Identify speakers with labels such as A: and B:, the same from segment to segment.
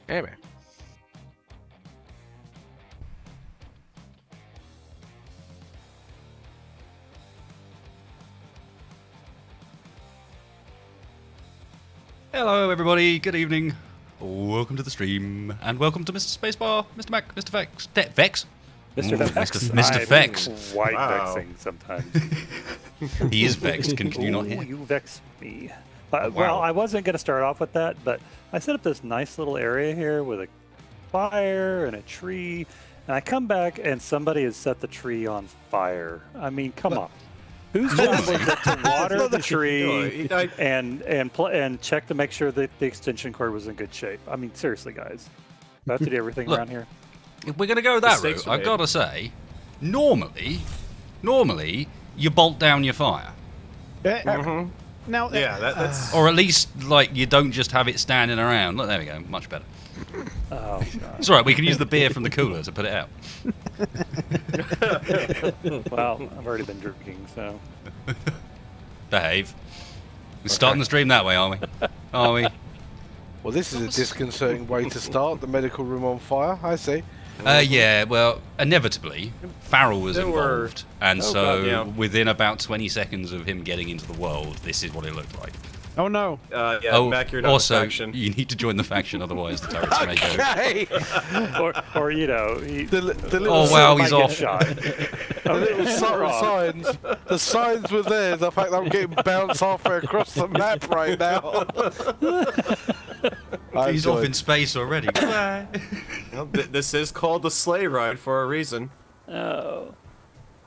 A: Anyway.
B: Hello everybody, good evening. Welcome to the stream, and welcome to Mr. Spacebar, Mr. Mack, Mr. Vex. Vex?
C: Mr. Vex.
B: Mr. Vex.
C: Quite vexing sometimes.
B: He is vexed, can you not hear?
C: You vex me.
B: Wow.
C: Well, I wasn't going to start off with that, but I set up this nice little area here with a fire and a tree, and I come back and somebody has set the tree on fire. I mean, come on. Whose job was it to water the tree and check to make sure that the extension cord was in good shape? I mean, seriously, guys. Do I have to do everything around here?
B: If we're going to go that route, I've got to say, normally, you bolt down your fire.
D: Now,
A: that's...
B: Or at least, like, you don't just have it standing around. Look, there we go, much better.
C: Oh, God.
B: It's all right, we can use the beer from the cooler to put it out.
C: Well, I've already been drinking, so...
B: Behave. We're starting the stream that way, aren't we? Are we?
A: Well, this is a disconcerting way to start. The medical room on fire, I see.
B: Yeah, well, inevitably, Farrel was involved, and within about 20 seconds of him getting into the world, this is what it looked like.
D: oh no.
E: Mack, you're not
B: also,
E: a faction.
B: you need to join the faction, otherwise the turrets may go.
A: Okay!
C: or you know, he,
A: The little
B: Oh wow, he's
C: might get
B: off.
C: shot.
A: The little subtle signs. The signs were there. The fact that I'm getting bounced halfway across the map right now.
B: He's off in space already. Goodbye.
E: Well, this is called the Sleigh ride for a reason.
C: Oh.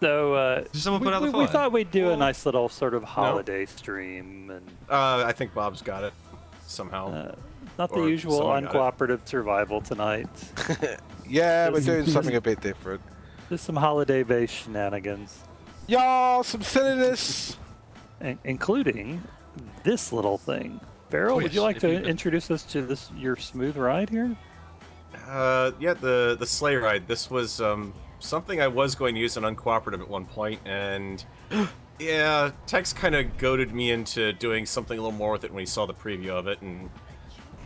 C: So,
B: Did someone put out the
C: we
B: fire?
C: thought we'd do a nice little sort of holiday stream, and
E: I think Bob's got it somehow.
C: not the
E: Or
C: usual
E: someone got it.
C: uncooperative survival tonight.
A: Yeah, we're doing something a bit different.
C: Just some holiday-based shenanigans,
A: Y'all, some silliness.
C: including this little thing. Farrel,
B: Oh,
C: would you
B: yes,
C: like
B: if
C: to
B: you could.
C: introduce us to your smooth ride here?
E: Yeah, the Sleigh ride. This was something I was going to use in uncooperative at one point, and yeah, Tex kind of goaded me into doing something a little more with it when he saw the preview of it, and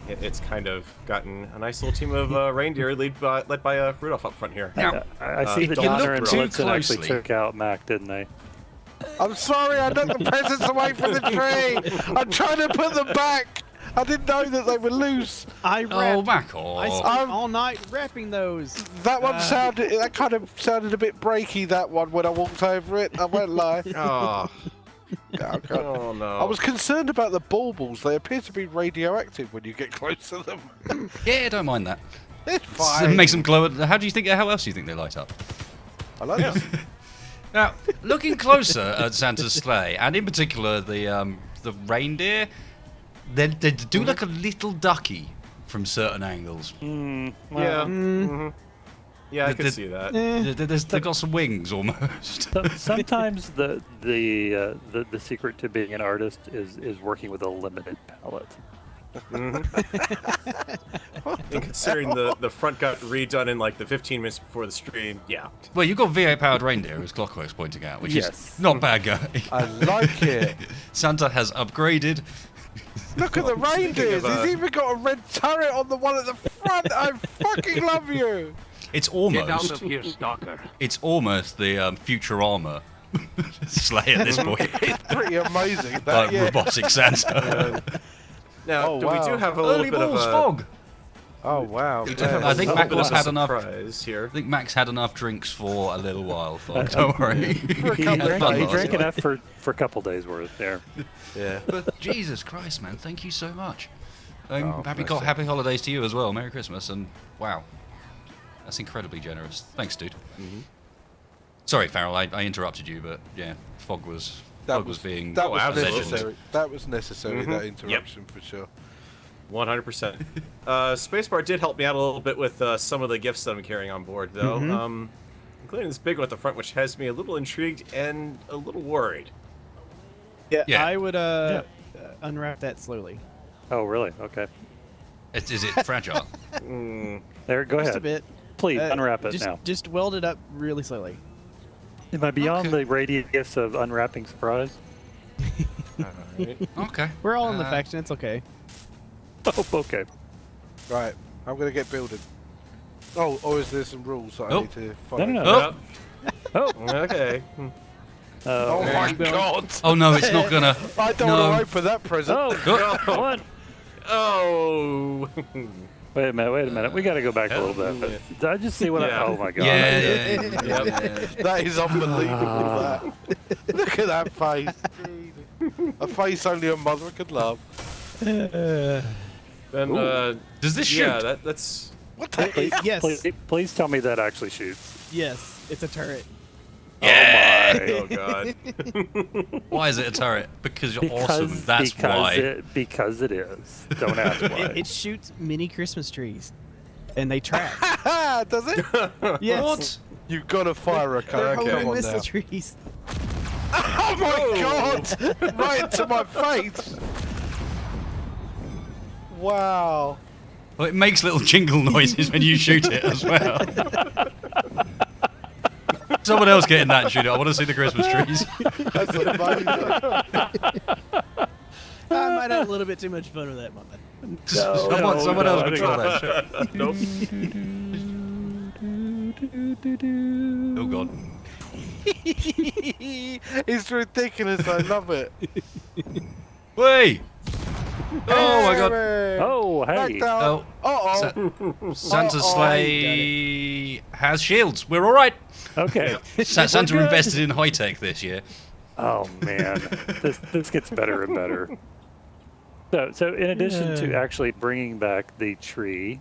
E: it's kind of gotten a nice little team of reindeer led by Rudolph up front here.
B: Now,
C: I see
E: if
C: that
E: you
C: Donner
E: look
C: and
E: too
C: Blitzen actually
B: closely-
C: took out Mack, didn't they?
A: I'm sorry, I knocked the presents away from the tree. I'm trying to put them back. I didn't know that they were loose.
D: I
B: Oh,
D: wrapped.
B: back
D: I
B: off.
D: spent all night wrapping those.
A: That one that kind of sounded a bit breaky, that one, when I walked over it. I won't lie.
E: Oh,
A: Okay.
E: oh no.
A: I was concerned about the baubles. They appear to be radioactive when you get close to them.
B: Yeah, don't mind that.
A: It's
B: It
A: fine.
B: makes them glow. How else do you think they light up?
A: I like this.
B: Now, looking closer at Santa's sleigh, and in particular the reindeer, they do look a little ducky from certain angles.
E: Yeah. Mm-hmm. Yeah, I can see that.
B: They've got some wings almost.
C: Sometimes the secret to being an artist is working with a limited palette.
E: And considering the front got redone in like the 15 minutes before the stream, yeah.
B: Well, you've got V8 powered reindeer, as Clockwork's pointing out, which
C: Yes.
B: is not bad going.
A: I like it.
B: Santa has upgraded.
A: Look at the reindeers.
E: of,
A: He's even got a red turret on the one at the front. I fucking love you.
B: It's
F: Get out
B: almost.
F: of here, stalker.
B: It's almost the Futurama sleigh at this point,
A: It's pretty amazing. That,
B: like
A: yeah.
B: robotic Santa.
E: Now,
A: Oh,
E: we
A: wow.
E: do have a little
B: Early
E: bit of
B: balls
E: a...
B: fog.
A: Oh wow.
E: We do have
B: I
E: a
B: think
E: little
B: Mack
E: bit
B: has
E: of a
B: had enough-
E: surprise here.
B: I think Max had enough drinks for a little while, Fog. Don't worry.
C: He
B: Had fun last
C: drank
B: night.
C: enough for a couple days worth there.
A: Yeah.
B: But Jesus Christ, man, thank you so much.
A: Oh,
B: happy
A: bless you.
B: happy holidays to you as well. Merry Christmas, and wow, that's incredibly generous. Thanks, dude. Sorry, Farrell, I interrupted you, but yeah, Fog was being
A: that
B: a
A: was
B: legend.
A: necessary. That was necessary. That interruption for sure.
E: 100%. Spacebar did help me out a little bit with some of the gifts that I'm carrying on board, though. Including this big one at the front, which has me a little intrigued and a little worried.
B: Yeah.
D: I would unwrap that slowly.
C: Oh, really? Okay.
B: Is it fragile?
C: There, go
D: Just a
C: ahead.
D: bit.
C: Please unwrap it
D: just,
C: now.
D: Just weld it up really slowly.
C: Am I beyond
B: Okay.
C: the radius of unwrapping surprise?
B: Okay.
D: We're all in the faction. It's okay.
C: Oh, okay.
A: Right. I'm gonna get building. Oh, or is there some rules that I
B: Oh.
A: need to follow?
C: No, no, no.
B: Oh,
C: Oh,
E: Okay.
A: Oh
C: oh,
A: my god!
B: oh no, it's not gonna.
A: I don't
B: No.
A: want to open that present.
C: oh, what?
E: Oh.
C: Wait a minute. We got to go back a little bit. Did I just see what
E: Yeah.
C: I... Oh, my God.
B: Yeah.
A: That is unbelievable. That. Look at that face. A face only a mother could love.
E: Then,
B: Does this shoot?
E: yeah, that's.
A: What the?
D: Yes.
C: Please tell me that actually shoots.
D: Yes. It's a turret.
B: Yeah.
E: Oh god.
B: Why is it a turret? Because you're awesome. That's why.
C: Because it is. Don't ask why.
D: It shoots mini Christmas trees, and they track.
A: Does it?
D: Yes.
B: What?
A: You've got to fire a
D: They're
A: car. Come
D: homing
A: on
D: missile
A: now.
D: trees.
A: Oh my god! Right into my face. Wow.
B: Well, it makes little jingle noises when you shoot it as well. Someone else get in that and shoot it. I want to see the Christmas trees.
A: That's amazing.
D: I might have a little bit too much fun with that moment.
B: Someone else control that shit.
E: Nope.
B: Oh god.
A: It's ridiculous. I love it.
B: Wait! Oh my god.
C: Oh, hey.
B: Oh,
A: Uh-oh.
B: Santa's
A: Uh-oh.
B: sleigh has shields. We're all right.
C: Okay.
B: Santa
C: We're good.
B: invested in high tech this year.
C: Oh, man. This gets better and better. So in addition to actually bringing back the tree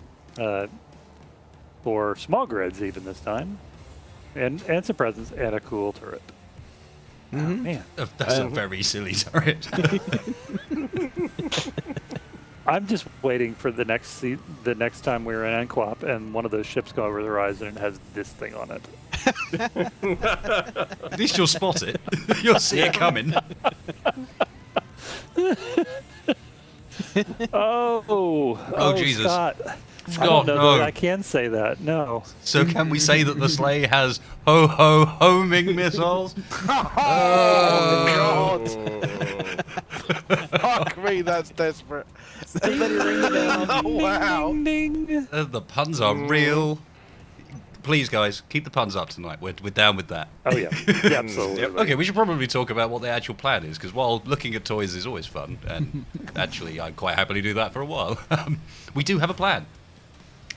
C: for small grids even this time, and some presents and a cool turret. Oh, man.
B: That's a very silly turret.
C: I'm just waiting for the next time we're in Anquap and one of those ships go over the horizon and has this thing on it.
B: At least you'll spot it. You'll see it coming.
C: Oh,
B: Jesus.
C: Scott. I
B: Scott,
C: don't know
B: no.
C: that I can say that. No.
B: So can we say that the sleigh has ho homing missiles?
A: Oh, God. Fuck me, that's desperate.
D: Somebody ring it down.
A: Oh, wow.
C: Ding, ding.
B: The puns are real. Please, guys, keep the puns up tonight. We're down with that.
C: Oh, yeah. Yeah, absolutely.
B: Okay, we should probably talk about what the actual plan is, because while looking at toys is always fun, and actually I'd quite happily do that for a while, we do have a plan.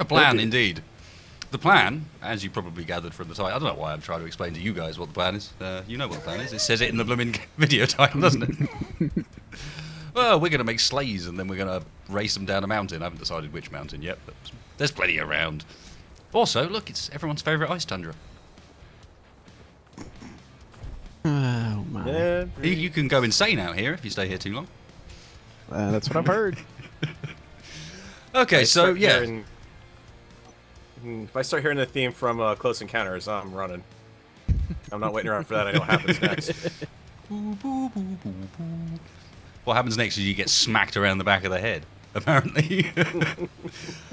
B: A plan, indeed. The plan, as you probably gathered from the title, I don't know why I'm trying to explain to you guys what the plan is. You know what the plan is. It says it in the blooming video title, doesn't it? Well, we're going to make sleighs, and then we're going to race them down a mountain. I haven't decided which mountain yet, but there's plenty around. Also, look, it's everyone's favourite ice tundra.
D: Oh my.
E: Yeah.
B: You can go insane out here if you stay here too long.
D: That's what I've heard.
B: Okay, so yeah.
E: If I start hearing the theme from Close Encounters, I'm running. I'm not waiting around for that. I know what happens next.
B: What happens next is you get smacked around the back of the head, apparently.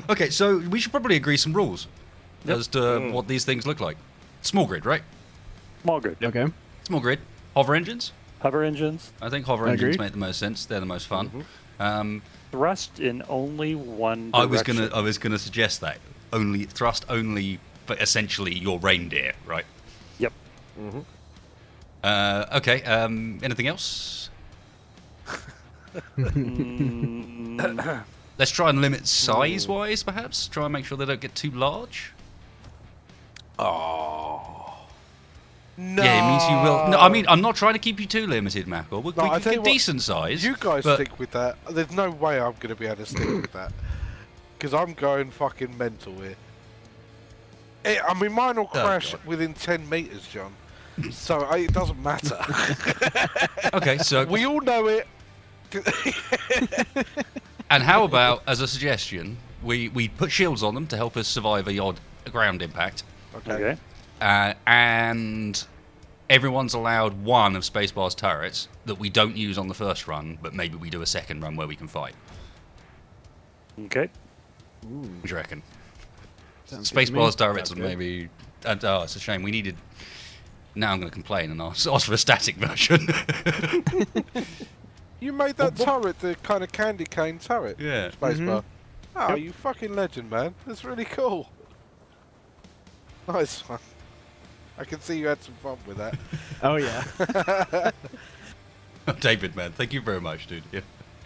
B: Okay, so we should probably agree some rules as to what these things look like. Small grid, right?
C: Small grid.
D: Okay.
B: Small grid. Hover engines.
C: Hover engines.
B: I think hover engines
D: Agreed.
B: make the most sense. They're the most fun.
C: Thrust in only one
B: I
C: direction.
B: was gonna suggest that only thrust only, but essentially your reindeer, right?
C: Yep.
B: Okay. Anything else? Let's try and limit size-wise, perhaps. Try and make sure they don't get too large.
A: Oh. No.
B: Yeah, it means you will. No, I mean, I'm not trying to keep you too limited, Mackle. We
A: No, I
B: can
A: tell you
B: get
A: what,
B: decent size.
A: You guys
B: but
A: stick with that. There's no way I'm going to be able to stick with that. Because I'm going fucking mental here. I mean, mine will crash
B: God.
A: within 10 metres, John. So it doesn't matter.
B: Okay, so
A: We all know it.
B: and how about as a suggestion, we put shields on them to help us survive a odd ground impact,
C: Okay.
B: and everyone's allowed one of Spacebar's turrets that we don't use on the first run, but maybe we do a second run where we can fight.
C: Okay.
B: What do you reckon?
D: Sounds good to me.
B: Spacebar's turrets
E: Sounds
B: are
E: good.
B: maybe. Oh, it's a shame. We needed. Now I'm going to complain and ask for a static version.
A: You made that turret the kind of candy cane turret.
B: Yeah.
A: Spacebar. Oh, you fucking legend, man. That's really cool. Nice one. I can see you had some fun with that.
D: Oh yeah.
B: David, man, thank you very much, dude. Yeah.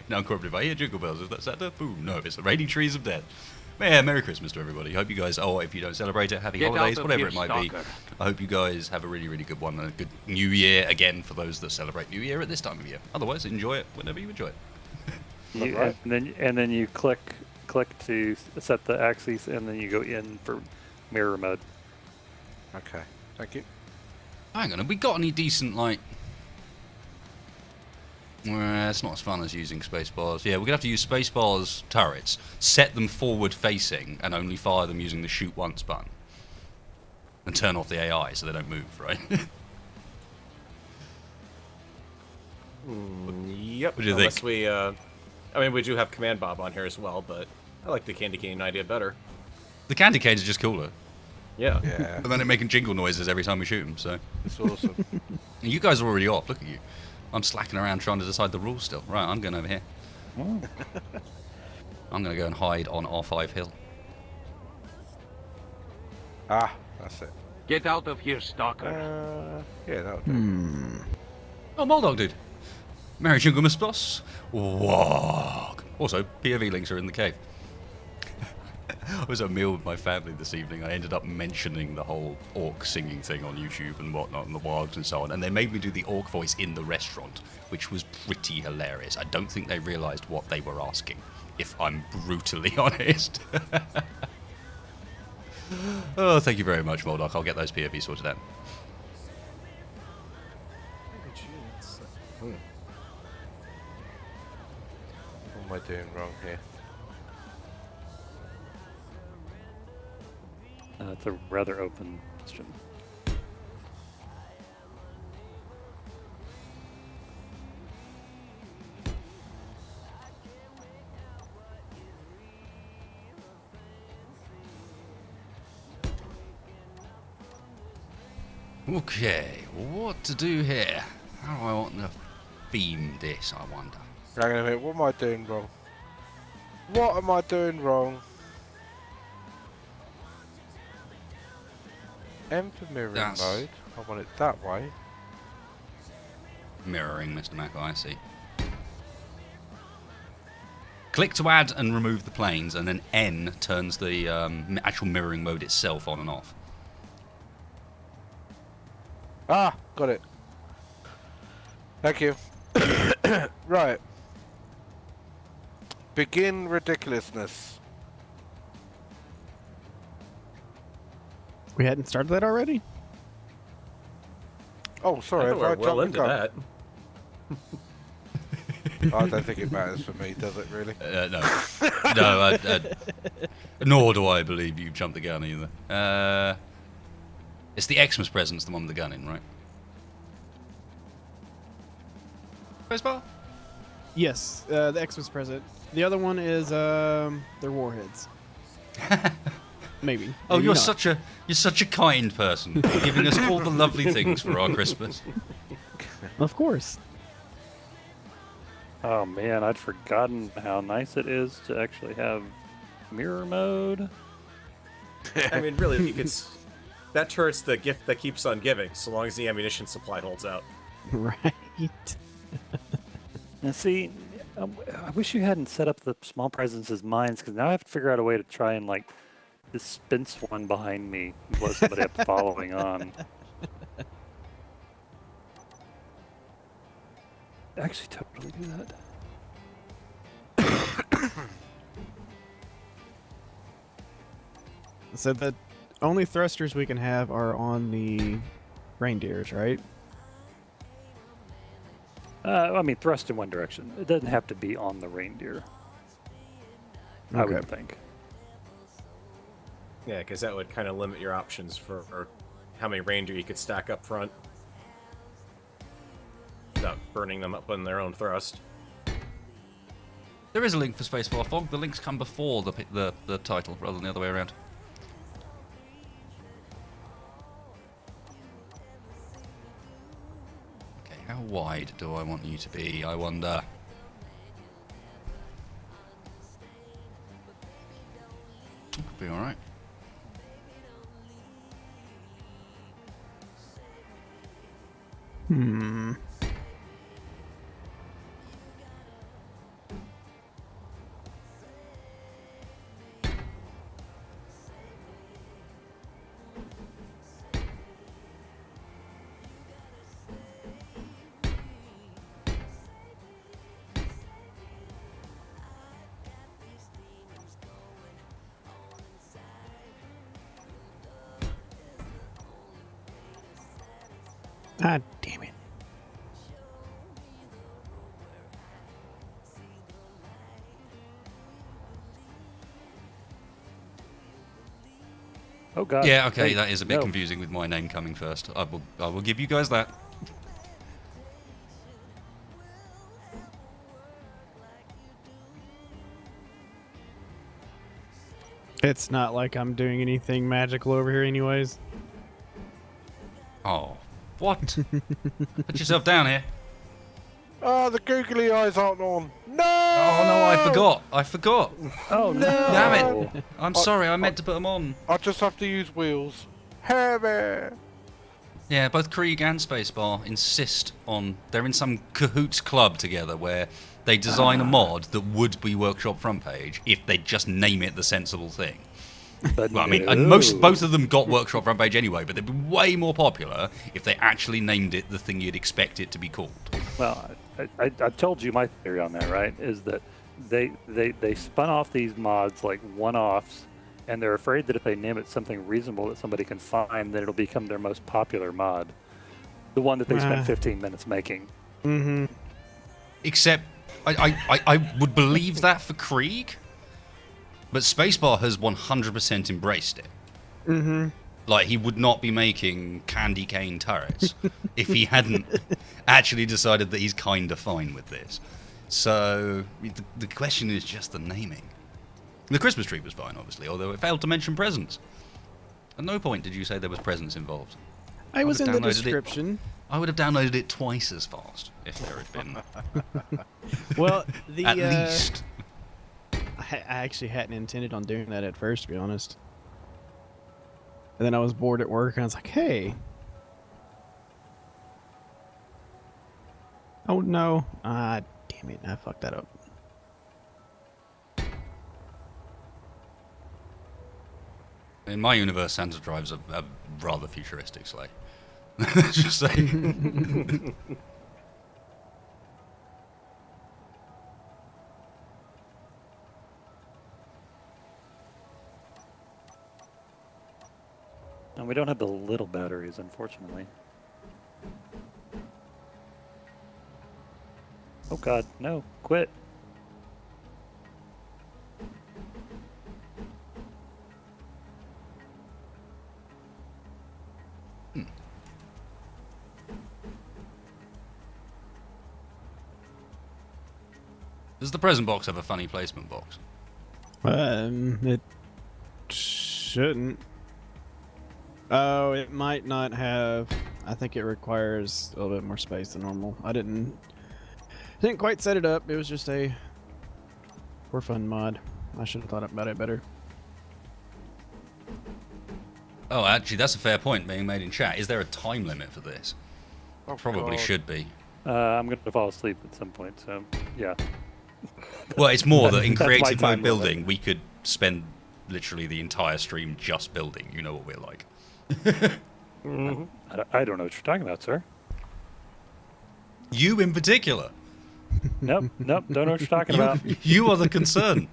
B: Now, Cooperative, I hear jingle bells. Is that Santa? Boom. No, it's the raining trees of death. Man, Merry Christmas to everybody. Hope you guys, if you don't celebrate it, happy holidays, whatever it might be. I hope you guys have a really, really good one and a good New Year, again, for those that celebrate New Year at this time of year. Otherwise, enjoy it whenever you enjoy it.
C: Right. And then you click to set the axes, and then you go in for mirror mode.
A: Okay, thank you.
B: Hang on, have we got any decent, like... it's not as fun as using Spacebars. Yeah, we're going to have to use Spacebars turrets, set them forward-facing, and only fire them using the shoot once button. And turn off the AI so they don't move, right?
E: Yep.
B: What do you
E: Unless
B: think?
E: we, I mean, we do have Command Bob on here as well, but I like the candy cane idea better.
B: The candy canes are just cooler.
E: Yeah.
A: Yeah,
B: And then they're making jingle noises every time we shoot them, so...
A: it's awesome.
B: You guys are already off, look at you. I'm slacking around trying to decide the rules still. Right, I'm going over here. I'm going to go and hide on R5 Hill.
A: Ah, that's it.
F: Get out of here, stalker.
A: Yeah, that'll do.
B: Oh, Moldog, dude. Merry Jingle Boss. Wog. Also, POV links are in the cave. I was at a meal with my family this evening. I ended up mentioning the whole orc singing thing on YouTube and whatnot, and the wogs and so on. And they made me do the orc voice in the restaurant, which was pretty hilarious. I don't think they realised what they were asking, if I'm brutally honest. Oh, thank you very much, Moldog. I'll get those POV sorted out.
A: What am I doing wrong here?
C: It's a rather open question.
B: Okay, what to do here? How do I want to theme this, I wonder?
A: Hang on a minute, what am I doing wrong? What am I doing wrong? M for mirroring mode. I want it that way.
B: Mirroring, Mr. Mack, I see. Click to add and remove the planes, and then N turns the actual mirroring mode itself on and off.
A: Ah, got it. Thank you. Right. Begin ridiculousness.
D: We hadn't started that already?
A: Oh, sorry.
E: I
A: If
E: thought
A: I
E: we were well
A: jumped
E: into
A: the
E: that.
A: I don't think it matters for me, does it really?
B: No. No, nor do I believe you jumped the gun either. It's the Xmas present's the one with the gun in, right? Spacebar?
D: Yes, the Xmas present. The other one is their warheads. Maybe.
B: Oh,
D: Maybe
B: you're
D: not.
B: such a kind person, giving us all the lovely things for our Christmas.
D: Of course.
C: Oh man, I'd forgotten how nice it is to actually have mirror mode.
E: I mean, really, you could. That turret's the gift that keeps on giving, so long as the ammunition supply holds out.
D: Right.
C: Now see, I wish you hadn't set up the small presents as mines, because now I have to figure out a way to try and like dispense one behind me and blow somebody up following on. Actually, totally do that.
D: So the only thrusters we can have are on the reindeers, right?
C: I mean, thrust in one direction. It doesn't have to be on the reindeer. I
D: Okay.
C: would think.
E: Yeah, because that would kind of limit your options for how many reindeer you could stack up front without burning them up on their own thrust.
B: There is a link for Spacebar Fog. The links come before the title rather than the other way around. Okay, how wide do I want you to be, I wonder? Be all right.
D: Hmm. Ah, damn it.
C: Oh God.
B: Yeah, okay,
C: Wait,
B: that is a bit
C: no.
B: confusing with my name coming first. I will give you guys that.
D: It's not like I'm doing anything magical over here, anyways.
B: Oh, what? Put yourself down here.
A: Oh, the googly eyes aren't on. No!
B: Oh no, I forgot.
C: Oh no.
B: Damn it. I'm sorry, I meant to put them on.
A: I just have to use wheels. Heavy.
B: Yeah, both Krieg and Spacebar insist on... They're in some cahoots club together where they design a mod that would be Workshop front page if they just name it the sensible thing.
C: But
B: Well, I mean,
C: no.
B: and both of them got Workshop front page anyway, but they'd be way more popular if they actually named it the thing you'd expect it to be called.
C: Well, I told you my theory on that, right? Is that they spun off these mods like one-offs, and they're afraid that if they name it something reasonable that somebody can find, then it'll become their most popular mod. The one that they spent 15 minutes making.
D: Mm-hmm.
B: Except, I would believe that for Krieg, but Spacebar has 100% embraced it.
D: Mm-hmm.
B: Like, he would not be making candy cane turrets if he hadn't actually decided that he's kind of fine with this. So, the question is just the naming. The Christmas tree was fine, obviously, although it failed to mention presents. At no point did you say there was presents involved.
D: I was in
B: have
D: the
B: downloaded it.
D: description.
B: I would have downloaded it twice as fast if there had been.
D: Well,
B: At least.
D: I actually hadn't intended on doing that at first, to be honest. And then I was bored at work, and I was like, hey. Oh, no. Ah, damn it. I fucked that up.
B: In my universe, Santa drives a rather futuristic sleigh. Let's just say.
C: And we don't have the little batteries, unfortunately. Oh God, no! Quit.
B: Does the present box have a funny placement box?
D: It shouldn't. Oh, it might not have. I think it requires a little bit more space than normal. I didn't quite set it up. It was just a for fun mod. I should have thought about it better.
B: Oh, actually, that's a fair point being made in chat. Is there a time limit for this?
A: Oh,
B: Probably
A: God.
B: should be.
C: I'm gonna fall asleep at some point, so yeah.
B: Well, it's more that in
C: That's my
B: creative
C: time
B: mode
C: limit.
B: building, we could spend literally the entire stream just building. You know what we're like.
C: I don't know what you're talking about, sir.
B: You in particular.
C: Nope, don't know what you're talking about.
B: You are the concern.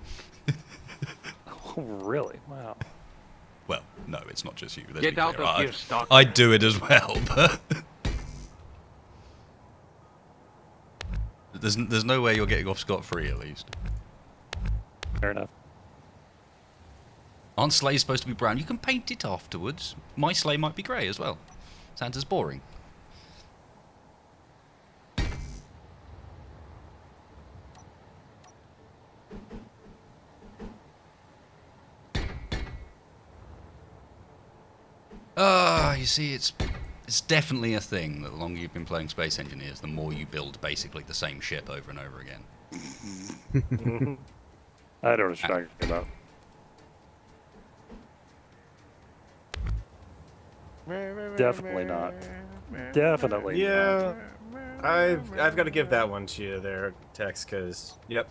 C: Oh, really? Wow.
B: Well, no, it's not just you. Let's
F: Get
B: be
F: out
B: clear.
F: of here, stalker.
B: I'd do it as well, but there's no way you're getting off scot-free, at least.
C: Fair enough.
B: Aren't sleighs supposed to be brown? You can paint it afterwards. My sleigh might be grey as well. Santa's boring. You see, it's definitely a thing that the longer you've been playing Space Engineers, the more you build basically the same ship over and over again.
C: I don't know what you're talking about. Definitely not. Definitely not.
E: Yeah, I've got to give that one to you there, Tex, because yep,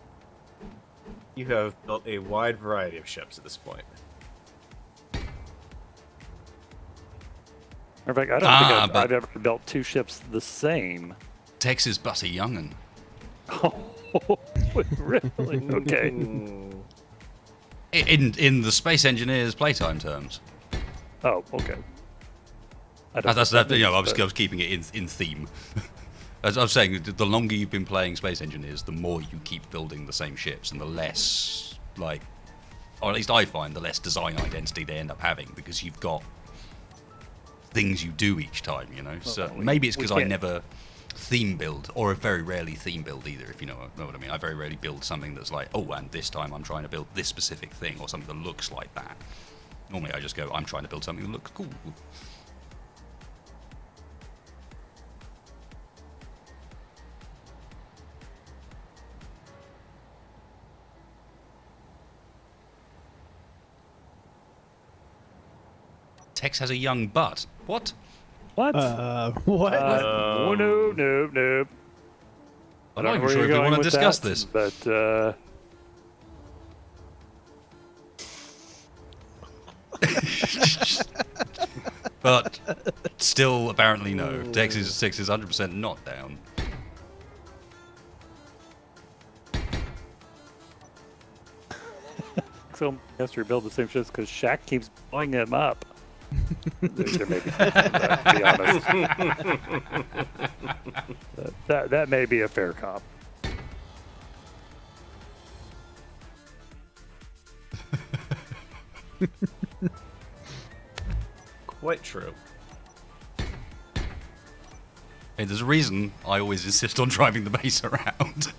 E: you have built a wide variety of ships at this point.
C: In fact, I don't think
B: but-
C: I've ever built two ships the same.
B: Texas but a young'un.
C: Oh, really? Okay.
B: In the Space Engineers playtime terms.
C: Oh, okay. I don't
B: That's
C: know what that
B: I
C: means,
B: was keeping it in theme. As I was saying, the longer you've been playing Space Engineers, the more you keep building the same ships, and the less, like, or at least I find, the less design identity they end up having, because you've got things you do each time, you know? So maybe it's because I never theme build, or very rarely theme build either, if you know what I mean. I very rarely build something that's like, oh, and this time I'm trying to build this specific thing, or something that looks like that. Normally I just go, I'm trying to build something that looks cool. Tex has a young butt. What?
C: What?
D: What?
C: No.
B: I'm not even sure if we want to discuss this.
C: But,
B: But still, apparently no. Tex is 100% not down.
C: so he has to rebuild the same ships because Shaq keeps blowing them up. There may be something to that, to be honest. That may be a fair comp.
E: Quite true.
B: Hey, there's a reason I always insist on driving the base around.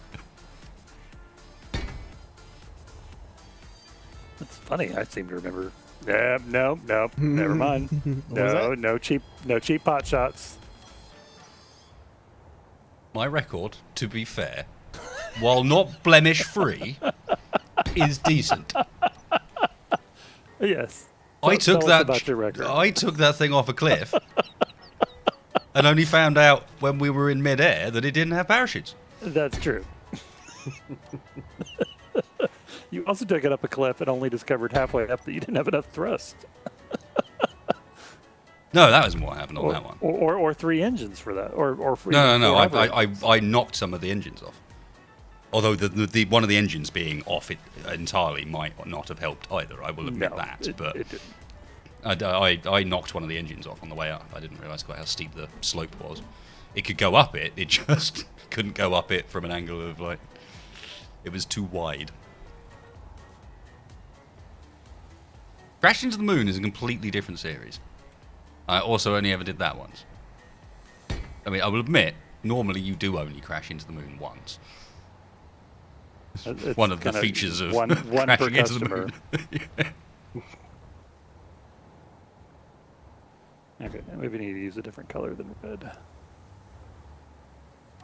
C: It's funny. I seem to remember. Yeah, no, never mind. No cheap pot shots.
B: My record, to be fair, while not blemish-free, is decent.
C: Yes.
B: I
C: Tell
B: took
C: us
B: that.
C: about your record.
B: I took that thing off a cliff, and only found out when we were in mid-air that it didn't have parachutes.
C: That's true. You also took it up a cliff and only discovered halfway up that you didn't have enough thrust.
B: No, that was what happened on that one.
C: Or three engines for that. Or
B: No.
C: four engines.
B: I knocked some of the engines off. Although the one of the engines being off it entirely might not have helped either. I will admit
C: No,
B: that.
C: it didn't.
B: I knocked one of the engines off on the way up. I didn't realise quite how steep the slope was. It could go up it. It just couldn't go up it from an angle of like it was too wide. Crash into the Moon is a completely different series. I also only ever did that once. I mean, I will admit, normally you do only crash into the moon once.
C: It's
B: one of the
C: kinda
B: features of
C: one per
B: crashing into the
C: customer.
B: moon.
C: Okay, maybe we need to use a different color than red.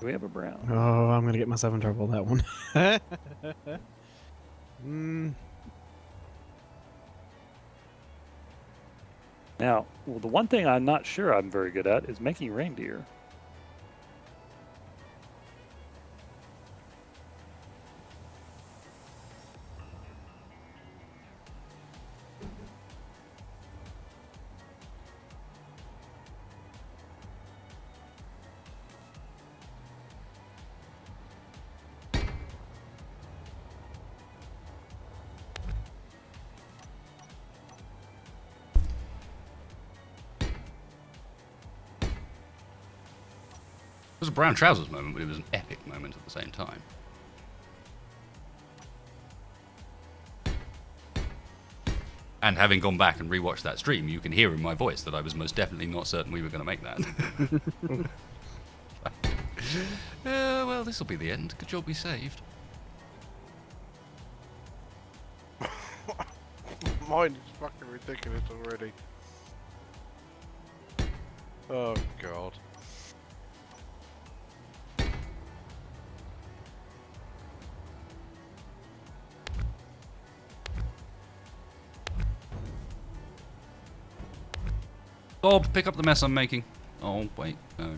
C: Do we have a brown?
D: Oh, I'm gonna get myself in trouble with that one.
C: Now, well, the one thing I'm not sure I'm very good at is making reindeer.
B: It was a brown trousers moment, but it was an epic moment at the same time. And having gone back and rewatched that stream, you can hear in my voice that I was most definitely not certain we were going to make that. Well, this will be the end. Good job we saved.
A: Mine is fucking ridiculous already. Oh god.
B: Bob, pick up the mess I'm making. Oh, wait, no.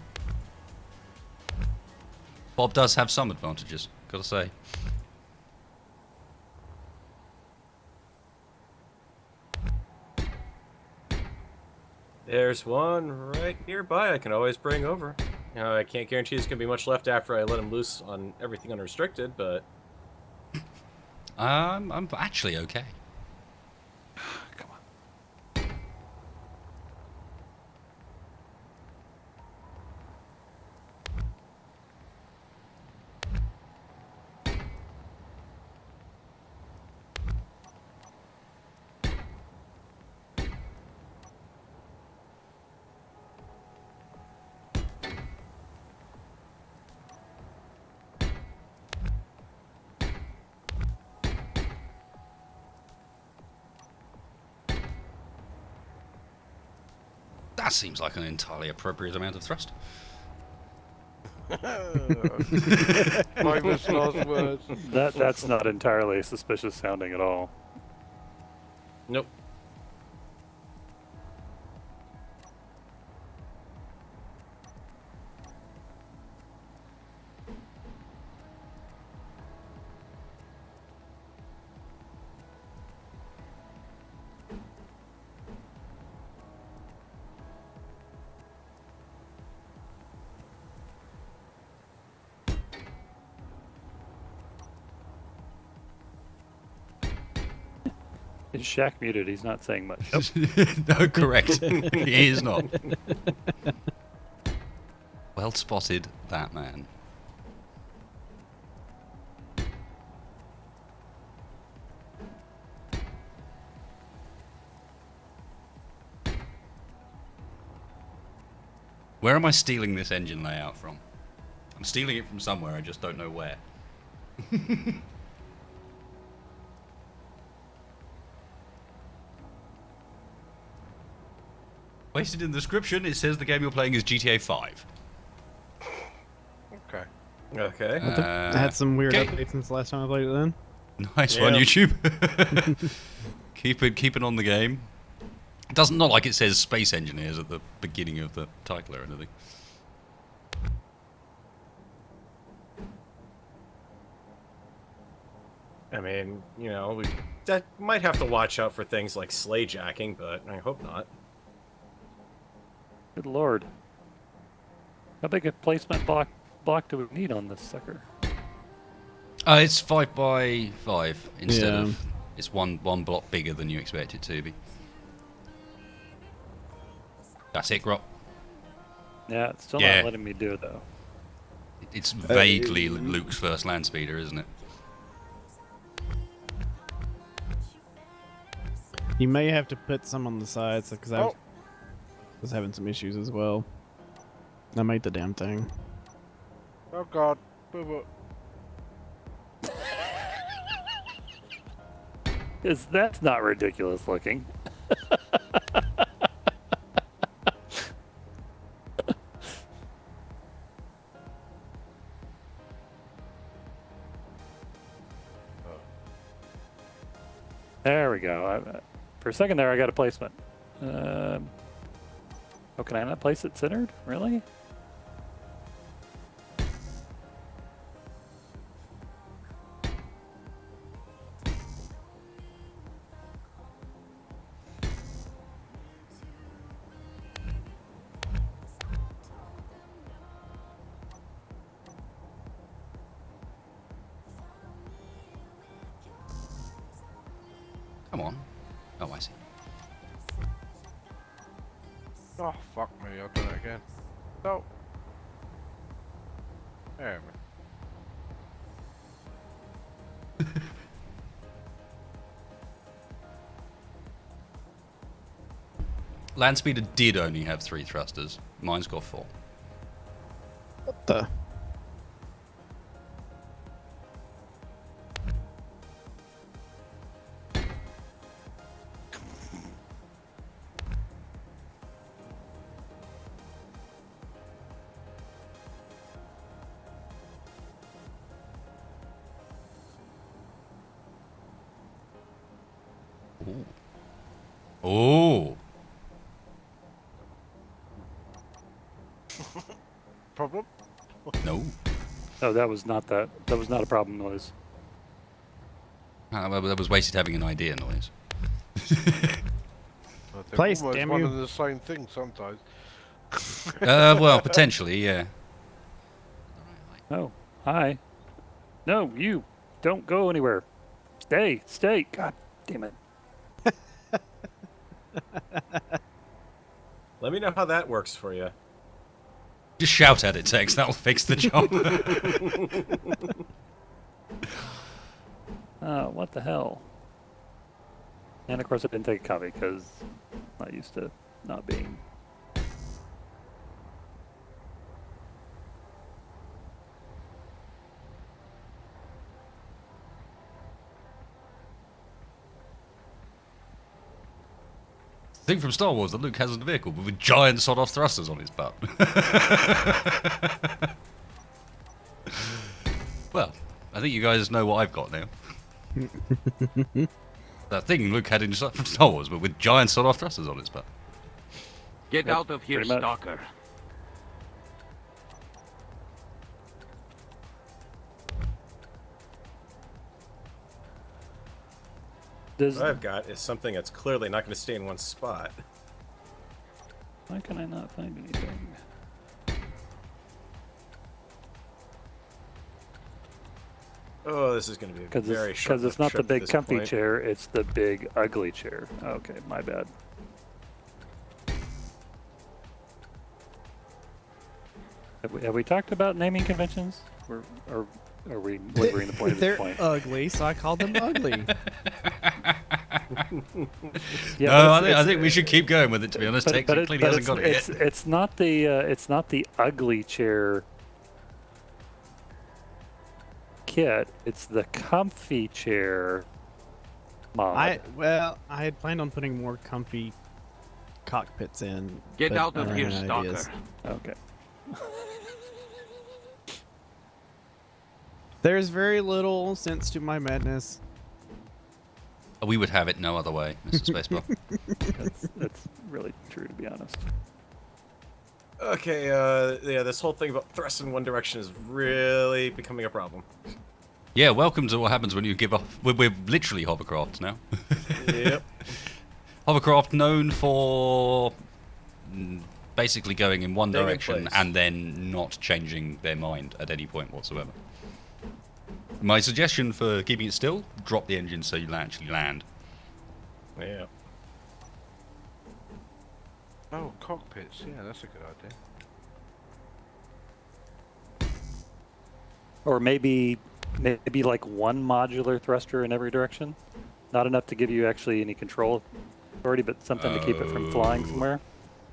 B: Bob does have some advantages, gotta say.
E: There's one right nearby I can always bring over. I can't guarantee there's going to be much left after I let him loose on everything unrestricted, but...
B: I'm actually okay.
A: Come on.
B: That seems like an entirely appropriate amount of thrust.
A: Famous last words.
C: That's not entirely suspicious sounding at all.
E: Nope.
C: Is Shaq muted? He's not saying much.
B: No, correct. He is not. Well spotted, that man. Where am I stealing this engine layout from? I'm stealing it from somewhere, I just don't know where. Wasted in the description, it says the game you're playing is GTA 5.
A: Okay.
E: Okay.
D: I had some weird
B: okay.
D: updates since the last time I played it then.
B: Nice one, YouTube. keep it on the game. It doesn't not like it says Space Engineers at the beginning of the title or anything.
E: I mean, we that might have to watch out for things like sleigh jacking, but I hope not.
C: Good lord. How big a placement block do we need on this sucker?
B: It's 5 by 5 instead
D: Yeah.
B: of it's one block bigger than you expect it to be. That's it, Grop.
C: Yeah, it's still
B: Yeah.
C: not letting me do it though.
B: It's vaguely Luke's first land speeder, isn't it?
D: You may have to put some on the sides because I
A: Oh.
D: was having some issues as well. I made the damn thing.
A: Oh god. Boo-boo.
C: That's not ridiculous looking. There we go. For a second there, I got a placement. Oh, can I not place it centered? Really?
B: Come on. Oh, I see.
A: Oh, fuck me. I've done it again. No. There we
B: Land speeder did only have 3 thrusters. Mine's got 4.
D: What the?
B: Oh.
A: problem?
B: No.
C: No, that was not that. That was not a problem noise.
B: Well, that was wasted having an idea noise.
A: Well, they're
D: Place,
A: almost
D: damn
A: one
D: you.
A: and the same thing sometimes.
B: Well, potentially, yeah.
C: No. Hi. No, you. Don't go anywhere. Stay. Stay. God damn it.
E: Let me know how that works for you.
B: Just shout at it, Tex. That'll fix the job.
C: What the hell? And of course I didn't take a copy because I'm not used to not being.
B: Thing from Star Wars that Luke has in a vehicle with giant sawed-off thrusters on his butt. Well, I think you guys know what I've got now. That thing Luke had in from Star Wars, but with giant sawed-off thrusters on his butt.
F: Get
C: Yep,
F: out of here,
C: pretty much.
F: stalker.
C: Does,
E: What I've got is something that's clearly not going to stay in one spot.
C: why can I not find anything?
E: Oh, this is going to be a
C: Because
E: very short
C: it's not the
E: trip at
C: big
E: this
C: comfy
E: point.
C: chair, it's the big ugly chair. Okay, my bad. Have we talked about naming conventions? Or are we lingering the point at
D: They're
C: this point?
D: ugly, so I called them ugly.
C: Yeah,
B: No,
C: but
B: I
C: it's-
B: think we should keep going with it, to be honest. Tex clearly hasn't got it yet.
C: it's not the ugly chair kit. It's the comfy chair mod.
D: I had planned on putting more comfy cockpits in.
F: Get
D: but
F: out
D: I
F: of
D: ran
F: here,
D: out of
F: stalker.
D: ideas.
C: Okay.
D: There's very little sense to my madness.
B: We would have it no other way, Mr. Spacebar.
C: That's really true, to be honest.
E: Okay, yeah, this whole thing about thrust in one direction is really becoming a problem.
B: Yeah, welcome to what happens when you give up. We're literally hovercrafts now.
E: Yep.
B: Hovercraft known for basically going in one
E: Staying in
B: direction
E: place.
B: and then not changing their mind at any point whatsoever. My suggestion for keeping it still, drop the engine so you actually land.
E: Yeah.
A: Oh, cockpits. Yeah, that's a good idea.
C: Or maybe like one modular thruster in every direction. Not enough to give you actually any control authority, but something to keep it from flying somewhere.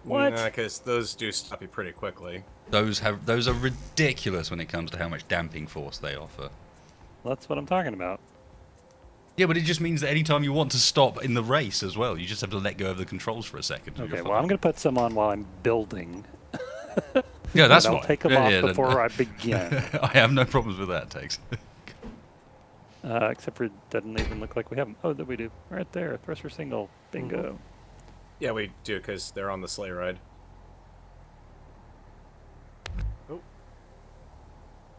C: What?
E: Because those do stop you pretty quickly.
B: Those are ridiculous when it comes to how much damping force they offer.
C: That's what I'm talking about.
B: Yeah, but it just means that anytime you want to stop in the race as well, you just have to let go of the controls for a second. and
C: Okay,
B: you're
C: well, I'm
B: fine.
C: going to put some on while I'm building.
B: Yeah, that's
C: and I'll
B: fine.
C: take them
B: Yeah,
C: off
B: yeah, then-
C: before I begin.
B: I have no problems with that, Tex.
C: Except for it doesn't even look like we have them. Oh, that we do. Right there. Thruster single. Bingo.
E: Yeah, we do, because they're on the sleigh ride.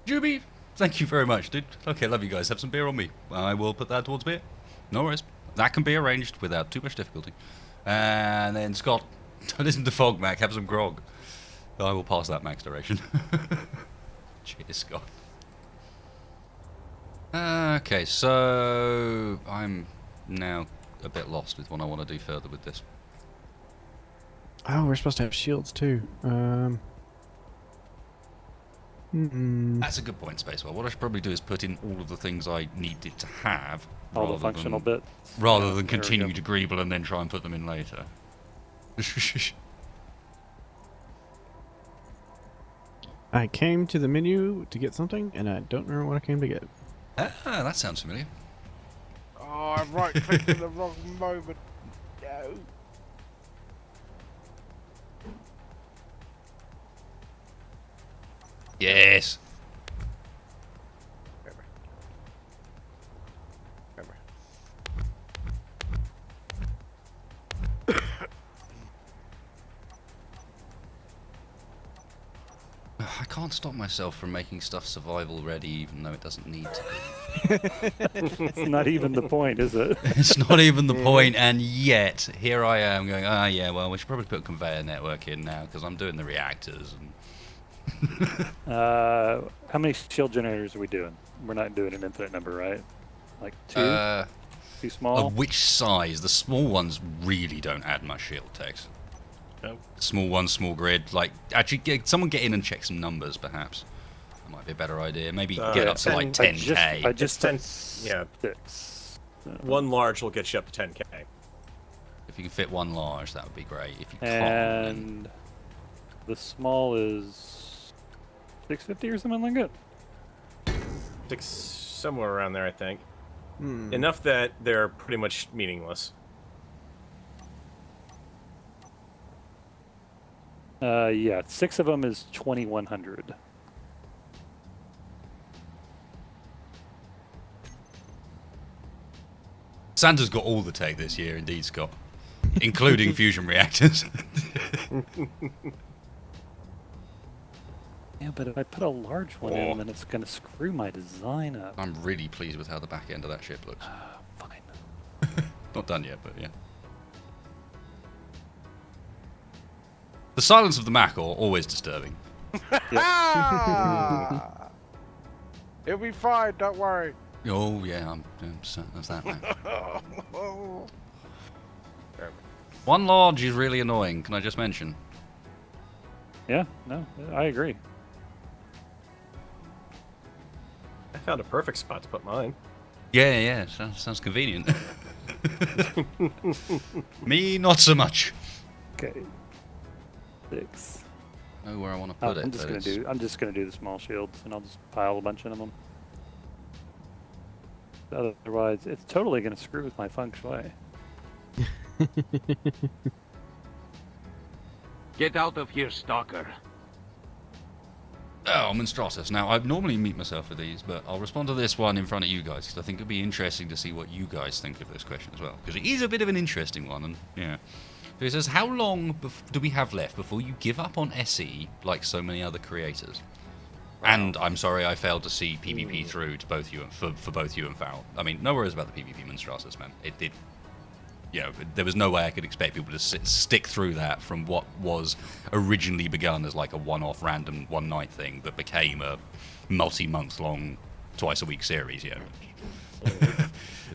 B: Juby, thank you very much, dude. Okay, love you guys. Have some beer on me. I will put that towards beer. No worries. That can be arranged without too much difficulty. And then Scott, don't listen to Fog, Mac. Have some grog. I will pass that Mac's direction. Cheers, Scott. Okay, so I'm now a bit lost with what I want to do further with this.
D: Oh, we're supposed to have shields too.
B: That's a good point, Spacewell. What I should probably do is put in all of the things I needed to have.
C: All the
B: rather
C: functional
B: than,
C: bits.
B: Rather
C: Yeah,
B: than
C: there we
B: continue
C: go.
B: to greeble and then try and put them in later.
D: I came to the menu to get something, and I don't remember what I came to get.
B: Ah, that sounds familiar.
A: Oh, I'm right clicking the wrong moment. No.
B: Yes. can't stop myself from making stuff survival ready, even though it doesn't need to be.
C: It's not even the point, is it?
B: It's not even the point, and yet here I am going, yeah, well, we should probably put a conveyor network in now because I'm doing the reactors.
C: How many shield generators are we doing? We're not doing an infinite number, right? Like 2? Too small?
B: Of which size? The small ones really don't add much shield text.
E: No.
B: Small ones, small grid. Like, actually, someone get in and check some numbers, perhaps. That might be a better idea. Maybe get up to like 10k.
C: I just
E: It's 10
C: yeah. 6.
E: One large will get you up to 10k.
B: If you can fit one large, that would be great. If you can't,
C: And the small is 650 or something like that.
E: Somewhere around there, I think.
D: Hmm.
E: Enough that they're pretty much meaningless.
C: Yeah, 6 of them is 2100.
B: Santa's got all the tech this year, indeed, Scott, including fusion reactors.
C: Yeah, but if I put a large one in, then it's going to screw my design up.
B: I'm really pleased with how the back end of that ship looks.
C: Fine.
B: Not done yet, but yeah. The silence of the Mack are always disturbing.
A: It'll be fine, don't worry.
B: Oh yeah, I'm certain of that, man. One large is really annoying. Can I just mention?
C: Yeah, no, I agree.
E: I found a perfect spot to put mine.
B: Yeah, sounds convenient. Me, not so much.
C: Okay. 6.
B: I know where I want to put it.
C: I'm just gonna do the small shields, and I'll just pile a bunch into them. Otherwise, it's totally gonna screw with my feng shui.
F: Get out of here, stalker.
B: Oh, Monstratus. Now, I normally mute myself with these, but I'll respond to this one in front of you guys, because I think it'd be interesting to see what you guys think of this question as well. Because it is a bit of an interesting one, and yeah. So it says, how long do we have left before you give up on SE like so many other creators? Wow. And I'm sorry I failed to see PvP through to both you and for both you and Farrel. I mean, no worries about the PvP Monstratus, man. You know, there was no way I could expect people to stick through that from what was originally begun as like a one-off random one-night thing that became a multi-month long, twice-a-week series. You know,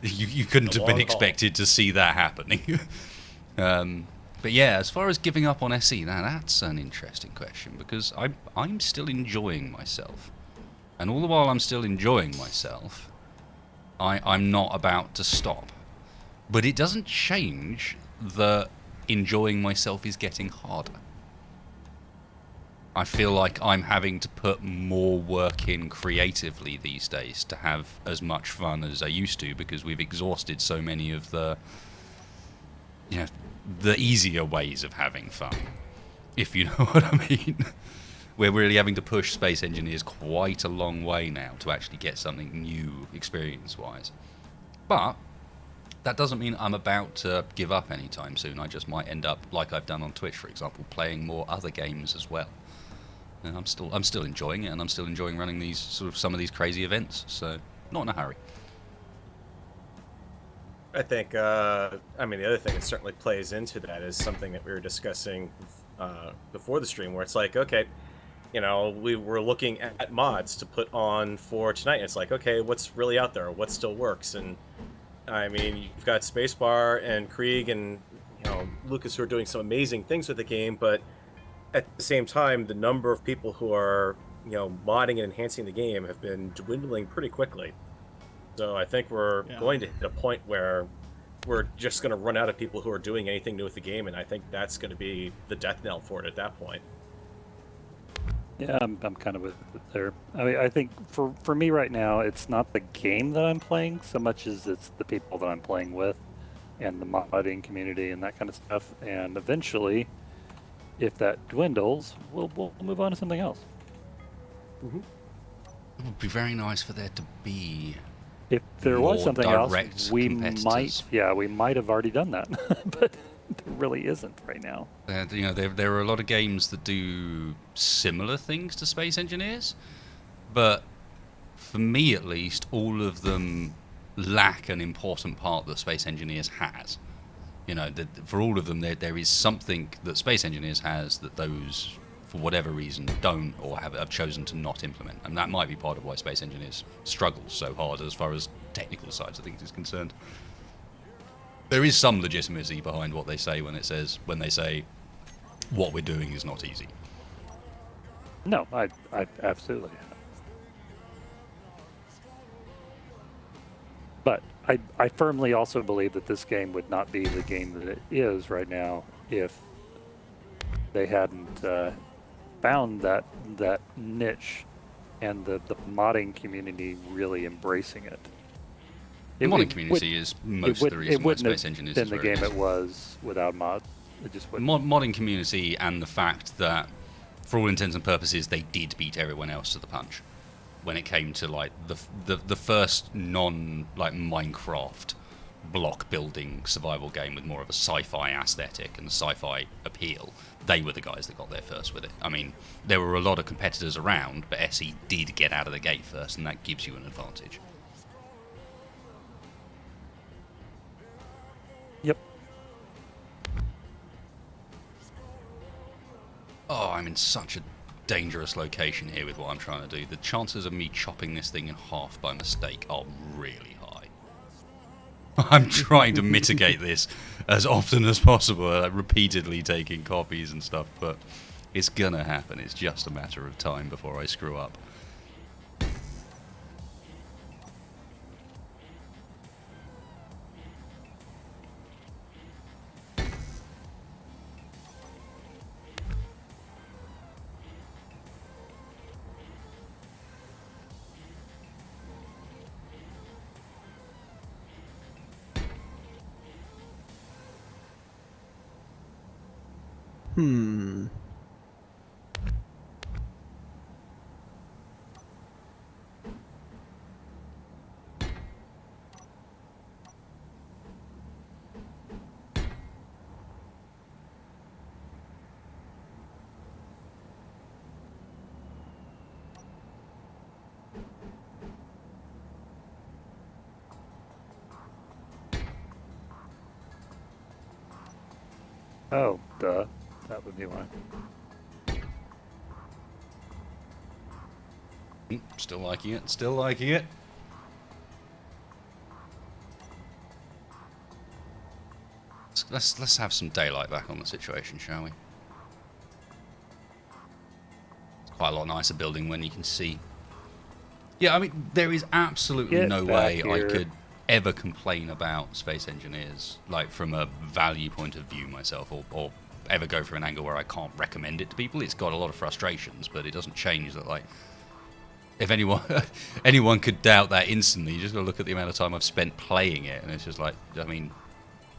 B: you couldn't have been expected to see that happening. But yeah, as far as giving up on SE, that's an interesting question because I'm still enjoying myself, and all the while I'm still enjoying myself, I'm not about to stop. But it doesn't change that enjoying myself is getting harder. I feel like I'm having to put more work in creatively these days to have as much fun as I used to because we've exhausted so many of the easier ways of having fun, if you know what I mean. We're really having to push space engineers quite a long way now to actually get something new experience-wise. But that doesn't mean I'm about to give up anytime soon. I just might end up, like I've done on Twitch, for example, playing more other games as well. And I'm still enjoying it, and I'm still enjoying running these some of these crazy events. So not in a hurry.
E: I think, I mean, the other thing that certainly plays into that is something that we were discussing before the stream, where it's like, okay, you know, we were looking at mods to put on for tonight. And it's like, okay, what's really out there? What still works? And I mean, you've got Spacebar and Krieg and, you know, Lucas who are doing some amazing things with the game, but at the same time, the number of people who are, you know, modding and enhancing the game have been dwindling pretty quickly. So I think we're going to hit a point where we're just going to run out of people who are doing anything new with the game, and I think that's going to be the death knell for it at that point.
C: Yeah, I'm kind of with it there. I mean, I think for me right now, it's not the game that I'm playing so much as it's the people that I'm playing with and the modding community and that kind of stuff. And eventually, if that dwindles, we'll move on to something else.
B: It would be very nice for there to be
C: If there was
B: more
C: something
B: direct
C: else, we
B: competitors.
C: might have already done that, but there really isn't right now.
B: There are a lot of games that do similar things to Space Engineers, but for me at least, all of them lack an important part that Space Engineers has. For all of them, there is something that Space Engineers has that those, for whatever reason, don't or have chosen to not implement. And that might be part of why Space Engineers struggles so hard as far as technical sides of things is concerned. There is some legitimacy behind what they say when they say what we're doing is not easy.
C: No, I absolutely. But I firmly also believe that this game would not be the game that it is right now if they hadn't found that niche and the modding community really embracing it.
B: The modding community is most of the reason why Space Engineers is
C: the
B: very
C: game
B: good.
C: it was without mod. It just wouldn't.
B: Modding community and the fact that, for all intents and purposes, they did beat everyone else to the punch when it came to like the first Minecraft block building survival game with more of a sci-fi aesthetic and sci-fi appeal. They were the guys that got there first with it. I mean, there were a lot of competitors around, but SE did get out of the gate first, and that gives you an advantage.
C: Yep.
B: Oh, I'm in such a dangerous location here with what I'm trying to do. The chances of me chopping this thing in half by mistake are really high. I'm trying to mitigate this as often as possible, repeatedly taking copies and stuff, but it's gonna happen. It's just a matter of time before I screw up.
C: Oh, duh. That would be one.
B: Still liking it, still liking it. Let's have some daylight back on the situation, shall we? It's quite a lot nicer building when you can see. Yeah, I mean, there is absolutely
C: Get
B: no
C: back
B: way I
C: here.
B: could ever complain about Space Engineers, like from a value point of view myself, or ever go for an angle where I can't recommend it to people. It's got a lot of frustrations, but it doesn't change that, like, if anyone could doubt that instantly, you just got to look at the amount of time I've spent playing it, and it's just like, I mean,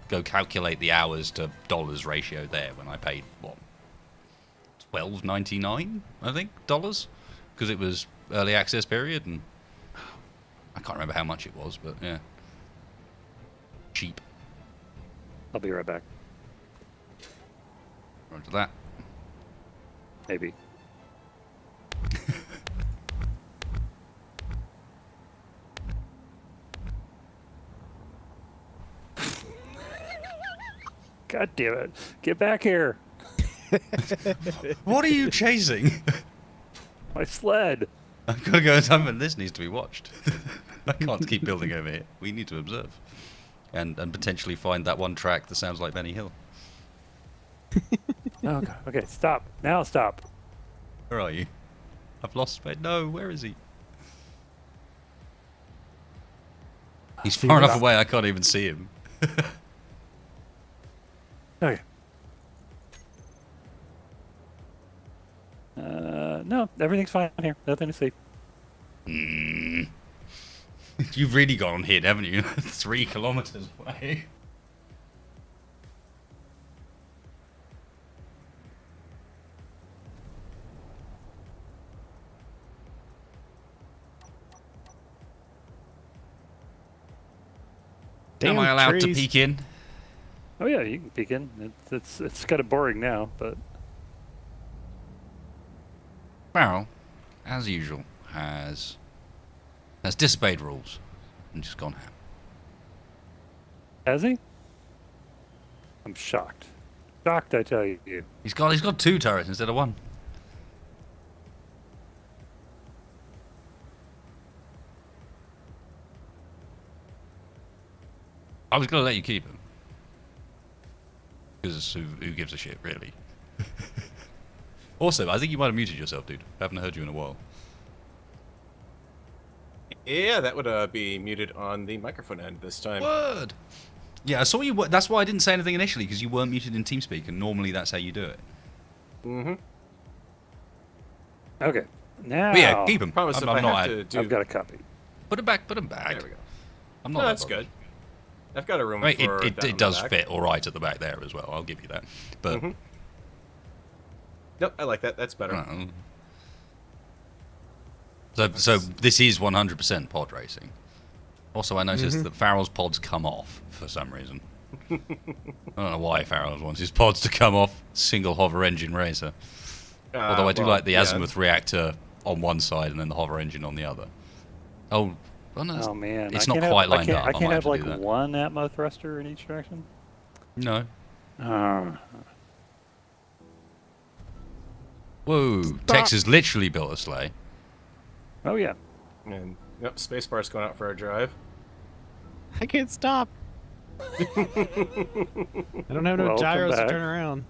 B: go calculate the hours to dollars ratio there when I paid, what, $12.99, I think, dollars? Because it was early access period, and I can't remember how much it was, but yeah. Cheap.
C: I'll be right back.
B: Roger that.
C: Maybe. God damn it. Get back here.
B: What are you chasing?
C: My sled.
B: I've got to go and summon. This needs to be watched. I can't keep building over here. We need to observe. And potentially find that one track that sounds like Benny Hill.
C: Oh, God. Okay, stop. Now stop.
B: Where are you? I've lost space. No, where is he? He's far enough away I can't even see him.
C: Okay. No, everything's fine here. Nothing to see.
B: You've really gone on hit, haven't you? 3 kilometers away.
D: Damn
B: Am I allowed to
D: trees.
B: peek in?
C: Oh yeah, you can peek in. It's kind of boring now, but
B: Farrel, as usual, has disobeyed rules and just gone ham.
C: has he? I'm shocked. Shocked, I tell you.
B: He's got 2 turrets instead of 1. I was gonna let you keep him. Because who gives a shit, really? Also, I think you might have muted yourself, dude. I haven't heard you in a while.
E: Yeah, that would be muted on the microphone end this time.
B: Word! Yeah, I saw you. That's why I didn't say anything initially, because you weren't muted in TeamSpeak, and normally that's how you do it.
E: Mm-hmm.
C: Okay, now
B: But yeah, keep him.
E: Promise if I have to do...
C: I've got a copy.
B: Put him back. Put him back.
E: There we go.
B: I'm not.
E: No,
B: that
E: that's
B: bothered.
E: good. I've got a room
B: I mean,
E: for
B: it
E: down the
B: does
E: back.
B: fit all right at the back there as well. I'll give you that. But
E: Mhm. Nope, I like that. That's better.
B: So this is 100% pod racing. Also, I noticed that Farrel's pods come off for some reason. I don't know why Farrel wants his pods to come off. Single hover engine racer. Although I do
E: Well,
B: like the
E: yeah.
B: azimuth reactor on one side and then the hover engine on the other. Oh, well, no,
C: Oh man,
B: it's
C: I
B: not
C: can't
B: quite
C: have,
B: lined
C: I
B: up.
C: can't, I can't
B: might
C: have
B: to
C: like
B: do that.
C: one Atmo thruster in each direction.
B: No.
C: Uh,
B: Whoa, Texas literally built a sleigh.
C: oh yeah.
E: And yep, Spacebar's going out for a drive.
D: I can't stop. I don't have no
C: Welcome
D: gyros
C: back.
D: to turn around.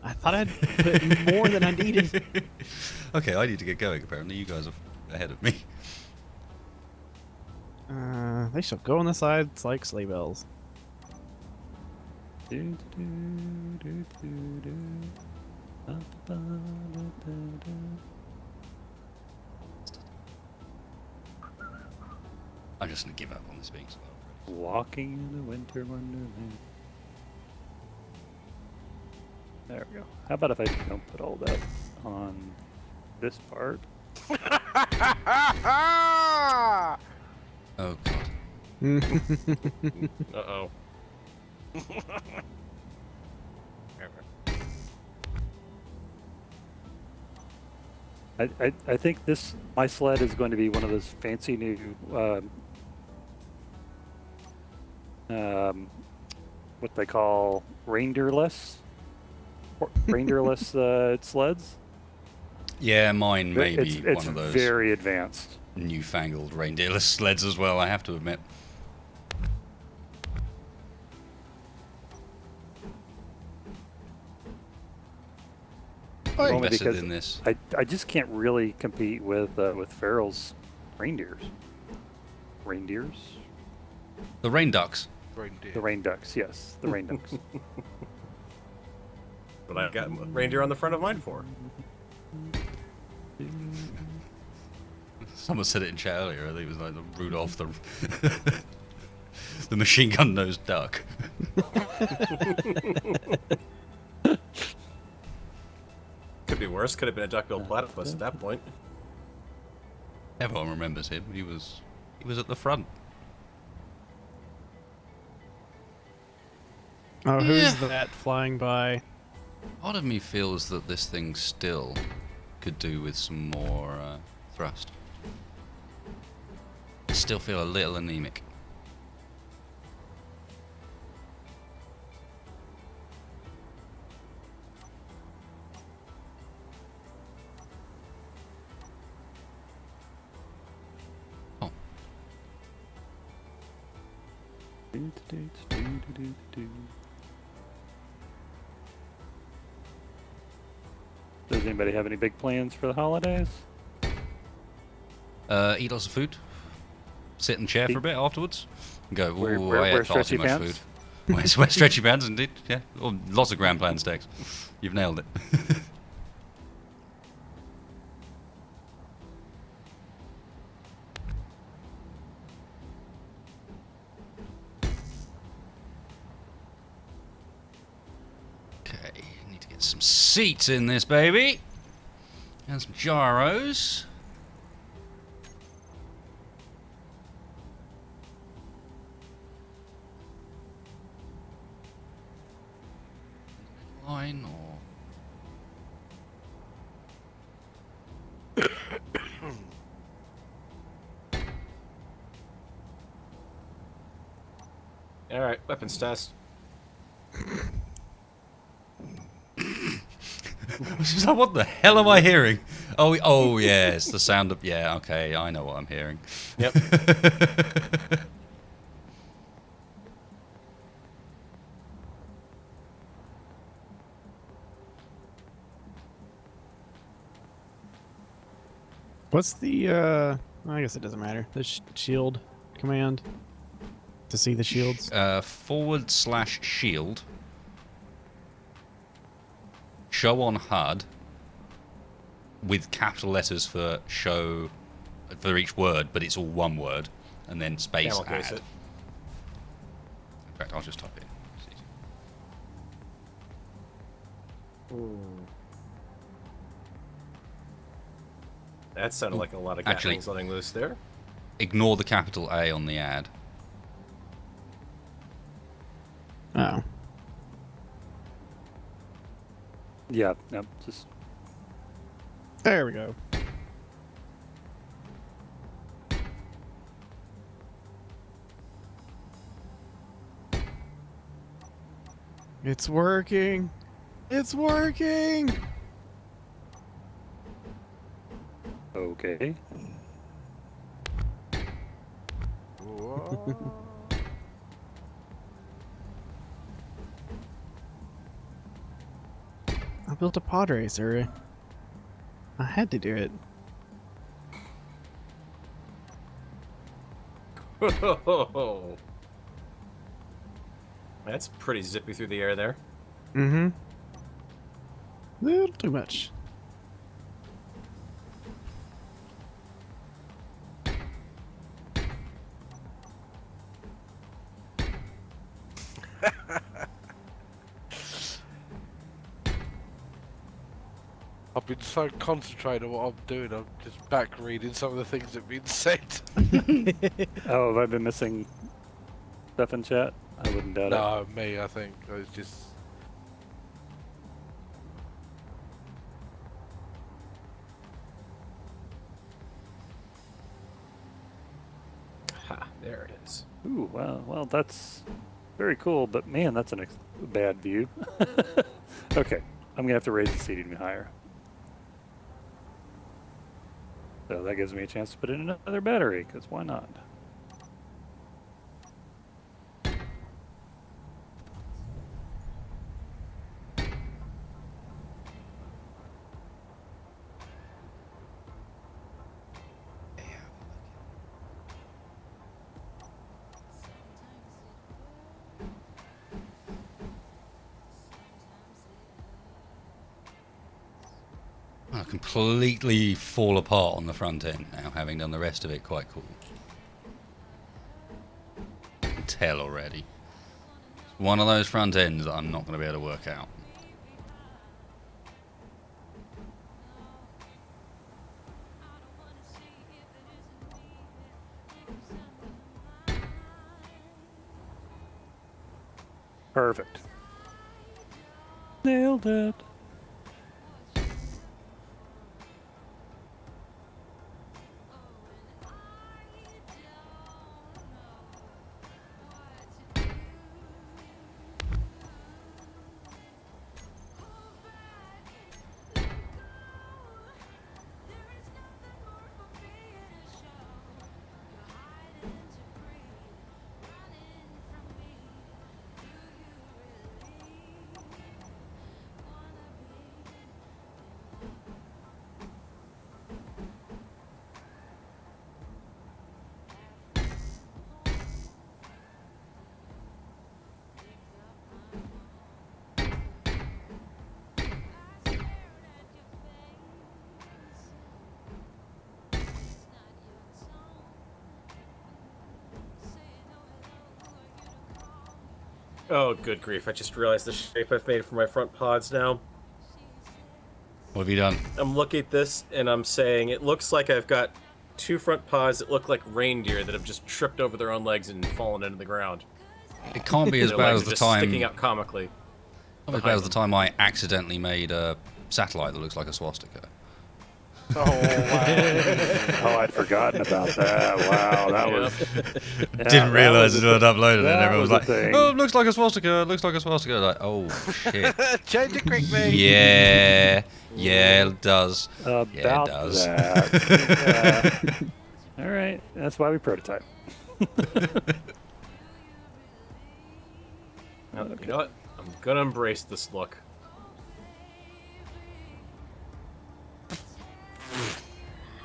D: I thought I'd put more than I needed.
B: Okay, I need to get going. Apparently, you guys are ahead of me.
D: They shall go on the sides like sleigh bells.
C: Do, do, do, do, do. Ba, ba, ba, da, da.
B: I'm just gonna give up on this being slow.
C: Walking in a winter wonderland. There we go. How about if I don't put all that on this part?
B: Oh god.
E: Uh-oh.
C: I think my sled is going to be one of those fancy new what they call reindeerless sleds.
B: Yeah, mine may be
C: It's
B: one of those
C: very advanced.
B: newfangled reindeerless sleds as well, I have to admit.
C: Only
B: Invested
C: because
B: in this.
C: I just can't really compete with Farrel's reindeers. Reindeers?
B: The rain ducks.
A: Reindeer.
C: The rain ducks, yes, the rain ducks.
E: But I've got reindeer on the front of mine for.
B: Someone said it in chat earlier. I think it was like the Rudolph the the machine gun nosed duck.
E: Could be worse. Could have been a duck-billed platypus at that point.
B: Everyone remembers him. He was at the front.
D: Oh, who's
B: Yeah.
D: that flying by?
B: Part of me feels that this thing still could do with some more thrust. I still feel a little anemic. Oh,
C: Does anybody have any big plans for the holidays?
B: eat lots of food. Sit and chair for a bit afterwards. And go,
C: Wear-
B: ooh,
C: wear-
B: I
C: wear
B: ate far too
C: stretchy
B: much
C: pants?
B: food. Wear stretchy pants, indeed. Yeah, oh, lots of grand plan stacks. You've nailed it. Okay, need to get some seats in this baby. And some gyros. line or?
E: All right, weapons test.
B: She's like, what the hell am I hearing? Oh yes, the sound of yeah. Okay, I know what I'm hearing.
E: Yep.
D: What's the I guess it doesn't matter. The shield command to see the shields.
B: /shield. Show on HUD with capital letters for show for each word, but it's all one word, and then space
E: Camel case
B: add.
E: it.
B: In fact, I'll just type it in. It's easy.
E: That sounded like a lot of
B: Actually-
E: gatlings letting loose there.
B: Ignore the capital A on the ad.
D: Oh.
C: Yeah, no, just
D: There we go. It's working. It's working.
C: okay.
D: I built a pod racer. I had to do it.
E: That's pretty zippy through the air there.
D: Mm-hmm. Little too much.
A: I've been so concentrated on what I'm doing, I'm just back reading some of the things that have been said.
C: Oh, have I been missing stuff in chat? I wouldn't doubt it.
A: No, me, I think. I was just...
E: Ha, there it is.
C: Ooh, well, that's very cool, but man, that's a bad view. Okay, I'm gonna have to raise the seating higher. So that gives me a chance to put in another battery, because why not?
B: I completely fall apart on the front end now, having done the rest of it quite cool. I can tell already. It's one of those front ends that I'm not going to be able to work out.
C: Perfect. Nailed it.
E: Oh, good grief. I just realized the shape I've made for my front pods now.
B: What have you done?
E: I'm looking at this, and I'm saying it looks like I've got two front paws that look like reindeer that have just tripped over their own legs and fallen into the ground.
B: It can't be as
E: Their
B: bad
E: legs
B: as
E: are
B: the
E: just sticking
B: time.
E: out comically.
B: That was the time I accidentally made a satellite that looks like a swastika.
A: Oh, wow.
C: Oh, I'd forgotten about that. Wow, that was. Yeah,
B: Didn't
C: that
B: realise
C: was
B: it
C: a
B: had uploaded, and
C: that
B: everyone was
C: was a
B: like,
C: thing.
B: "Oh, it looks like a swastika. It looks like a swastika." Like, oh shit.
A: Change it quickly.
B: Yeah, it does.
C: About
B: Yeah, it does.
C: that. Yeah. All right, that's why we prototype.
E: You know what? I'm gonna embrace this look.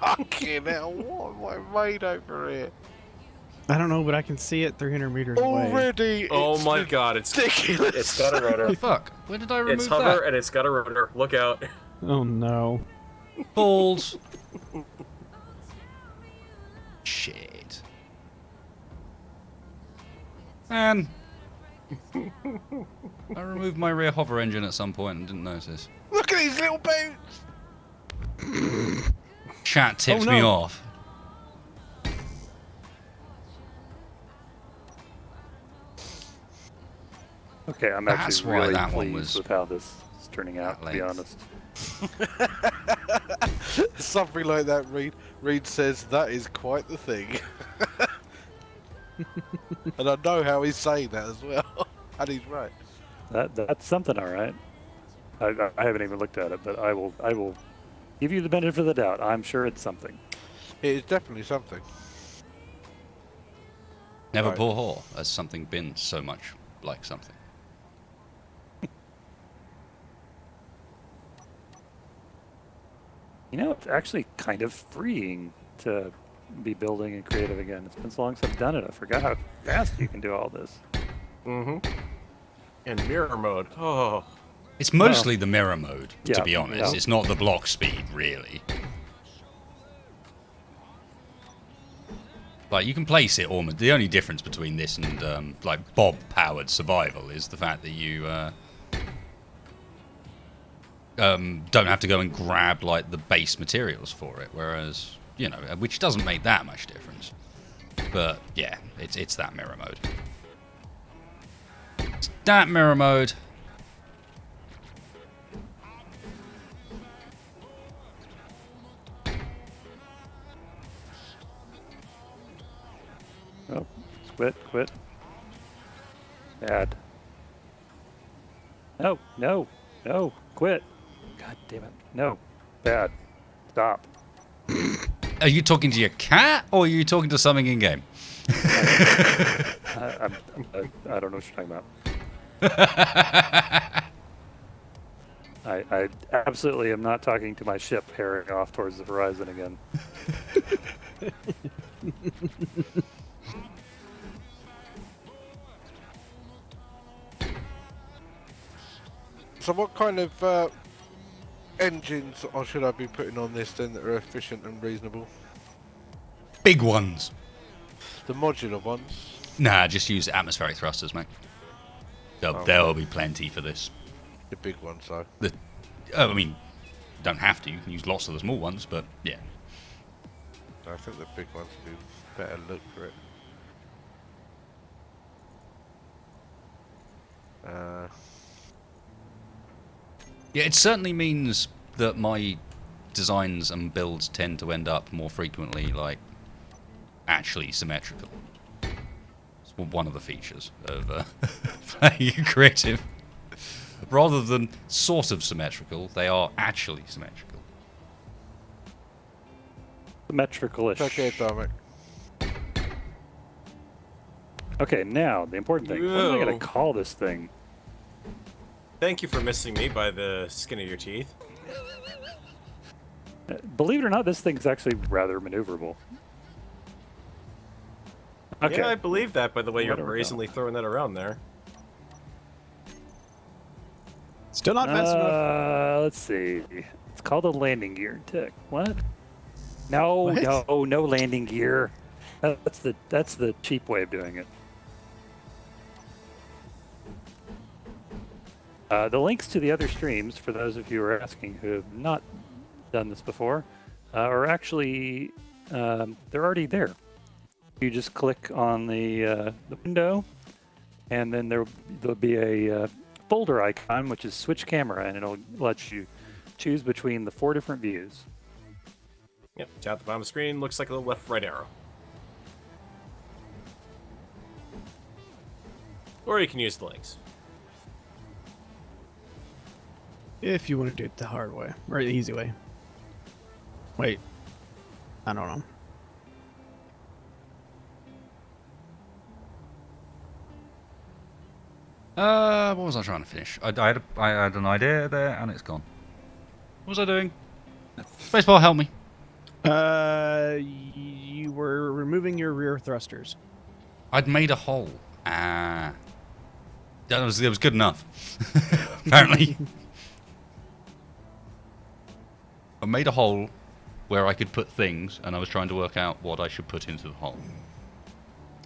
A: Fucking hell, what have I made over here?
D: I don't know, but I can see it 300 meters away.
A: Already,
E: Oh
A: it's
E: my god, it's
A: ridiculous.
E: It's got a rotor.
B: Fuck. Where did I remove
E: It's hover
B: that?
E: and it's got a rotor. Look out.
D: Oh no.
B: Balls. Shit. Man. I removed my rear hover engine at some point and didn't notice.
A: Look at these little boots.
B: Chat tips
D: no.
B: me off.
C: Okay, I'm
B: That's
C: actually
B: why
C: really
B: that one
C: pleased
B: was
C: with how this is turning out. To be
B: length.
C: honest.
A: Something like that. Reed says that is quite the thing. And I know how he's saying that as well. And he's right.
C: That's something, all right. I haven't even looked at it, but I will give you the benefit of the doubt. I'm sure it's something.
A: It is definitely something.
B: Never
A: Right.
B: before has something been so much like something.
C: You know, it's actually kind of freeing to be building and creative again. It's been so long since I've done it. I forgot how fast you can do all this.
E: Mm-hmm. And mirror mode. Oh.
B: It's mostly the mirror mode, to
C: Yeah,
B: be honest.
C: yeah.
B: It's not the block speed, really. Like, you can place it almost. The only difference between this and, like, Bob-powered survival is the fact that you, don't have to go and grab, like, the base materials for it. Whereas, you know, which doesn't make that much difference. But, yeah, it's that mirror mode. It's that mirror mode.
C: Oh, quit. Bad. No, quit. God damn it. No, bad. Stop.
B: Are you talking to your cat, or are you talking to something in-game?
C: I don't know what you're talking about. I absolutely am not talking to my ship herring off towards the horizon again.
A: So what kind of engines or should I be putting on this then that are efficient and reasonable?
B: Big ones.
A: The modular ones?
B: Nah, just use atmospheric thrusters, mate. There'll be plenty for this.
A: The big ones though.
B: I mean, don't have to. You can use lots of the small ones, but yeah.
A: I think the big ones do better look for it.
B: Yeah, it certainly means that my designs and builds tend to end up more frequently, like, actually symmetrical. It's one of the features of playing creative. Rather than sort of symmetrical, they are actually symmetrical.
C: Symmetrical-ish.
A: Okay, Dominic.
C: Okay, now, the important thing. What am I going to call this thing?
E: Thank you for missing me by the skin of your teeth.
C: Believe it or not, this thing's actually rather maneuverable. Okay.
E: Yeah, I believe that by the way you're
C: Whatever.
E: brazenly throwing that around there.
D: Still not fast enough.
C: Let's see. It's called a landing gear tick. What? No,
D: What?
C: no landing gear. That's the cheap way of doing it. The links to the other streams, for those of you who are asking who have not done this before, are actually they're already there. You just click on the window, and then there'll be a folder icon, which is switch camera, and it'll let you choose between the 4 different views.
E: Yep, down at the bottom of the screen, looks like a little left-right arrow. Or you can use the links.
D: If you want to do it the hard way, or the easy way. Wait. I don't know.
B: What was I trying to finish? I had an idea there, and it's gone. What was I doing? Spacebar, help me.
D: You were removing your rear thrusters.
B: I'd made a hole. That was good enough. Apparently. I made a hole where I could put things, and I was trying to work out what I should put into the hole.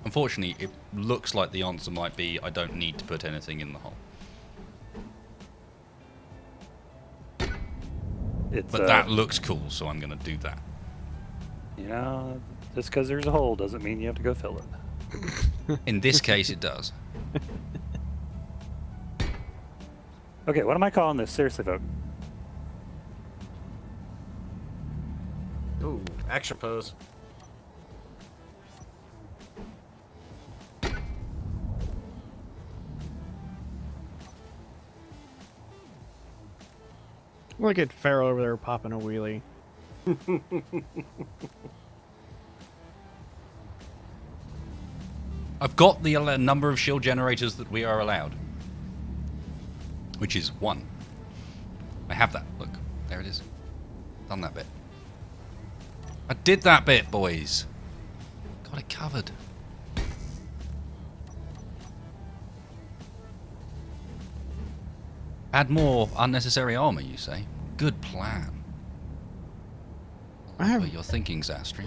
B: Unfortunately, it looks like the answer might be I don't need to put anything in the hole. But that looks cool, so I'm going to do that.
C: You know, just because there's a hole doesn't mean you have to go fill it.
B: In this case, it does.
C: Okay, what am I calling this? Seriously, folks.
E: Ooh, action pose.
D: Look at Farrel over there popping a wheelie.
B: I've got the number of shield generators that we are allowed, which is 1. I have that. Look, there it is. Done that bit. I did that bit, boys. Got it covered. Add more unnecessary armor, you say? Good plan.
D: I have
B: What you're thinking, Zastri.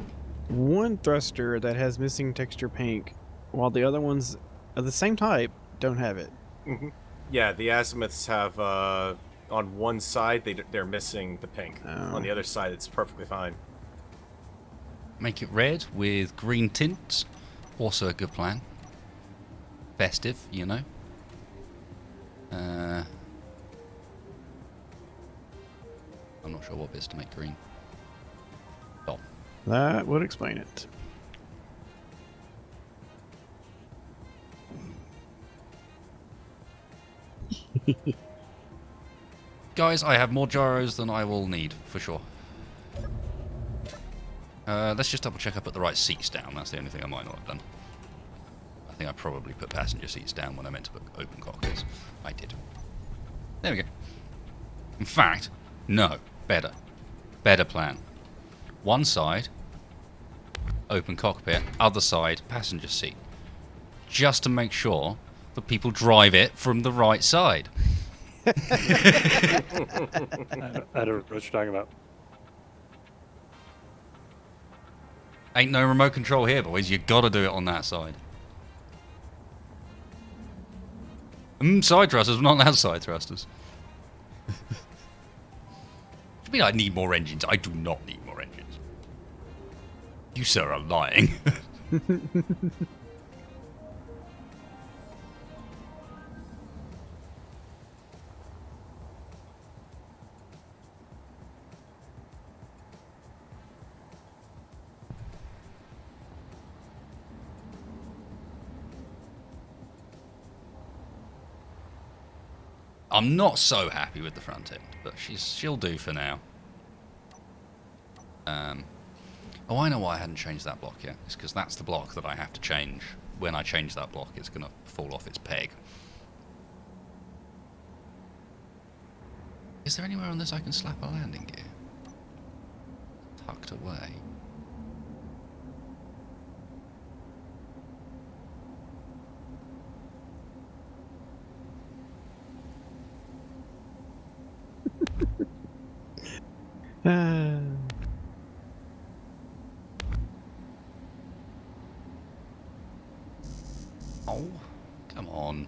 D: one thruster that has missing texture pink, while the other ones of the same type don't have it.
E: Mm-hmm. Yeah, the azimuths have, on one side, they're missing the pink.
D: Oh.
E: On the other side, it's perfectly fine.
B: Make it red with green tints. Also a good plan. Festive, you know. I'm not sure what bits to make green. Oh.
D: That would explain it.
B: Guys, I have more gyros than I will need, for sure. Let's just double check I put the right seats down. That's the only thing I might not have done. I think I probably put passenger seats down when I meant to put open cockpits. I did. There we go. In fact, no. Better. Better plan. One side, open cockpit. Other side, passenger seat. Just to make sure that people drive it from the right side.
C: I don't know what you're talking about.
B: Ain't no remote control here, boys. You gotta do it on that side. Side thrusters, not allowed side thrusters. I mean, I need more engines. I do not need more engines. You, sir, are lying. I'm not so happy with the front end, but she'll do for now. Oh, I know why I hadn't changed that block yet. It's because that's the block that I have to change. When I change that block, it's going to fall off its peg. Is there anywhere on this I can slap a landing gear? Tucked away. Oh, come on.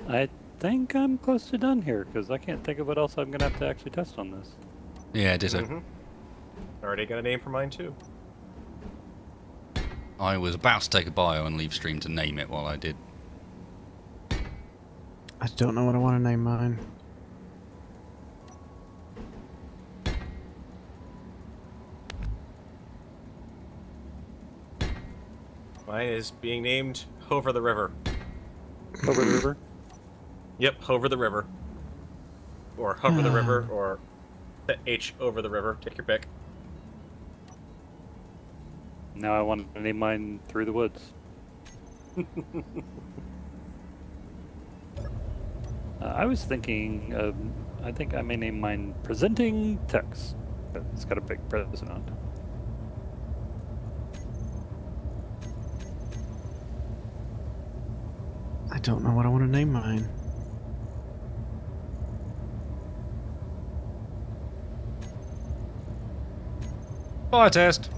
C: I think I'm close to done here because I can't think of what else I'm gonna have to actually test on this.
B: Yeah, ditto.
E: Mm-hmm. Already got a name for mine too.
B: I was about to take a bio and leave stream to name it while I did.
D: I don't know what I want to name mine.
E: Mine is being named Over the River.
C: Over the river.
E: Yep, Over the River. Or Hover the River, or the H over the river. Take your pick.
C: Now I want to name mine Through the Woods. I was thinking, I think I may name mine Presenting Text. It's got a big present on it.
D: I don't know what I want to name mine.
B: Bio test.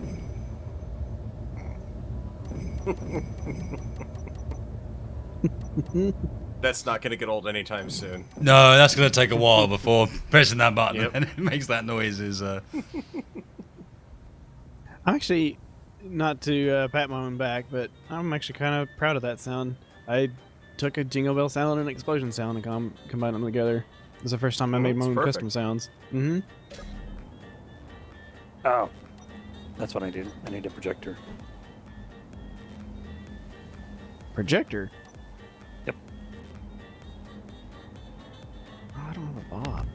E: That's not going to get old anytime soon.
B: No, that's going to take a while before pressing that button
E: Yep.
B: and it makes that noise.
D: I'm actually, not to pat my own back, but I'm actually kind of proud of that sound. I took a jingle bell sound and an explosion sound and combined them together. It was the first time I made my
E: that's
D: own
E: perfect.
D: custom sounds. Mm-hmm.
C: Oh, that's what I need. I need a projector.
D: Projector?
C: Yep.
D: Oh, I don't have a bob.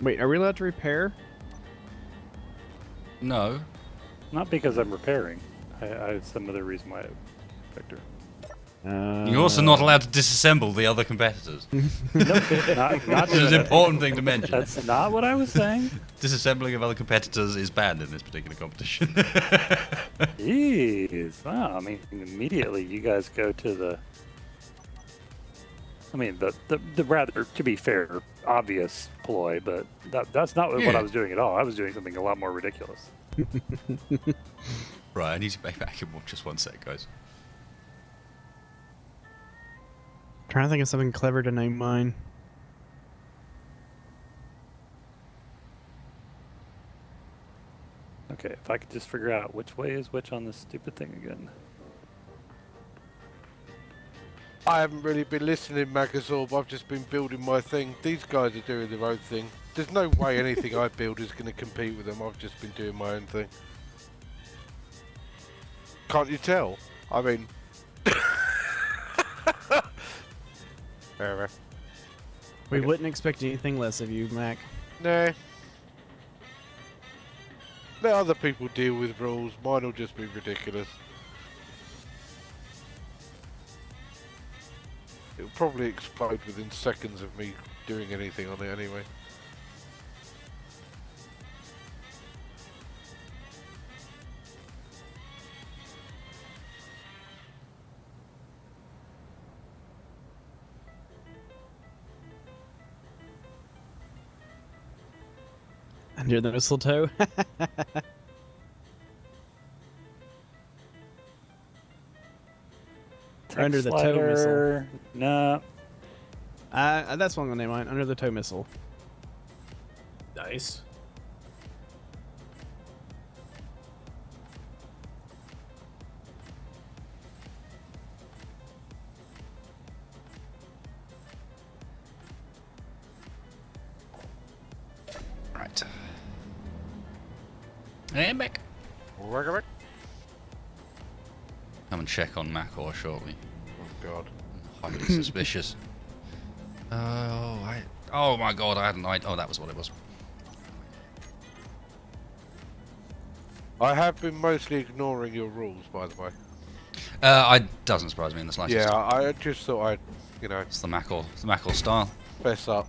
D: Wait, are we allowed to repair?
B: No.
C: Not because I'm repairing. I have some other reason why I have a projector.
B: You're also not allowed to disassemble the other competitors.
C: Nope, not
B: Which is an important thing to mention.
C: That's not what I was saying.
B: Disassembling of other competitors is banned in this particular competition.
C: Jeez. Wow. I mean, immediately you guys go to the. I mean, the rather, to be fair, obvious ploy, but that's not what
B: Yeah.
C: I was doing at all. I was doing something a lot more ridiculous.
B: Right, I need to be back in just one sec, guys.
D: Trying to think of something clever to name mine.
C: Okay, if I could just figure out which way is which on this stupid thing again.
A: I haven't really been listening, Magazorb. I've just been building my thing. These guys are doing their own thing. There's no way anything I build is going to compete with them. I've just been doing my own thing. Can't you tell? I mean... Whatever.
D: We wouldn't expect anything less of you, Mac.
A: Nah. Let other people deal with rules. Mine will just be ridiculous. It'll probably explode within seconds of me doing anything on it anyway.
D: Under the mistletoe. Under the toe missile.
C: Slider. No.
D: That's what I'm gonna name mine. Under the toe missile.
E: Nice.
B: Right. And back.
A: Oh
B: Come and check on Mack shortly.
A: god.
B: Highly suspicious. Oh my god, I had an idea. Oh, that was what it was.
A: I have been mostly ignoring your rules, by the way.
B: Doesn't surprise me in the slightest.
A: Yeah, I just thought I'd, you know,
B: It's the Mackle style.
A: fess up.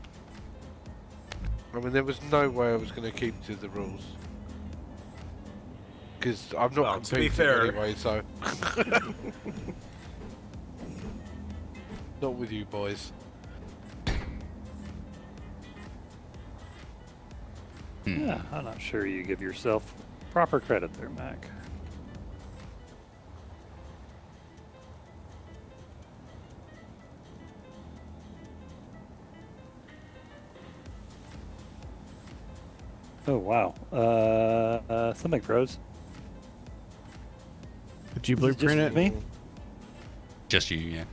A: I mean, there was no way I was going to keep to the rules. Because I'm not
E: Well, to be
A: competing
E: fair-
A: anyway, so... Not with you boys.
C: Yeah, I'm not sure you give yourself proper credit there, Mac. Oh wow. Something froze.
D: Did you
C: Is it just
D: blueprint it?
C: me?
B: Just you, yeah.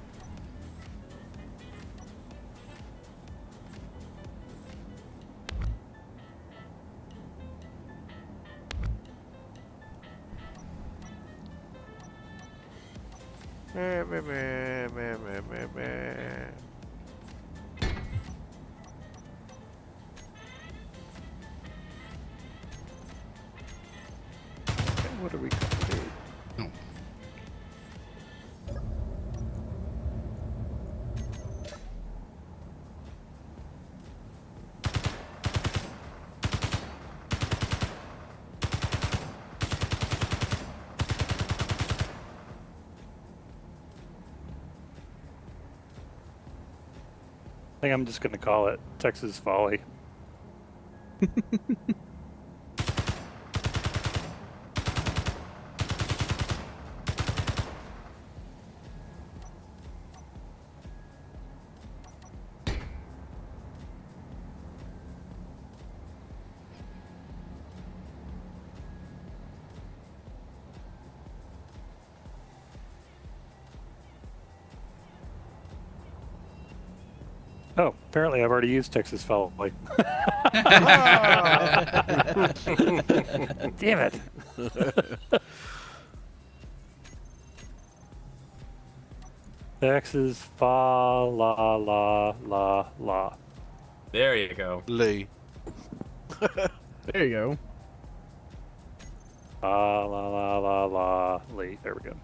A: Meh, meh, meh, meh, meh, meh, meh.
C: What are we going to do?
B: Oh.
C: I think I'm just going to call it Texas Folly. Oh, apparently I've already used Texas Folly. Damn it. Texas fa la la la la.
E: There you go.
A: Lee.
D: There you go.
C: La la la la la Lee. There we go.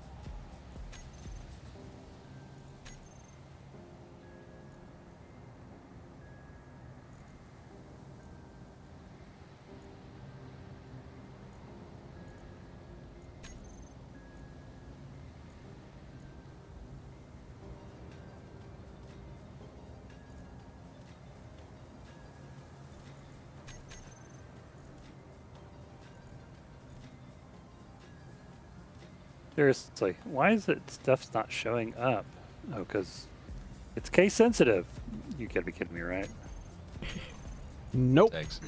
C: Seriously, why is it stuff's not showing up? Oh, because it's case sensitive. You gotta be kidding me, right?
D: Nope.
B: Thanks.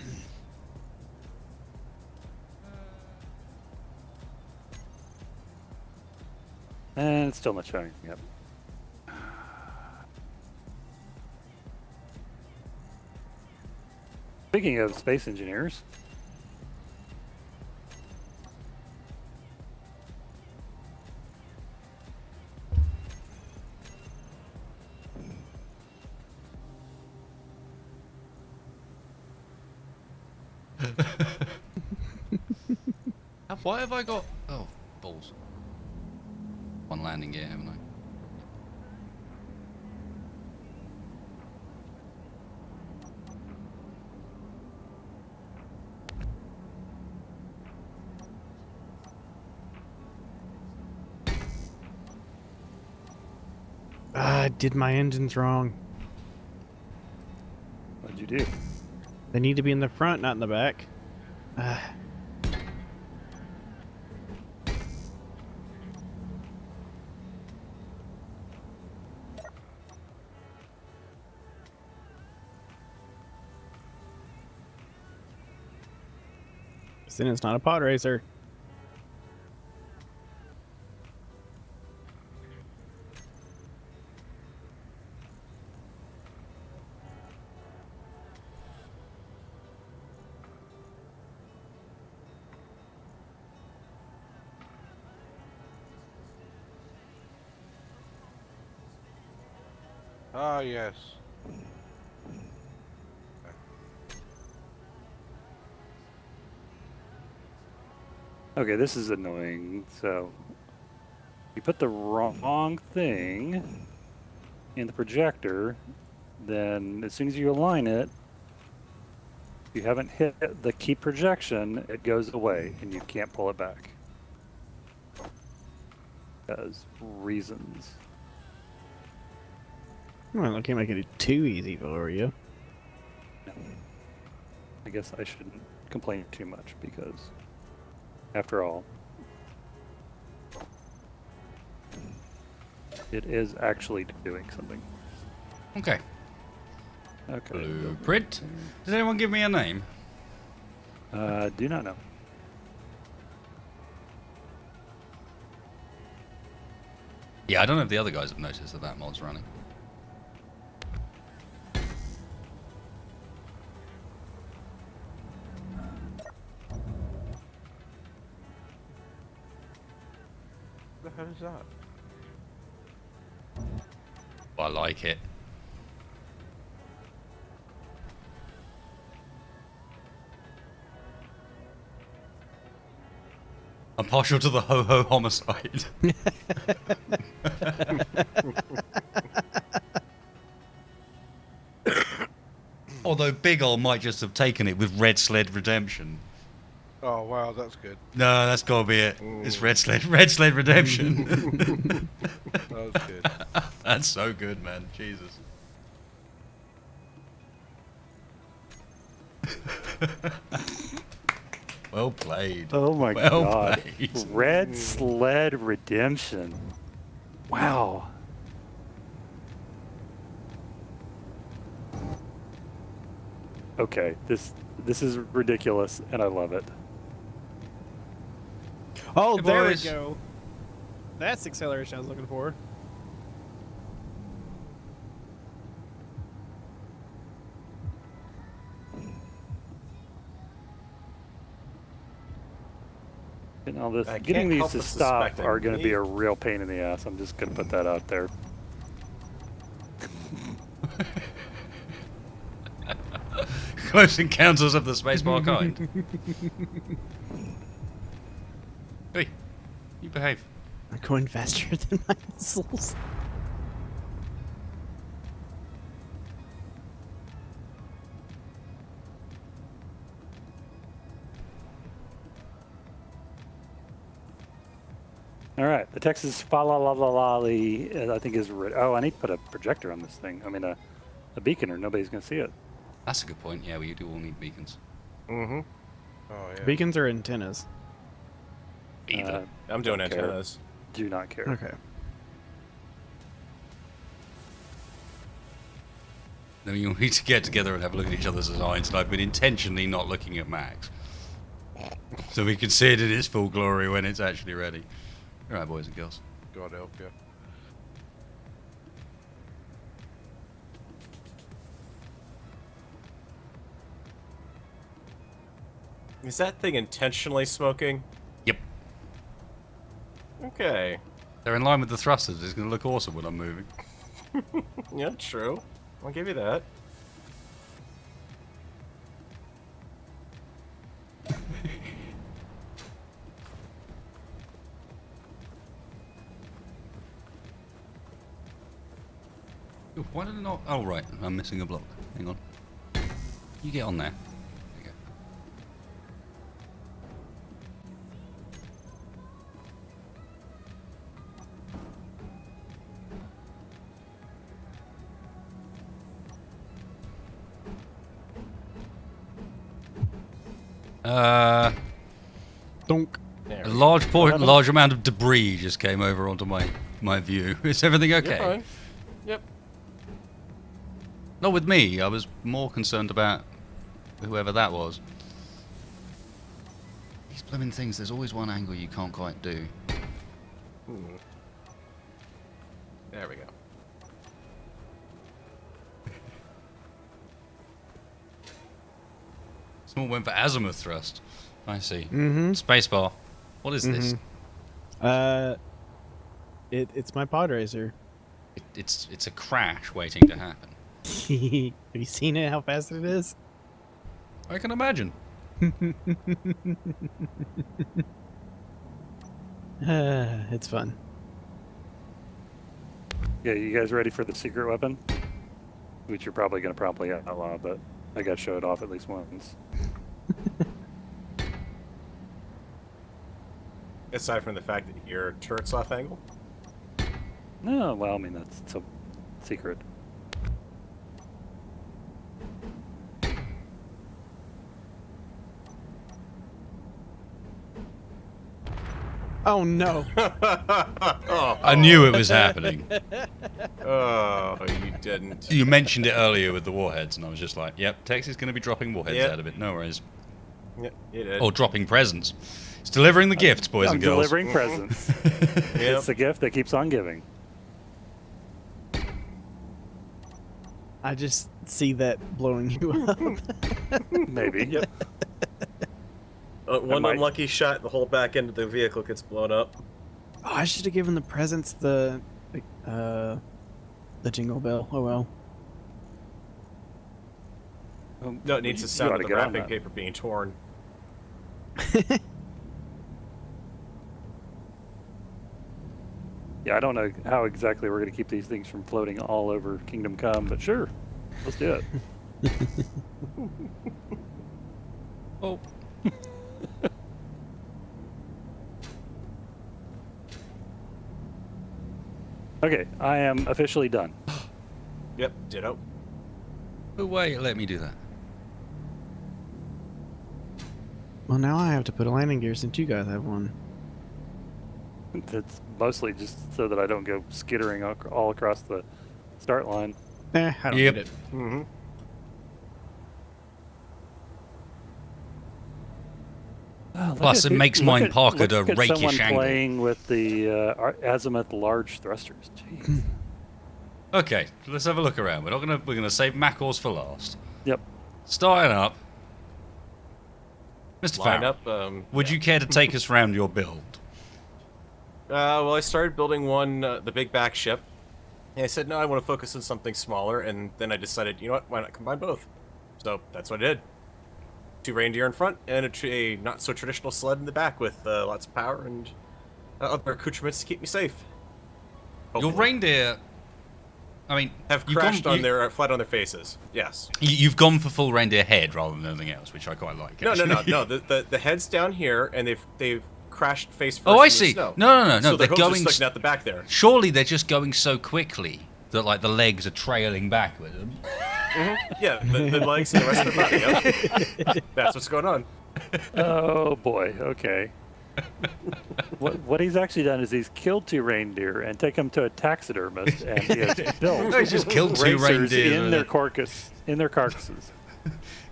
C: And it's still not showing up. Speaking of space engineers,
B: Why have I got... Oh, balls. One landing gear, haven't I?
D: I did my engines wrong.
C: what'd you do?
D: They need to be in the front, not in the back. Then it's not a pod racer.
A: Ah, yes.
C: Okay, this is annoying. So, you put the wrong thing in the projector, then as soon as you align it, if you haven't hit the key projection, it goes away and you can't pull it back. Because reasons.
D: Well, I can't make it too easy for you.
C: No. I guess I shouldn't complain too much because, after all, it is actually doing something.
B: Okay.
C: Okay.
B: Blueprint. Does anyone give me a name?
C: Do not know.
B: Yeah, I don't know if the other guys have noticed that mod's running.
A: What the hell is that?
B: I like it. I'm partial to the ho-ho homicide. Although Big Ol might just have taken it with Red Sled Redemption.
A: Oh wow, that's good.
B: No, that's gotta be it. It's Red Sled Redemption.
A: That was good.
B: That's so good, man. Jesus. Well played.
C: Oh my
B: Well
C: god.
B: played.
C: Red Sled Redemption. Wow. Okay, this is ridiculous, and I love it.
D: Oh,
B: Hey,
D: there
B: boys.
D: we go. That's the acceleration I was looking for.
C: And all this,
E: I can't
C: getting these
E: help
C: to
E: but
C: stop
E: suspect I
C: are going to be
E: may-
C: a real pain in the ass. I'm just going to put that out there.
B: Close Encounters of the Spacebar kind. Hey, you behave.
D: I'm going faster than my missiles.
C: All right, the Texas Falalali, I think is red. Oh, I need to put a projector on this thing. I mean, a beacon, or nobody's going to see it.
B: That's a good point. Yeah, we do all need beacons.
A: Oh yeah.
D: Beacons or antennas?
B: Either.
E: I'm doing
C: Don't care.
E: antennas.
C: Do not care.
D: Okay.
B: Then we all need to get together and have a look at each other's designs, and I've been intentionally not looking at Max. So we can see it in its full glory when it's actually ready. Alright, boys and girls.
A: God help you.
E: Is that thing intentionally smoking?
B: Yep.
E: Okay.
B: They're in line with the thrusters. It's going to look awesome when I'm moving.
E: Yeah, true. I'll give you that.
B: Ooh, why did it not? Oh, right. I'm missing a block. Hang on. You get on there. There you go.
D: Donk.
E: There
B: A
E: we go.
B: large amount of debris just came over onto my view. Is everything okay?
E: You're fine. Yep.
B: Not with me. I was more concerned about whoever that was. These blooming things, there's always one angle you can't quite do.
E: There we go.
B: Someone went for azimuth thrust. I see.
D: Mm-hmm.
B: Spacebar. What is this?
D: It's my pod racer.
B: It's a crash waiting to happen.
D: Have you seen it? How fast it is?
B: I can imagine.
D: It's fun.
C: Yeah, you guys ready for the secret weapon? Which you're probably going to promptly outlaw, but I got to show it off at least once.
E: Aside from the fact that your turret's off angle.
C: No, well, I mean, that's a secret.
D: Oh no!
B: I knew it was happening.
E: Oh, you didn't.
B: You mentioned it earlier with the warheads, and I was just like, yep, Texas is going to be dropping warheads
E: Yep.
B: out of it. No worries.
E: Yeah, you did.
B: Or dropping presents. It's delivering the gifts, boys
C: I'm
B: and girls.
C: delivering presents.
E: Yep.
C: It's the gift that keeps on giving.
D: I just see that blowing you up.
C: Maybe.
E: Yep. One
C: might-
E: unlucky shot, the whole back end of the vehicle gets blown up.
D: Oh, I should have given the presents the jingle bell. Oh well.
E: No, it needs
C: You
E: the sound
C: ought
E: of
C: to
E: the
C: get on
E: wrapping
C: that.
E: paper being torn.
C: Yeah, I don't know how exactly we're going to keep these things from floating all over Kingdom Come, but sure, let's do it.
B: Oh.
C: Okay, I am officially done.
E: Yep, ditto.
B: Oh, wait, let me do that.
D: Well, now I have to put a landing gear since you guys have one.
C: It's mostly just so that I don't go skittering all across the start line.
D: I don't
B: Yep.
D: get it.
E: Mm-hmm.
B: Plus, it makes mine park at a rakish
C: someone
B: angle.
C: playing with the azimuth large thrusters. Jeez.
B: Okay, let's have a look around. We're gonna save Mackles for last.
C: Yep.
B: Starting up, Mr.
E: Line
B: Farrel,
E: up.
B: would you care to take us around your build?
E: Well, I started building one, the big back ship. And I said, no, I want to focus on something smaller. And then I decided, you know what, why not combine both? So that's what I did. 2 reindeer in front and a not-so-traditional sled in the back with lots of power and other accoutrements to keep me safe.
B: Your
E: Hopefully.
B: reindeer, I mean,
E: Have
B: you've
E: crashed
B: gone,
E: on their flat on their faces. Yes.
B: You've gone for full reindeer head rather than anything else, which I quite like.
E: No. The head's down here, and they've crashed face first.
B: Oh, I
E: in the
B: see.
E: snow.
B: No.
E: So
B: They're
E: their hooves are
B: going.
E: sticking out the back there.
B: Surely they're just going so quickly that like the legs are trailing back with them.
E: Yeah, the legs and the rest of their body. Yep. That's what's going on.
C: Oh boy. Okay. What he's actually done is he's killed 2 reindeer and taken them to a taxidermist, and he has built
B: He just killed 2
C: racers
B: reindeer.
C: in their carcasses.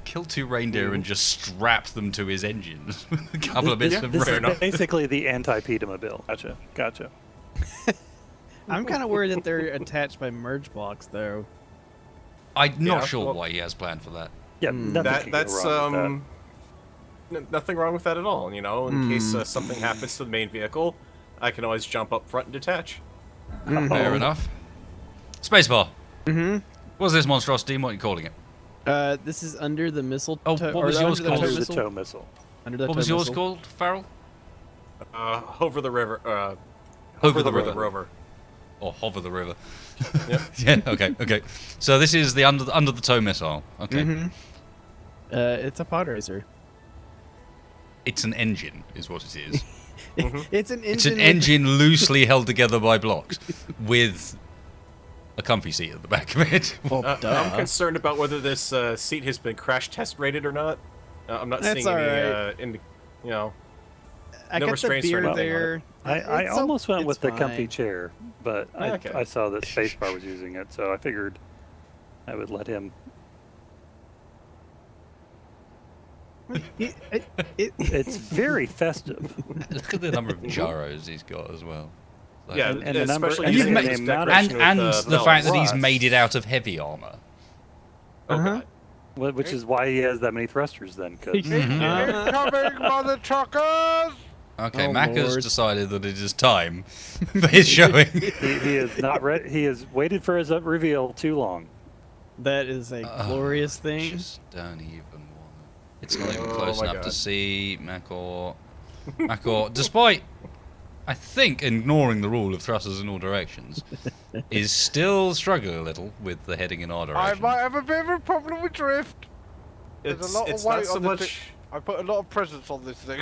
B: Killed 2 reindeer and just strapped them to his engines with a couple of bits of
C: This
B: rope.
C: is basically the anti-Pedimobile. Gotcha.
D: I'm kind of worried that they're attached by merge blocks, though.
B: I'm not
E: Yeah,
B: sure
E: well-
B: why he has planned for that.
C: Yeah, nothing can go
E: That's
C: wrong with
E: nothing wrong with that at all. You know, in case something happens to the main vehicle, I can always jump up front and detach.
B: Fair enough. Spacebar.
D: Mm-hmm.
B: What's this monstrosity? What are you calling it?
D: This is under the missile.
B: Oh, what was yours
C: that.
B: called?
C: Under the tow missile.
D: Under the
B: What
D: tow
B: was yours
D: missile.
B: called, Farrel?
E: Over the river.
B: Over the
E: river.
B: river.
E: Rover.
B: Or hover the river?
E: Yep.
B: Yeah. Okay. So this is the under the tow missile. Okay.
D: Mm-hmm. It's a pod racer.
B: It's an engine, is what it is.
D: It's an engine.
B: It's an
D: with-
B: engine loosely held together by blocks, with a comfy seat at the back of it.
D: Well,
E: I'm
D: duh.
E: concerned about whether this seat has been crash test rated or not. I'm not
D: That's
E: seeing any,
D: alright.
E: you know.
D: I
E: no
D: got the
E: restraints or
D: beer
E: anything on
D: there.
C: I
D: It's
C: almost went
D: it's
C: with the comfy
D: fine.
C: chair, but
E: Okay.
C: I saw that Spacebar was using it, so I figured I would let him. It's very festive.
B: Look at the number of gyros he's got as well. Like-
E: Yeah,
C: And the number-
E: especially
C: and
E: using
B: the-
E: this
C: and the amount of-
E: decoration
B: and
E: with,
B: the fact that he's
C: bells.
B: made it out of heavy armor.
E: Oh,
D: Uh-huh.
E: God.
C: Which is why he has that many thrusters then, because
A: Incoming, mother truckers!
B: Okay,
D: Oh,
B: Mack has
D: Lord.
B: decided that it is time for his showing.
C: he is not ready. He has waited for his reveal too long.
D: That is a glorious thing.
B: Just don't even want it. It's not even
E: Oh
B: close
E: my
B: enough to
E: God.
B: see Mackor, despite, I think, ignoring the rule of thrusters in all directions, is still struggling a little with the heading in our
A: I
B: direction.
A: might have a bit of a problem with drift. There's
E: It's,
A: a lot
E: it's
A: of weight
E: not so
A: on the
E: much.
A: I put a lot of presents on this thing.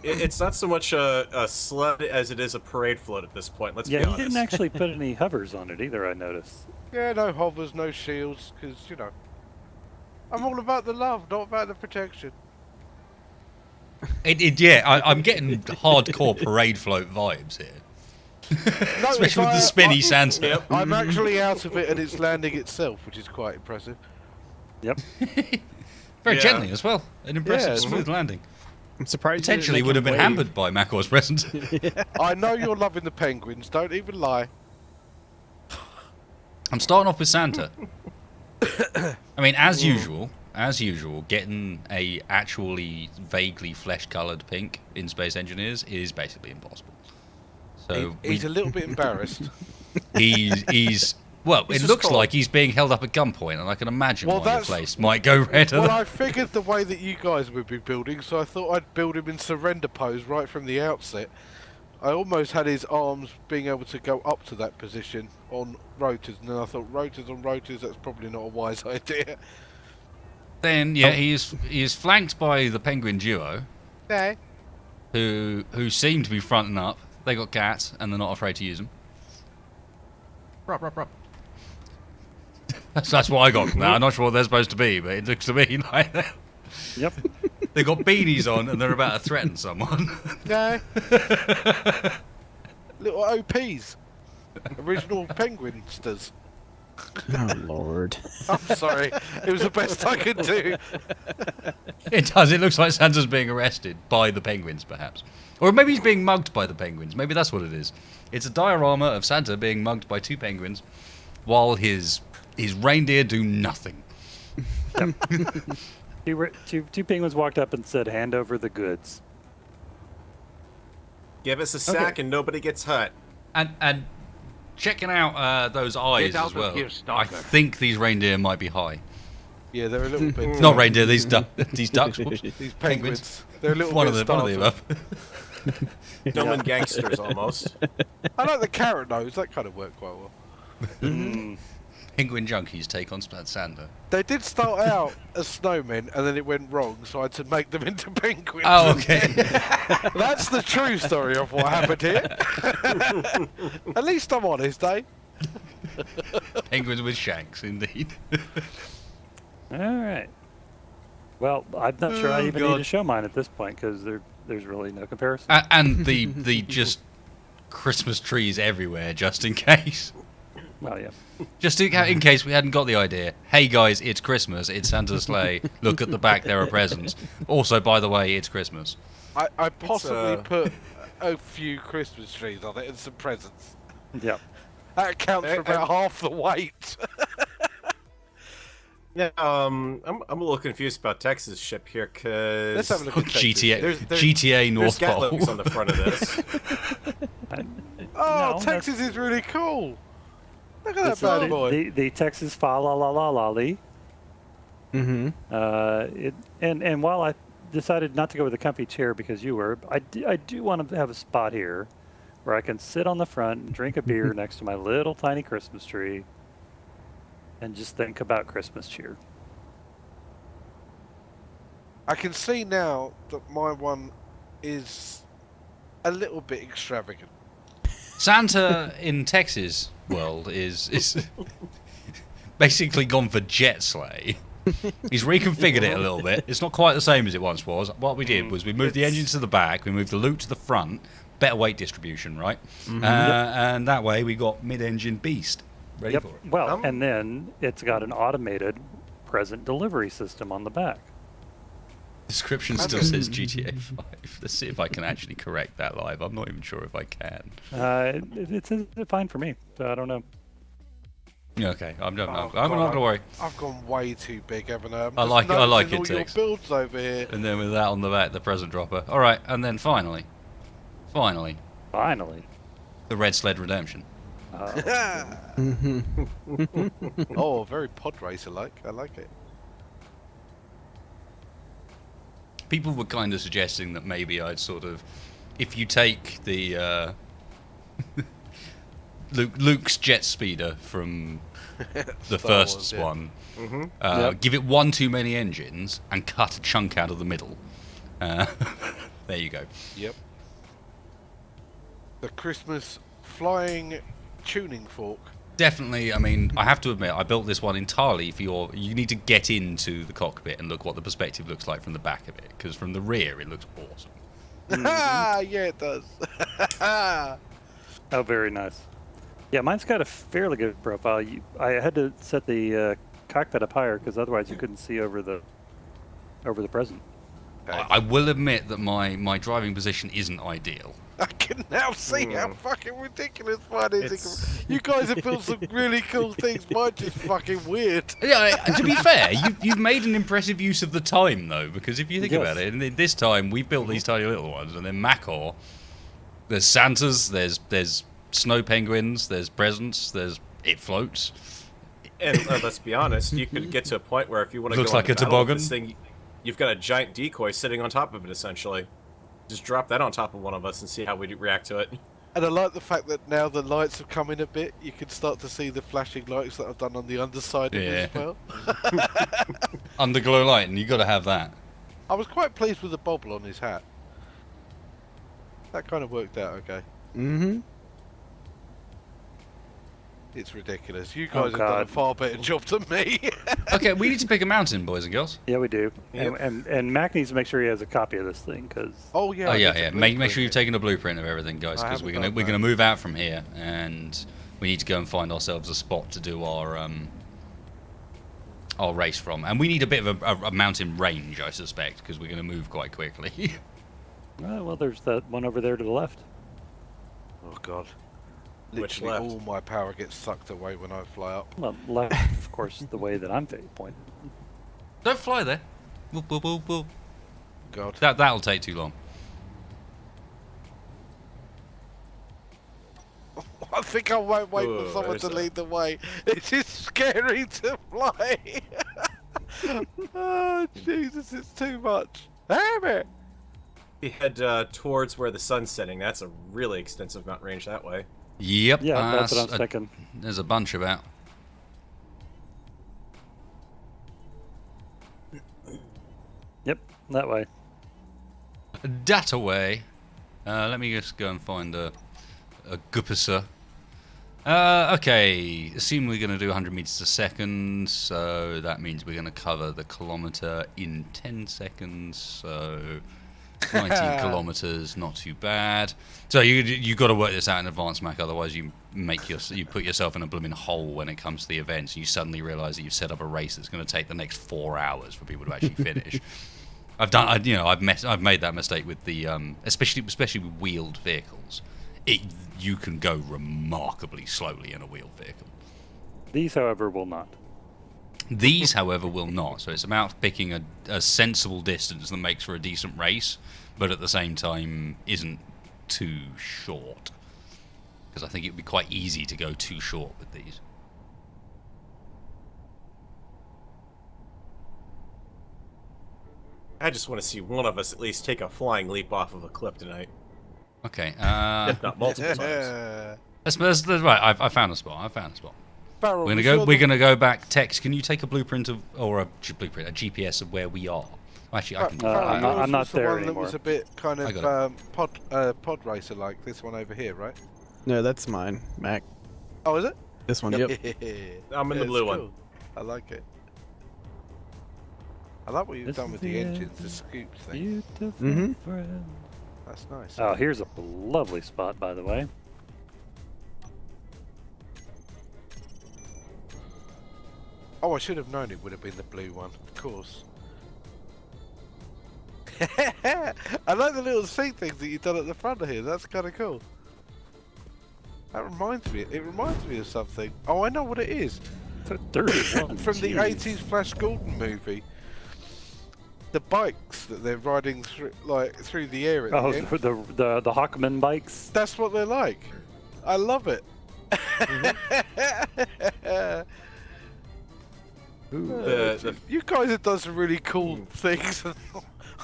E: It's not so much a sled as it is a parade float at this point. Let's
C: Yeah,
E: be
C: he
E: honest.
C: didn't actually put any hovers on it either. I noticed.
A: Yeah, no hovers, no shields, because, you know, I'm all about the love, not about the protection.
B: I'm getting hardcore parade float vibes here.
A: No,
B: Especially with the spinny sand.
E: Yep.
A: I'm actually out of it and it's landing itself, which is quite impressive.
C: Yep.
B: Very
E: Yeah.
B: gently as well. An impressive,
A: Yeah,
B: smooth landing.
D: I'm surprised. you didn't
B: Potentially
D: make
B: would have
D: him
B: been
D: wave.
B: hampered by Mackor's presence.
A: I know you're loving the penguins. Don't even lie.
B: I'm starting off with Santa. I mean, as usual, getting a actually vaguely flesh-coloured pink in Space Engineers is basically impossible. So
A: He's a little bit embarrassed.
B: he's well,
E: He's
B: it
E: just
B: looks
E: cold.
B: like he's being held up at gunpoint, and I can imagine
A: Well,
B: why your
A: that's-
B: face might go red.
A: Well, I figured the way that you guys would be building, so I thought I'd build him in surrender pose right from the outset. I almost had his arms being able to go up to that position on rotors, and then I thought rotors on rotors, that's probably not a wise idea.
B: Then, yeah, he is flanked by the penguin duo,
A: Okay.
B: who seem to be fronting up. They got cats, and they're not afraid to use them. Rup, rup, rup. That's what I got from that. I'm not sure what they're supposed to be, but it looks to me like
C: Yep.
B: they got beanies on and they're about to threaten someone.
A: Okay. Little OPs. Original penguinsters.
D: Oh Lord.
A: I'm sorry. It was the best I could do.
B: It does. It looks like Santa's being arrested by the penguins, perhaps. Or maybe he's being mugged by the penguins. Maybe that's what it is. It's a diorama of Santa being mugged by two penguins while his reindeer do nothing.
C: Two penguins walked up and said, "Hand over the goods."
E: Give us a sack and nobody gets hurt.
B: And checking out those eyes
F: Get out
B: as
F: of
B: well.
F: here,
B: I
F: stalker.
B: think these reindeer might be high.
A: Yeah, they're a little bit.
B: Not reindeer. These ducks. Whoops.
A: These penguins. They're a little
B: One of
A: bit
B: the above.
E: Dumb and gangsters almost.
A: I like the carrot nose. That kind of worked quite well.
B: Penguin junkies take on Santa.
A: They did start out as snowmen, and then it went wrong, so I had to make them into penguins.
B: Oh, okay.
A: That's the true story of what happened here. At least I'm honest, eh?
B: Penguins with shanks, indeed.
C: All right. Well, I'm not sure I
B: Oh,
C: even
B: God.
C: need to show mine at this point because there's really no comparison.
B: And the just Christmas trees everywhere, just in case.
C: Well, yeah.
B: Just in case we hadn't got the idea. Hey guys, it's Christmas. It's Santa's sleigh. Look at the back, there are presents. Also, by the way, it's Christmas.
A: I possibly
E: uh,
A: put a few Christmas trees on it and some presents.
C: Yeah.
A: That accounts for about half the weight.
E: Yeah, I'm a little confused about Texas ship here, cause
A: Let's have a look at Texas.
B: GTA North
E: there's
B: Pole.
E: Gatlings on the front of this.
A: Oh,
C: No,
A: Texas is really cool. Look at that
C: It's
A: bad boy.
C: the Texas fa la la la lolly.
D: Mm-hmm.
C: And while I decided not to go with the comfy chair because you were, I do want to have a spot here where I can sit on the front and drink a beer next to my little tiny Christmas tree and just think about Christmas cheer.
A: I can see now that my one is a little bit extravagant.
B: Santa in Texas world is basically gone for jet sleigh. He's reconfigured it a little bit. It's not quite the same as it once was. What we did was we moved the engine to the back, we moved the loop to the front, better weight distribution, right? And that way we got mid-engine beast ready
C: Yep.
B: for it.
C: Well, and then it's got an automated present delivery system on the back.
B: Description still says GTA 5. Let's see if I can actually correct that live. I'm not even sure if I can.
C: It's fine for me, so I don't know.
B: Okay, I'm not
A: Oh,
B: going
A: God,
B: to worry.
A: I've gone way too big, haven't I? I'm
B: I
A: just
B: like it,
A: noticing all
B: Tex.
A: your builds over here.
B: And then with that on the back, the present dropper. All right, and then finally,
C: Finally.
B: the Red Sled Redemption.
A: Oh, very pod racer-like. I like it.
B: People were kind of suggesting that maybe I'd sort of, if you take the Luke's jet speeder from the
A: Star
B: first
A: Wars, yeah.
B: one,
C: Yep.
B: give it one too many engines and cut a chunk out of the middle. There you go.
A: Yep. The Christmas flying tuning fork.
B: Definitely, I mean, I have to admit, I built this one entirely for you need to get into the cockpit and look what the perspective looks like from the back of it, because from the rear it looks awesome.
A: Ah, yeah, it does.
C: Oh, very nice. Yeah, mine's got a fairly good profile. I had to set the cockpit up higher because otherwise you couldn't see over the over the present.
B: I will admit that my driving position isn't ideal.
A: I can now see how fucking ridiculous mine is.
E: It's-
A: You guys have built some really cool things. Mine's just fucking weird.
B: Yeah, to be fair, you've made an impressive use of the time, though, because if you think
C: Yes.
B: about it, in this time we built these tiny little ones, and then Mack, there's Santas, there's snow penguins, there's presents, there's it floats.
E: And let's be honest, you could get to a point where if you want to
B: Looks
E: go
B: like
E: on
B: a
E: battle with
B: toboggan.
E: this thing, you've got a giant decoy sitting on top of it, essentially. Just drop that on top of one of us and see how we react to it.
A: And I like the fact that now the lights have come in a bit. You can start to see the flashing lights that I've done on the underside of it as well.
B: Underglow light, and you got to have that.
A: I was quite pleased with the bobble on his hat. That kind of worked out okay.
D: Mm-hmm.
A: It's ridiculous. You
C: Oh,
A: guys have done a
C: God.
A: far better job than me.
B: Okay, we need to pick a mountain, boys and girls.
C: Yeah, we do.
E: Yep.
C: And Mac needs to make sure he has a copy of this thing, because
A: Oh yeah.
B: Oh
A: I
B: yeah,
A: need to
B: yeah.
A: blueprint
B: Make sure you've
A: it.
B: taken a blueprint of everything, guys,
A: I
B: because
A: haven't
B: we're gonna
A: done
B: we're
A: that.
B: gonna move out from here, and we need to go and find ourselves a spot to do our race from, and we need a bit of a mountain range, I suspect, because we're gonna move quite quickly.
C: well, there's that one over there to the left.
A: Oh god.
E: Which
A: Literally
E: left?
A: all my power gets sucked away when I fly up.
C: Well, left, of course, the way that I'm pointing.
B: Don't fly there. Whoop, whoop, whoop, whoop.
A: God.
B: That'll take too long.
A: I think I won't wait
E: Ooh,
A: for someone
E: there's
A: to
E: a-
A: lead the way. It's just scary to fly. Oh Jesus, it's too much. Damn it!
E: You head towards where the sun's setting. That's a really extensive mountain range that way.
B: Yep.
C: Yeah, that's what I was
B: s-
C: thinking.
B: There's a bunch about.
C: Yep, that way.
B: That away. Let me just go and find a Gupisa. Okay, assume we're going to do 100 meters a second, so that means we're going to cover the kilometer in 10 seconds, so 19 kilometers, not too bad. So you got to work this out in advance, Mac, otherwise you put yourself in a blooming hole when it comes to the events, and you suddenly realize that you've set up a race that's going to take the next 4 hours for people to actually finish. I've made that mistake with the especially with wheeled vehicles. You can go remarkably slowly in a wheeled vehicle.
C: These, however, will not.
B: These, however, will not. So it's about picking a sensible distance that makes for a decent race, but at the same time isn't too short. Because I think it would be quite easy to go too short with these.
E: I just want to see one of us at least take a flying leap off of a cliff tonight,
B: Okay.
E: if not multiple times.
B: That's right. I found a spot.
A: Farrel,
B: We're gonna go back. Tex, can you take a blueprint of a GPS of where we are? Actually, I can. do that.
C: I'm not
A: the
C: there
A: one that
C: anymore.
A: was a bit kind
B: I
A: of
B: got
A: pod racer like this one over here, right?
D: No, that's mine, Mac.
A: Oh, is it?
D: This one, yep.
E: I'm in the
A: It's
E: blue one.
A: cool. I like it. I like what you've
C: This
A: done
C: is
A: with
C: the
A: the
C: end.
A: engines, the scoop thing.
C: Beautiful
D: Mhm.
C: friend.
A: That's nice.
C: Oh, here's a lovely spot, by the way.
A: Oh, I should have known it would have been the blue one, of course. I like the little seat things that you've done at the front of here. That's kind of cool. That reminds me. It reminds me of something. Oh, I know what it is.
C: It's a 31.
A: From the
C: Jeez.
A: 80s Flash Gordon movie. The bikes that they're riding through, through the air at
C: Oh,
A: the end.
C: the Hawkman bikes.
A: That's what they're like. I love it. You guys have done some really cool things.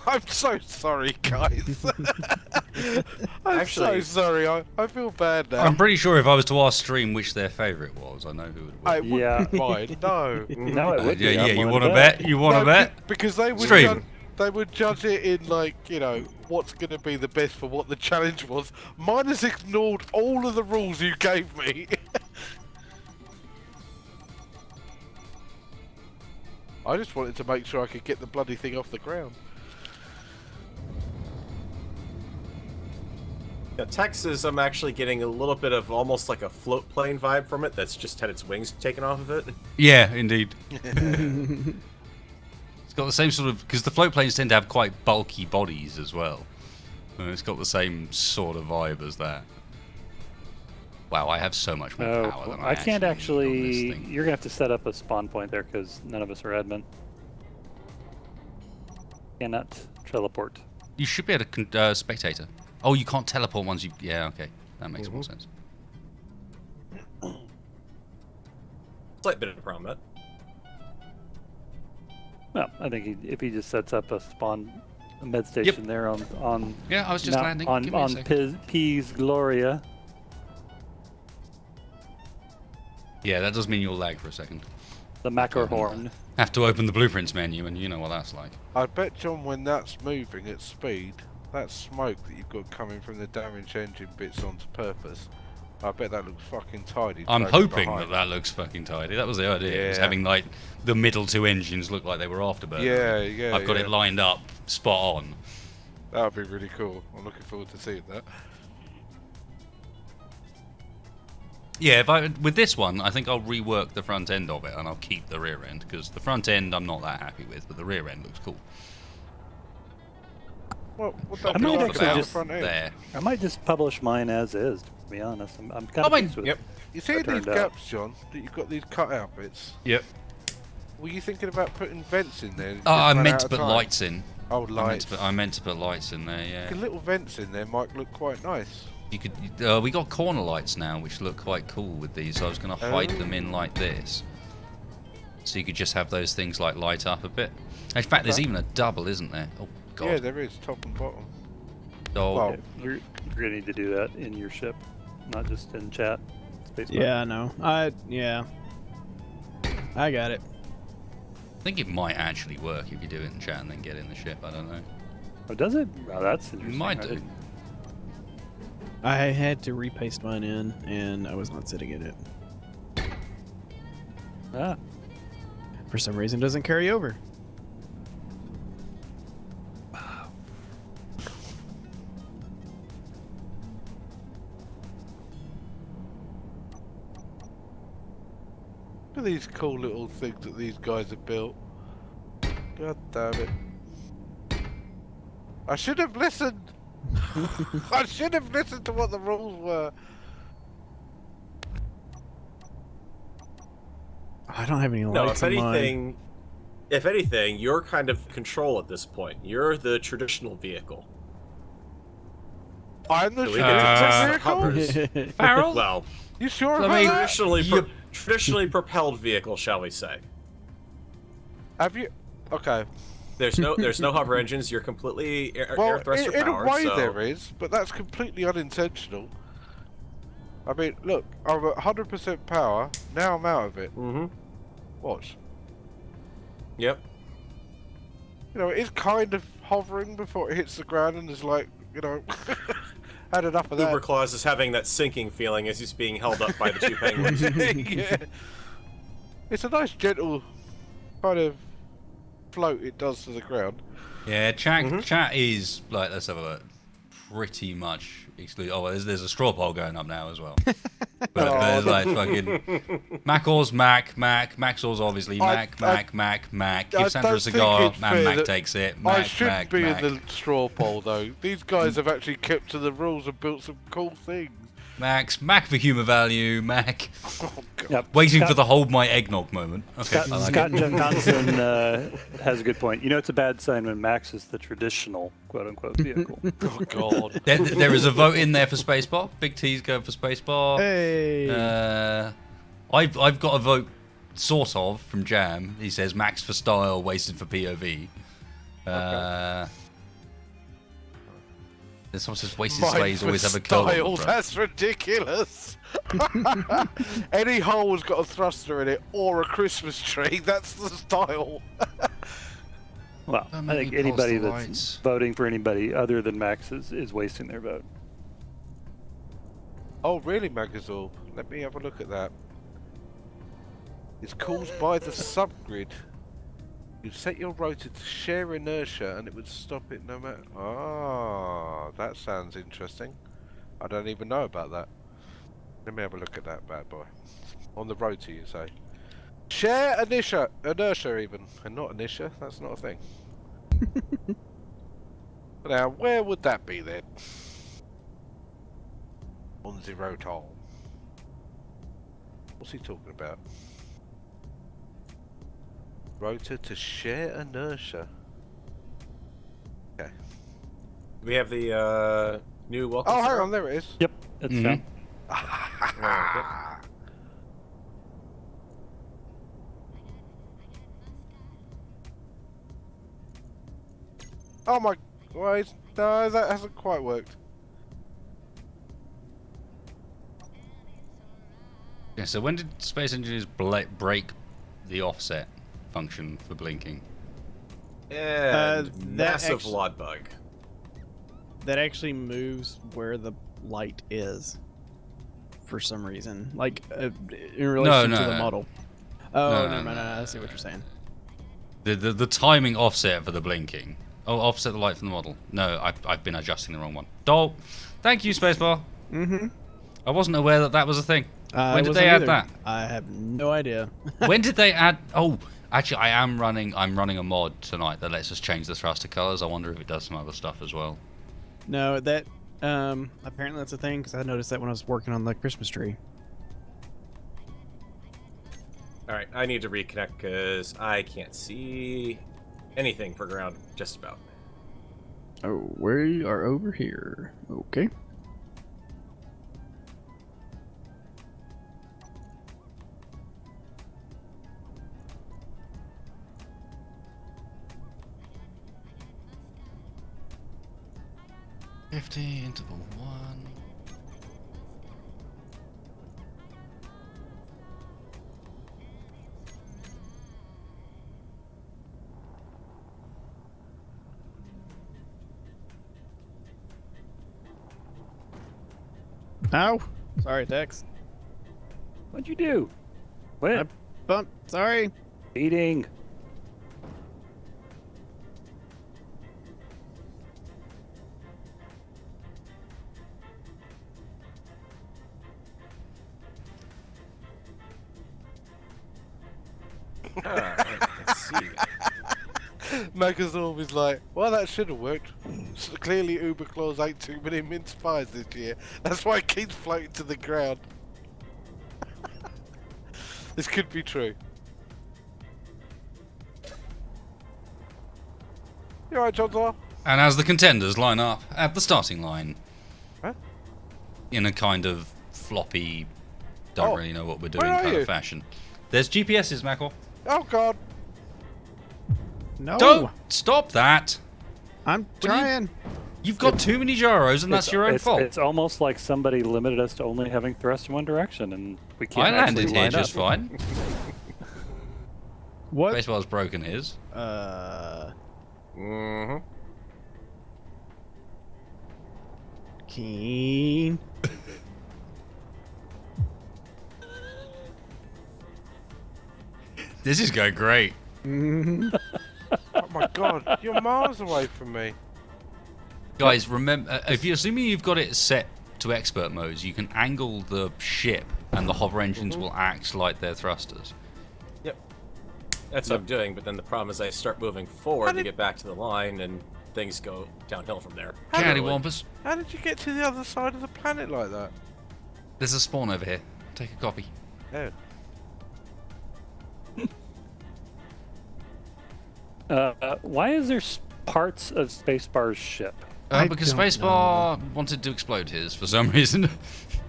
A: I'm so sorry, guys. I'm
E: Actually-
A: so sorry. I feel bad now.
B: I'm pretty sure if I was to ask Stream which their favourite was, I know who would
A: I
B: win.
A: wouldn't
C: Yeah.
A: mind. No.
C: No, it would be.
B: Yeah,
C: I'm
B: you
C: willing
B: want to bet? You want to
A: No,
B: bet?
A: Because they would
B: Stream.
A: they would judge it in what's going to be the best for what the challenge was. Mine has ignored all of the rules you gave me. I just wanted to make sure I could get the bloody thing off the ground.
E: Yeah, Texas, I'm actually getting a little bit of almost like a float plane vibe from it that's just had its wings taken off of it.
B: Yeah, indeed. It's got the same sort of, because the float planes tend to have quite bulky bodies as well. And it's got the same sort of vibe as that. Wow, I have so much more power than I
C: can't
B: need
C: actually.
B: on this thing.
C: You're gonna have to set up a spawn point there because none of us are admin. Cannot teleport.
B: You should be able to spectator. Oh, you can't teleport once you. Yeah, okay, that makes more sense.
E: Slight bit of a problem, but
C: Well, I think if he just sets up a spawn a med station there on
B: Yeah, I was just
C: Mount-
B: landing.
C: on
B: Give me a
C: on
B: second.
C: P's Gloria.
B: Yeah, that does mean you'll lag for a second.
C: The Mackerhorn.
B: Have to open the blueprints menu, and you know what that's like.
A: I bet, John, when that's moving at speed, that smoke that you've got coming from the damaged engine bits onto purpose, I bet that looks fucking tidy.
B: I'm
A: dragging
B: hoping
A: behind.
B: that looks fucking tidy. That was the idea. It was
A: Yeah.
B: having like the middle two engines look like they were afterburner.
A: Yeah.
B: I've got it lined up, spot on.
A: That would be really cool. I'm looking forward to seeing that.
B: Yeah, with this one, I think I'll rework the front end of it, and I'll keep the rear end, because the front end I'm not that happy with, but the rear end looks cool.
A: Well, what
C: I
A: that
C: might
A: be
C: actually
A: about
C: just-
A: the front end?
B: There.
C: I might just publish mine as is. To be honest, I'm kind
B: I
C: of
B: mean,
C: pleased with
E: yep.
C: it.
A: You see
C: That
A: these
C: turned out.
A: gaps, John, that you've got these cut out bits?
B: Yep.
A: Were you thinking about putting vents in there? and
B: Oh,
A: just
B: I
A: ran
B: meant
A: out
B: to
A: of
B: put
A: time?
B: lights in.
A: Oh, lights.
B: I meant to put lights in there, yeah.
A: The little vents in there might look quite nice.
B: You could. We got corner lights now, which look quite cool with these. So I was going to hide them in like this, so you could just have those things like light up a bit. In fact, there's
A: Okay.
B: even a double, isn't there? Oh God.
A: Yeah, there is, top and bottom.
B: Oh,
A: well,
C: You're gonna need to do that in your ship, not just in chat. Spacebar.
D: Yeah, I know. I got it.
B: I think it might actually work if you do it in chat and then get in the ship. I don't know.
C: Oh, does it? Oh, that's interesting.
B: Might
C: I
B: do.
C: didn't-
D: I had to repaste mine in, and I was not sitting in it.
C: Ah,
D: For some reason, it doesn't carry over.
A: Look at these cool little things that these guys have built. God damn it. I should have listened! I should have listened to what the rules were.
D: I don't have any
E: no.
D: lights on mine.
E: If anything, you're kind of control at this point. You're the traditional vehicle.
A: I'm the
E: So we can test the
A: vehicle?
E: hovers.
B: Farrel?
E: Well,
A: You sure
B: I
A: about
B: mean,
A: that?
E: traditionally propelled vehicle, shall we say?
A: Have you... Okay.
E: There's no hover engines. You're completely air
A: Well,
E: thruster
A: in
E: powered.
A: a way
E: so
A: there is, but that's completely unintentional. I mean, look, I'm at 100% power, now I'm out of it.
E: Mm-hmm.
A: Watch.
E: Yep.
A: You know, it is kind of hovering before it hits the ground and is like, you know, had enough of that.
E: Uber Claus is having that sinking feeling as he's being held up by the two penguins.
A: Yeah. It's a nice, gentle kind of float it does to the ground.
B: Yeah, chat is like, let's have a look. Pretty much exclusive. Oh, there's a straw poll going up now as well. But there's like fucking Mack's Mack, Maxor's obviously Mack.
A: I
B: Give
A: don't
B: Sandra a
A: think
B: cigar,
A: it's
B: and
A: fair
B: Mack
A: that
B: takes it.
A: I
B: Mack,
A: shouldn't
B: Mack,
A: be
B: Mack.
A: in the straw poll though. These guys have actually kept to the rules and built some cool things.
B: Mack for humour value, Mack.
A: Oh, God.
C: yep.
B: Waiting
C: Scott,
B: for the hold my eggnog moment. Okay,
C: Scott,
B: I like
C: Scott
B: it.
C: Johansson has a good point. You know, it's a bad sign when Max is the traditional quote-unquote vehicle.
A: Oh, God.
B: There is a vote in there for Spacebar. Big T's going for Spacebar.
D: Hey!
B: I've got a vote, sort of, from Jam. He says Max for style, wasted for POV. This one says wasted
A: Mine
B: Sleighs
A: for
B: always have a curl on the
A: style,
B: front.
A: that's ridiculous. Any hole's got a thruster in it or a Christmas tree, that's the style.
C: Well,
B: Don't
C: I
B: make
C: think
B: me pause
C: anybody
B: the
C: that's
B: lights.
C: voting for anybody other than Max is wasting their vote.
A: Oh, really, Magazorb? Let me have a look at that. It's caused by the subgrid. You set your rotor to share inertia and it would stop it no matter... Ah, that sounds interesting. I don't even know about that. Let me have a look at that bad boy. On the rotor, you say? Share inertia even, and not inertia. That's not a thing. Now, where would that be then? On zero time. What's he talking about? Rotor to share inertia. Okay.
E: We have the new welcome.
A: Oh, hang
E: symbol?
A: on, there it is.
C: Yep, it's found.
A: Oh my, wait, no, that hasn't quite worked.
B: Yeah, so when did Space Engineers break the offset function for blinking?
E: And
D: that
E: massive
D: actu-
E: LOD bug.
D: That actually moves where the light is. For some reason, like in relation to the
B: no.
D: model. Oh,
B: No,
D: never
B: no,
D: mind.
B: no,
D: I see what you're saying.
B: The timing offset for the blinking. Oh, offset the light from the model. No, I've been adjusting the wrong one. Dol, thank you, Spacebar.
D: Mm-hmm.
B: I wasn't aware that was a thing. When
D: I
B: did
D: wasn't
B: they add
D: either.
B: that?
D: I have no idea.
B: When did they add? Oh, actually, I'm running a mod tonight that lets us change the thruster colors. I wonder if it does some other stuff as well.
D: No, that apparently that's a thing because I noticed that when I was working on the Christmas tree.
E: All right, I need to reconnect because I can't see anything for ground. Just about.
D: Oh, we are over here. Okay.
B: Interval 1.
D: Ow! Sorry, Tex.
C: What'd you do?
D: I
C: What?
D: bumped. Sorry.
C: Eating.
E: Let's see.
A: Mack is always like, well, that should have worked. So clearly, Uber Claus ate too many mince pies this year. That's why it keeps floating to the ground. This could be true. You alright, John?
B: And as the contenders line up at the starting line,
A: Huh?
B: in a kind of floppy, don't
A: Oh,
B: really know what we're doing
A: where are
B: kind
A: you?
B: of fashion. There's GPSs, Mackle.
A: Oh God!
D: No.
B: Don't stop that.
D: I'm
B: do you-
D: trying.
B: You've got too many gyros, and that's your own fault.
C: It's almost like somebody limited us to only having thrust in one direction, and we can't.
B: I landed
C: actually
B: here
C: line
B: just
C: up.
B: fine.
D: What?
B: Baseball's broken his.
E: Mm-hmm.
D: Keen.
B: This is going great.
D: Mm-hmm.
A: Oh my God! You're miles away from me.
B: Guys, remember, if you assuming you've got it set to expert modes, you can angle the ship, and the hover engines will act like their thrusters.
E: Yep. That's what I'm doing, but then the problem is I start moving forward to get back to the line, and things go downhill from there.
B: Cattywampus.
A: How did you get to the other side of the planet like that?
B: There's a spawn over here. Take a copy.
A: Oh.
C: Why is there parts of Spacebar's ship?
B: Because
D: don't
B: Spacebar wanted to explode his for some reason.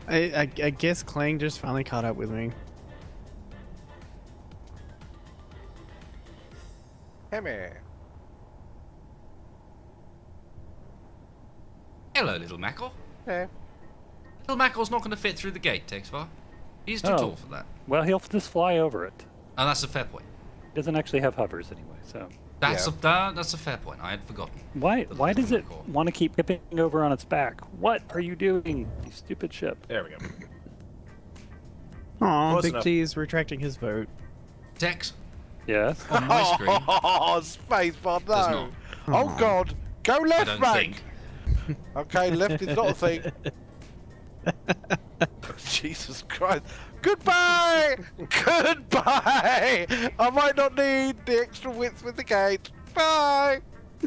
D: I guess Clang just finally caught up with me.
A: Come here.
B: Hello, little Mackle.
A: Yeah.
B: Little Mackle's not going to fit through the gate, Texvar. He's too
C: Oh.
B: tall for that.
C: Well, he'll just fly over it.
B: And that's a fair point.
C: He doesn't actually have hovers anyway, so.
B: That's
A: Yeah.
B: that's a fair point. I had forgotten.
C: Why does it
B: Cool.
C: want to keep tipping over on its back? What are you doing, you stupid ship?
E: There we go.
D: Aw,
E: Close
D: Big
E: enough.
D: T's retracting his vote.
B: Tex,
C: Yes.
B: on my screen,
A: Oh, Spacebar, no!
B: does not.
A: Oh God! Go
B: I
A: left,
B: don't
A: Mack!
B: think.
A: Okay, left is not a thing. Jesus Christ. Goodbye! Goodbye! I might not need the extra width with the gate. Bye!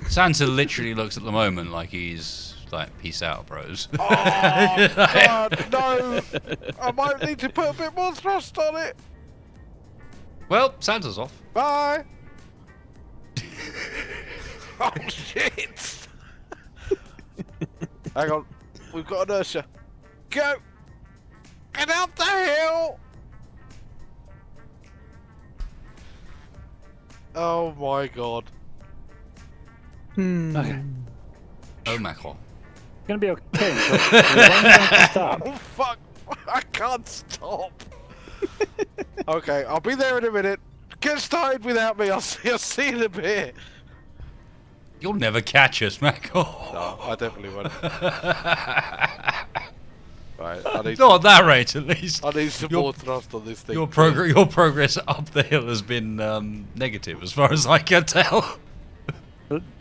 B: Santa literally looks at the moment like he's like, peace out, bros.
A: Oh, God, no! I might need to put a bit more thrust on it.
B: Well, Santa's off.
A: Bye! Oh, shit! Hang on. We've got inertia. Go! Get up the hill! Oh my god.
C: Okay.
B: Oh, Macron.
C: It's gonna be okay. But as long as I can stop.
A: Oh fuck! I can't stop! Okay, I'll be there in a minute. Get started without me, I'll see you in a bit.
B: You'll never catch us, Macron.
A: No, I definitely won't. Right, I need,
B: Not at that rate, at least.
A: I need some
B: Your-
A: more thrust on this thing.
B: Your progress up the hill has been negative, as far as I can tell.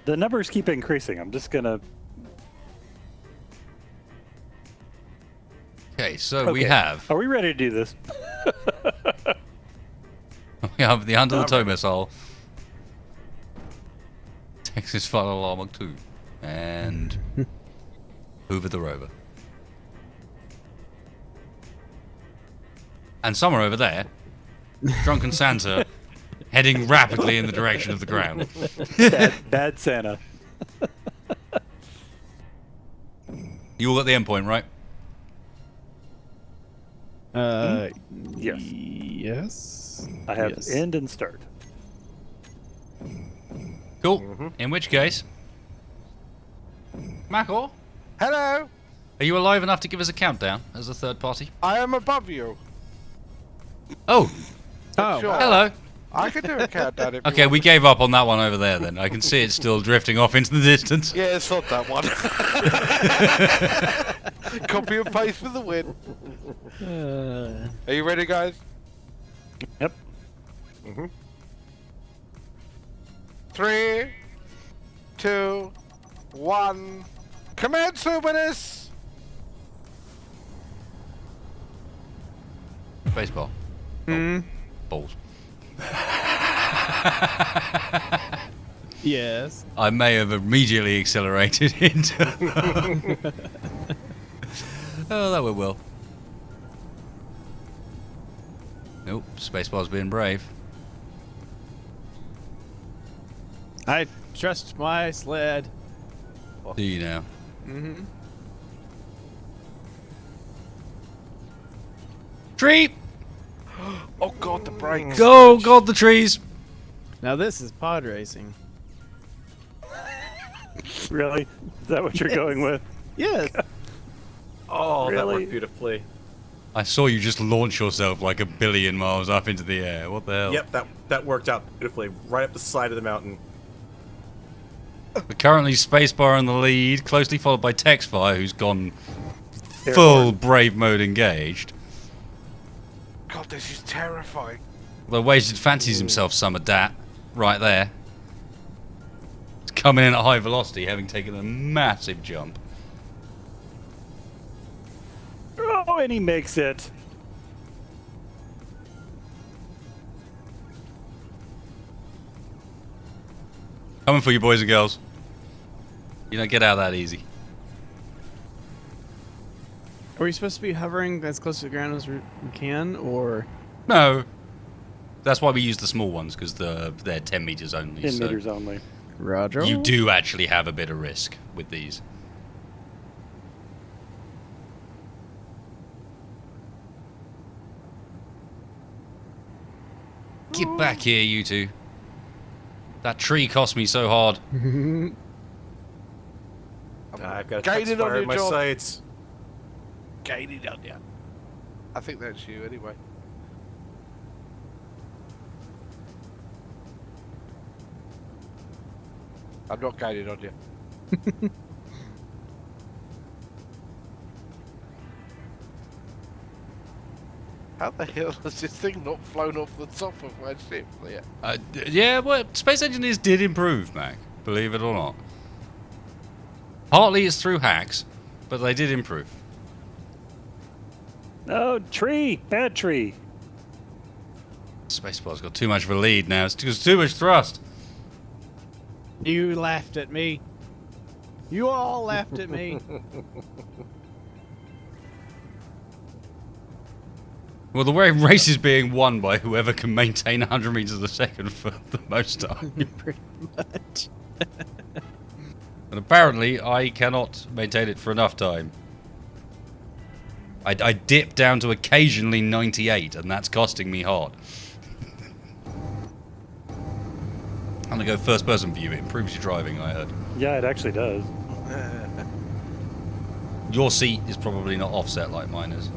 C: The numbers keep increasing. I'm just gonna.
B: Okay, so we
C: Okay.
B: have
C: Are we ready to do this?
B: the under the toe missile, Texas Final Alarm 2, and Hoover the Rover. And somewhere over there, Drunken Santa heading rapidly in the direction of the ground.
C: Bad Santa.
B: You all got the endpoint, right?
C: Yes.
D: Yes.
C: I have
D: Yes.
C: end and start.
B: Cool. In which case, Macor,
A: Hello!
B: are you alive enough to give us a countdown as a third party?
A: I am above you.
B: Oh,
D: Oh,
A: Sure.
B: hello.
A: I can do a countdown if you
B: Okay,
A: want.
B: we gave up on that one over there then. I can see it still drifting off into the distance.
A: Yeah, it's not that one. Copy and paste for the win. Are you ready, guys?
C: Yep.
A: 3, 2, 1. Commence, Humanus!
B: Baseball. Balls.
D: Yes.
B: I may have immediately accelerated into. Oh, that went well. Nope, Spacebar's being brave.
D: I trust my sled.
B: Do you now?
D: Mm-hmm.
B: Tree!
A: Oh god, the brakes.
B: Go, God, the trees!
D: Now this is pod racing.
C: Really? Is that what you're going with?
D: Yes.
E: Oh, that
C: Really?
E: worked beautifully.
B: I saw you just launch yourself like 1 billion miles up into the air. What the hell?
E: Yep, that worked out beautifully. Right up the side of the mountain.
B: But currently, Spacebar in the lead, closely followed by Texfire, who's gone
C: Airborne.
B: full brave mode engaged.
A: God, this is terrifying.
B: The Wasted fancies himself some of that right there. He's coming in at high velocity, having taken a massive jump.
C: Oh, and he makes it.
B: Coming for you, boys and girls. You don't get out that easy.
D: Are we supposed to be hovering as close to the ground as we can, or?
B: No. That's why we use the small ones, because they're 10 meters only.
C: 10
B: so
C: meters only.
D: Roger.
B: you do actually have a bit of risk with these. Get back here, you two. That tree cost me so hard.
E: I've got a
A: Gated
E: text
A: on
E: fire
A: your
E: in my
A: job.
E: sights.
A: Gated on ya. I think that's you anyway. I'm not gated on you. How the hell has this thing not flown off the top of my ship yet?
B: Yeah, well, Space Engineers did improve, Mac. Believe it or not. Partly it's through hacks, but they did improve.
C: Oh, tree! Bad tree!
B: Spacebar's got too much of a lead now. It's too much thrust.
D: You laughed at me. You all laughed at me.
B: Well, the way race is being won by whoever can maintain 100 meters a second for the most time.
D: Pretty much.
B: And apparently, I cannot maintain it for enough time. I dip down to occasionally 98, and that's costing me hard. I'm gonna go first person view. It improves your driving, I heard.
C: Yeah, it actually does.
B: Your seat is probably not offset like mine is.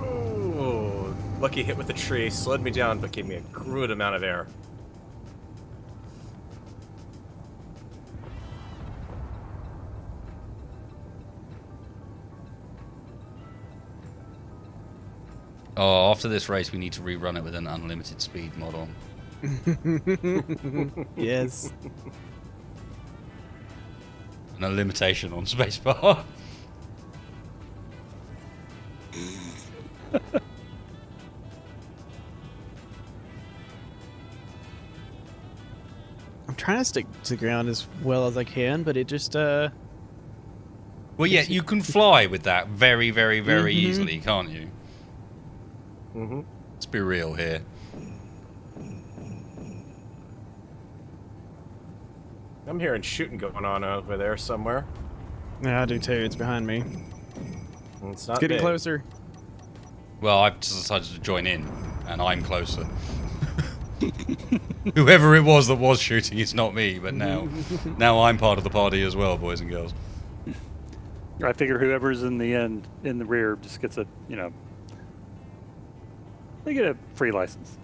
E: Ooh, lucky hit with the tree. Slowed me down, but gave me a good amount of air.
B: Oh, after this race, we need to rerun it with an unlimited speed mod on.
D: Yes.
B: And a limitation on spacebar.
D: I'm trying to stick to the ground as well as I can, but it just
B: Well, yeah, you can fly with that very, very, very easily, can't you?
E: Mm-hmm.
B: Let's be real here.
E: I'm hearing shooting going on over there somewhere.
D: Yeah, I do too. It's behind me.
E: And it's
D: It's
E: not
D: getting
E: big.
D: closer.
B: Well, I've just decided to join in, and I'm closer. Whoever it was that was shooting, it's not me, but now I'm part of the party as well, boys and girls.
C: I figure whoever's in the rear just gets they get a free license.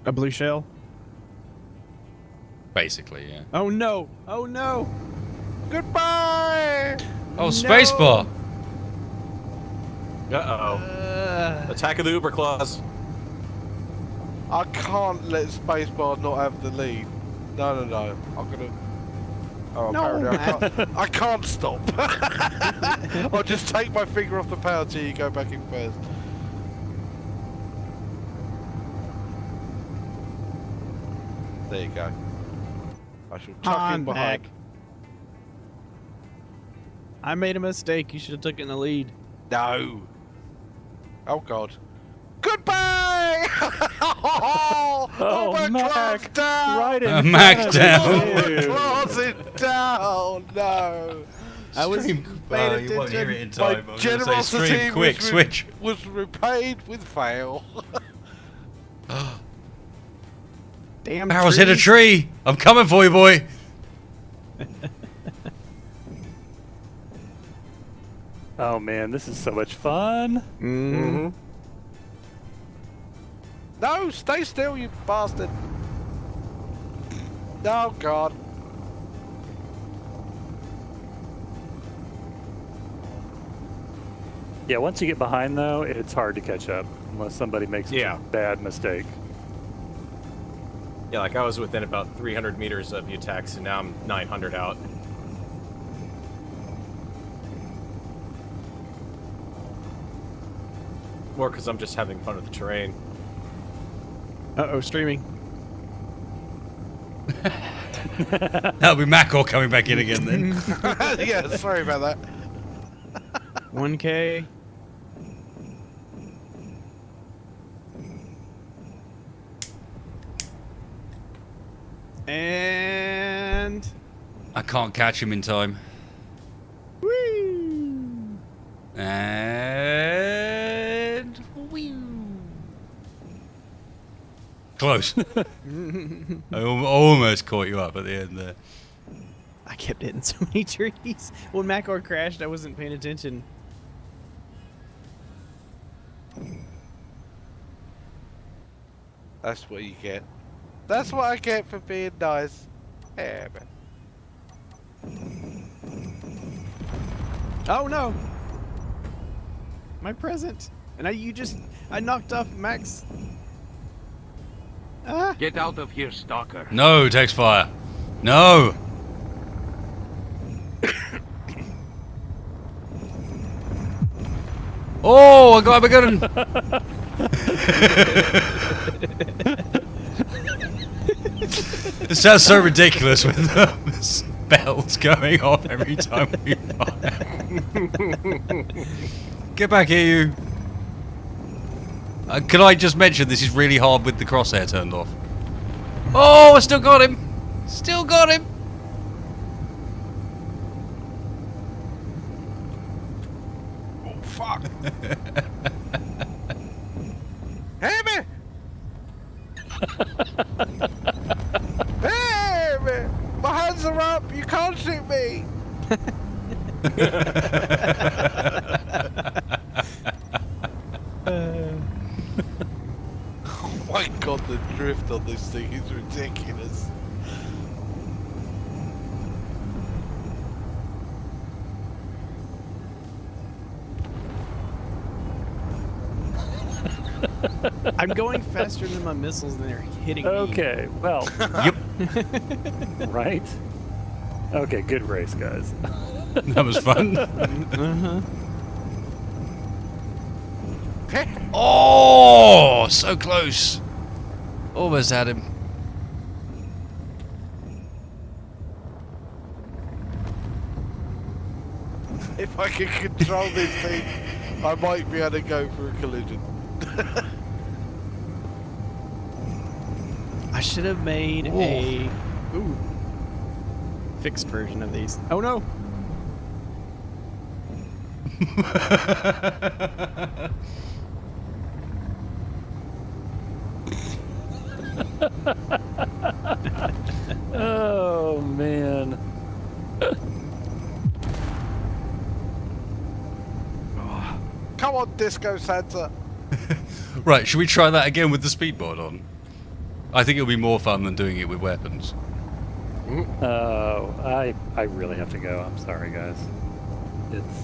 D: A blue shell.
B: Basically, yeah.
D: Oh no! Oh no!
A: Goodbye!
B: Oh, spacebar!
E: Uh-oh. Attack of the Uber clause.
A: I can't let Spacebar not have the lead. No. I'm gonna. Oh,
D: No,
A: apparently I can't stop. I'll just take my finger off the power till you go back in first. There you go. I shall tuck in behind.
D: Mack. I made a mistake. You should have taken the lead.
A: No. Oh God. Goodbye! Oh, my
C: Mack,
A: class down!
C: right in
B: Mack
C: front of
B: down.
C: you.
A: Closet down! No.
D: I was paying
B: you won't hear it in
A: My
B: time. I'm gonna say
A: generosity
B: stream, quick,
A: was,
B: switch.
A: was repaid with fail.
D: Damn.
B: Farrel's hit a
D: trees.
B: tree! I'm coming for you, boy!
C: Oh man, this is so much fun.
D: Mm.
A: No, stay still, you bastard. Oh God.
C: Yeah, once you get behind though, it's hard to catch up unless somebody makes
E: Yeah.
C: a bad mistake.
E: Yeah, like I was within about 300 meters of you, Tex, and now I'm 900 out. More because I'm just having fun with the terrain.
D: Uh-oh, streaming.
B: That'll be Mack coming back in again then.
A: Yeah, sorry about that.
D: 1K. And...
B: I can't catch him in time.
D: Whee!
B: And... Close. I almost caught you up at the end there.
D: I kept hitting so many trees. When Mackor crashed, I wasn't paying attention.
A: That's what you get. That's what I get for being nice. Yeah, man.
D: Oh no! My present! And I knocked off Max. Ah!
F: Get out of here, stalker.
B: No, takes fire. No! Oh, I got him. It sounds so ridiculous with bells going off every time we fire. Get back here, you. Can I just mention this is really hard with the crosshair turned off? Oh, I still got him. Still got him.
A: Oh, fuck. Hey, me! Hey, me! My hands are up! You can't shoot me! Oh my god, the drift on this thing is ridiculous.
D: I'm going faster than my missiles and they're hitting me.
C: Okay, well,
B: Yep.
C: right? Okay, good race, guys.
B: That was fun.
D: Uh-huh.
B: Oh, so close. Almost had him.
A: If I can control this thing, I might be able to go for a collision.
D: I should have made a fixed version of these. Oh no!
C: Oh, man.
A: Come on, Disco Santa!
B: Right, should we try that again with the speedboard on? I think it'll be more fun than doing it with weapons.
C: Oh, I really have to go. I'm sorry, guys. It's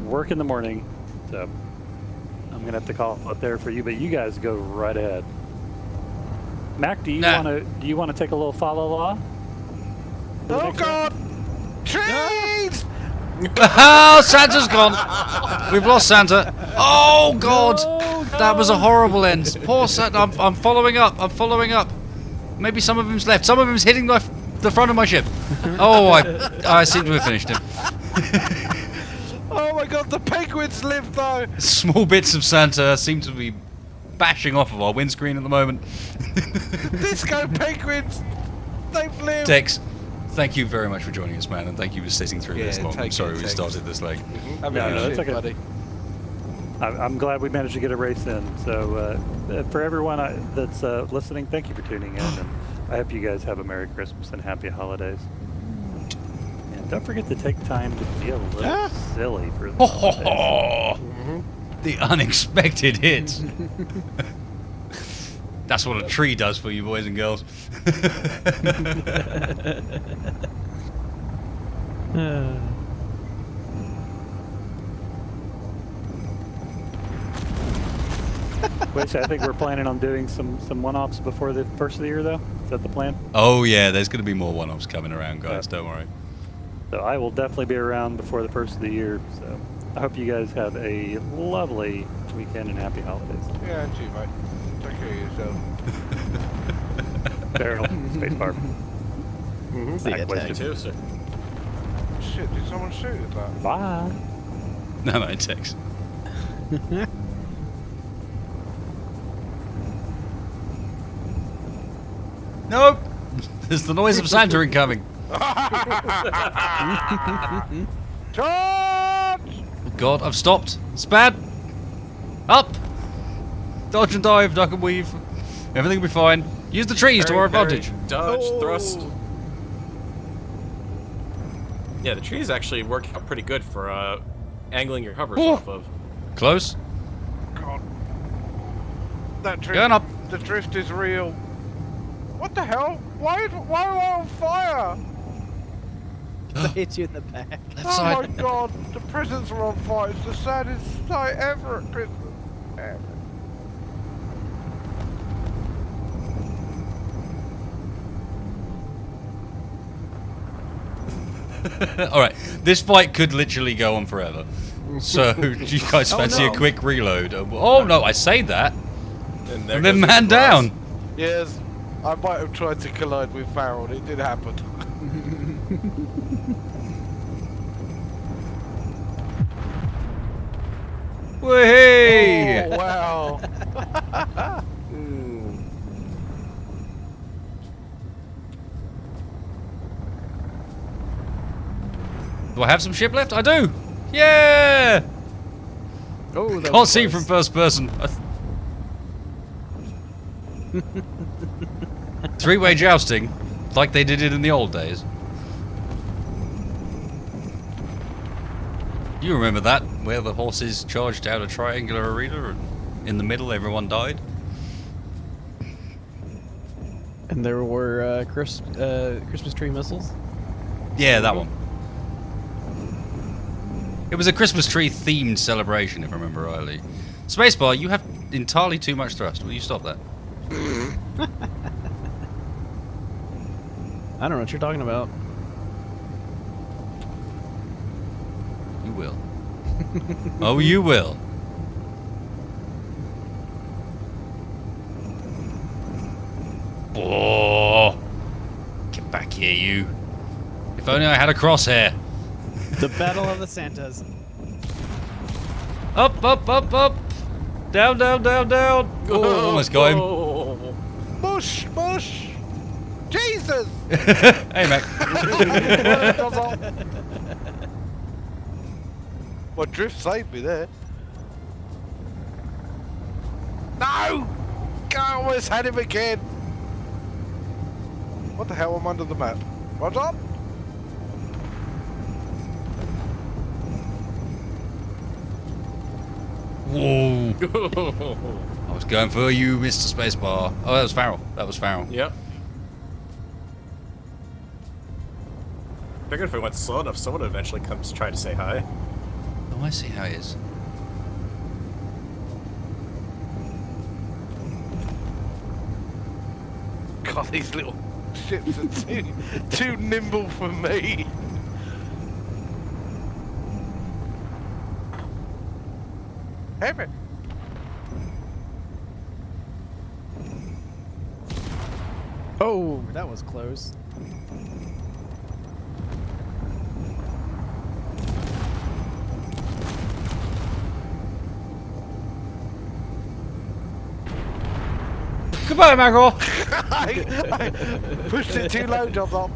C: work in the morning, so I'm gonna have to call it there for you. But you guys go right ahead. Mac, do you want to take a little follow law?
A: Oh god! Trees!
B: Oh, Santa's gone. We've lost Santa. Oh God, that was a horrible end. Poor Santa. I'm following up. I'm following up. Maybe some of him's left. Some of him's hitting the front of my ship. Oh, I seem to have finished him.
A: Oh my god, the penguins live though!
B: Small bits of Santa seem to be bashing off of our windscreen at the moment.
A: Disco penguins! They've lived!
B: Tex, thank you very much for joining us, man, and thank you for sitting through this long. I'm
A: take
B: sorry
A: it,
B: we
A: Tex.
B: started this late.
A: I mean,
C: No, it's
A: shit,
C: okay.
A: buddy.
C: I'm glad we managed to get a race in. So for everyone that's listening, thank you for tuning in, and I hope you guys have a Merry Christmas and Happy Holidays. And don't forget to take time to be a little silly for the holidays.
B: The unexpected hits. That's what a tree does for you, boys and girls.
C: Which I think we're planning on doing some one-offs before the first of the year, though. Is that the plan?
B: Oh yeah, there's going to be more one-offs coming around, guys. Don't worry.
C: So I will definitely be around before the first of the year. So I hope you guys have a lovely weekend and happy holidays.
A: Yeah, and you, mate. Take care of yourself.
C: Farrel, Spacebar.
D: See ya,
C: Mack,
D: Tex.
C: Weston.
E: Too, sir.
A: Shit, did someone shoot at that?
C: Bye.
B: No, no, Tex. Nope. There's the noise of Santa incoming.
A: Charge!
B: God, I've stopped. Spad! Up! Dodge and dive, duck and weave. Everything will be fine. Use the trees to our
E: Parry,
B: advantage.
E: Dodge,
A: Oh.
E: thrust. Yeah, the trees actually work out pretty good for angling your hovers
B: Oh.
E: off of.
B: Close.
A: God. That drift.
B: Going up.
A: The drift is real. What the hell? Why am I on fire?
D: I hit you in the back.
B: Left
A: Oh
B: side.
A: my god, the presents are on fire. It's the saddest sight ever at Christmas. Ever.
B: Alright, this fight could literally go on forever. So, do you guys
D: Oh,
B: fancy
D: no.
B: a quick reload? Oh no, I say that,
E: And, there
B: and then
E: goes the
B: man
E: glass.
B: down.
A: Yes, I might have tried to collide with Farrel. It did happen.
B: Whee!
A: Oh, wow.
E: Hmm.
B: Do I have some ship left? I do. Yeah.
D: Oh, that
B: Can't
D: was
B: see
D: close.
B: from first person. Three-way jousting, like they did it in the old days. You remember that, where the horses charged out a triangular arena and in the middle everyone died?
D: And there were Christmas tree missiles.
B: Yeah, that one. It was a Christmas tree themed celebration, if I remember rightly. Spacebar, you have entirely too much thrust. Will you stop that?
D: I don't know what you're talking about.
B: You will. Oh, you will. Oh, get back here, you. If only I had a crosshair.
D: The Battle of the Santas.
B: Up, up, up, up. Down, down, down, down. Oh, almost got him.
E: Oh.
A: Bush, bush. Jesus.
B: Hey, Mac.
A: Well, drift saved me there. No! I almost had him again. What the hell? I'm under the map. What's up?
B: Whoa. I was going for you, Mr. Spacebar. Oh, that was Farrel. That was Farrel.
E: Yep. Figured if we went slow enough, someone would eventually come to try to say hi.
B: Oh, I see how it is.
A: God, these little ships are too nimble for me. Heavy.
D: Oh, that was close.
B: Goodbye, Mackerel.
A: I pushed it too low, Job Dom.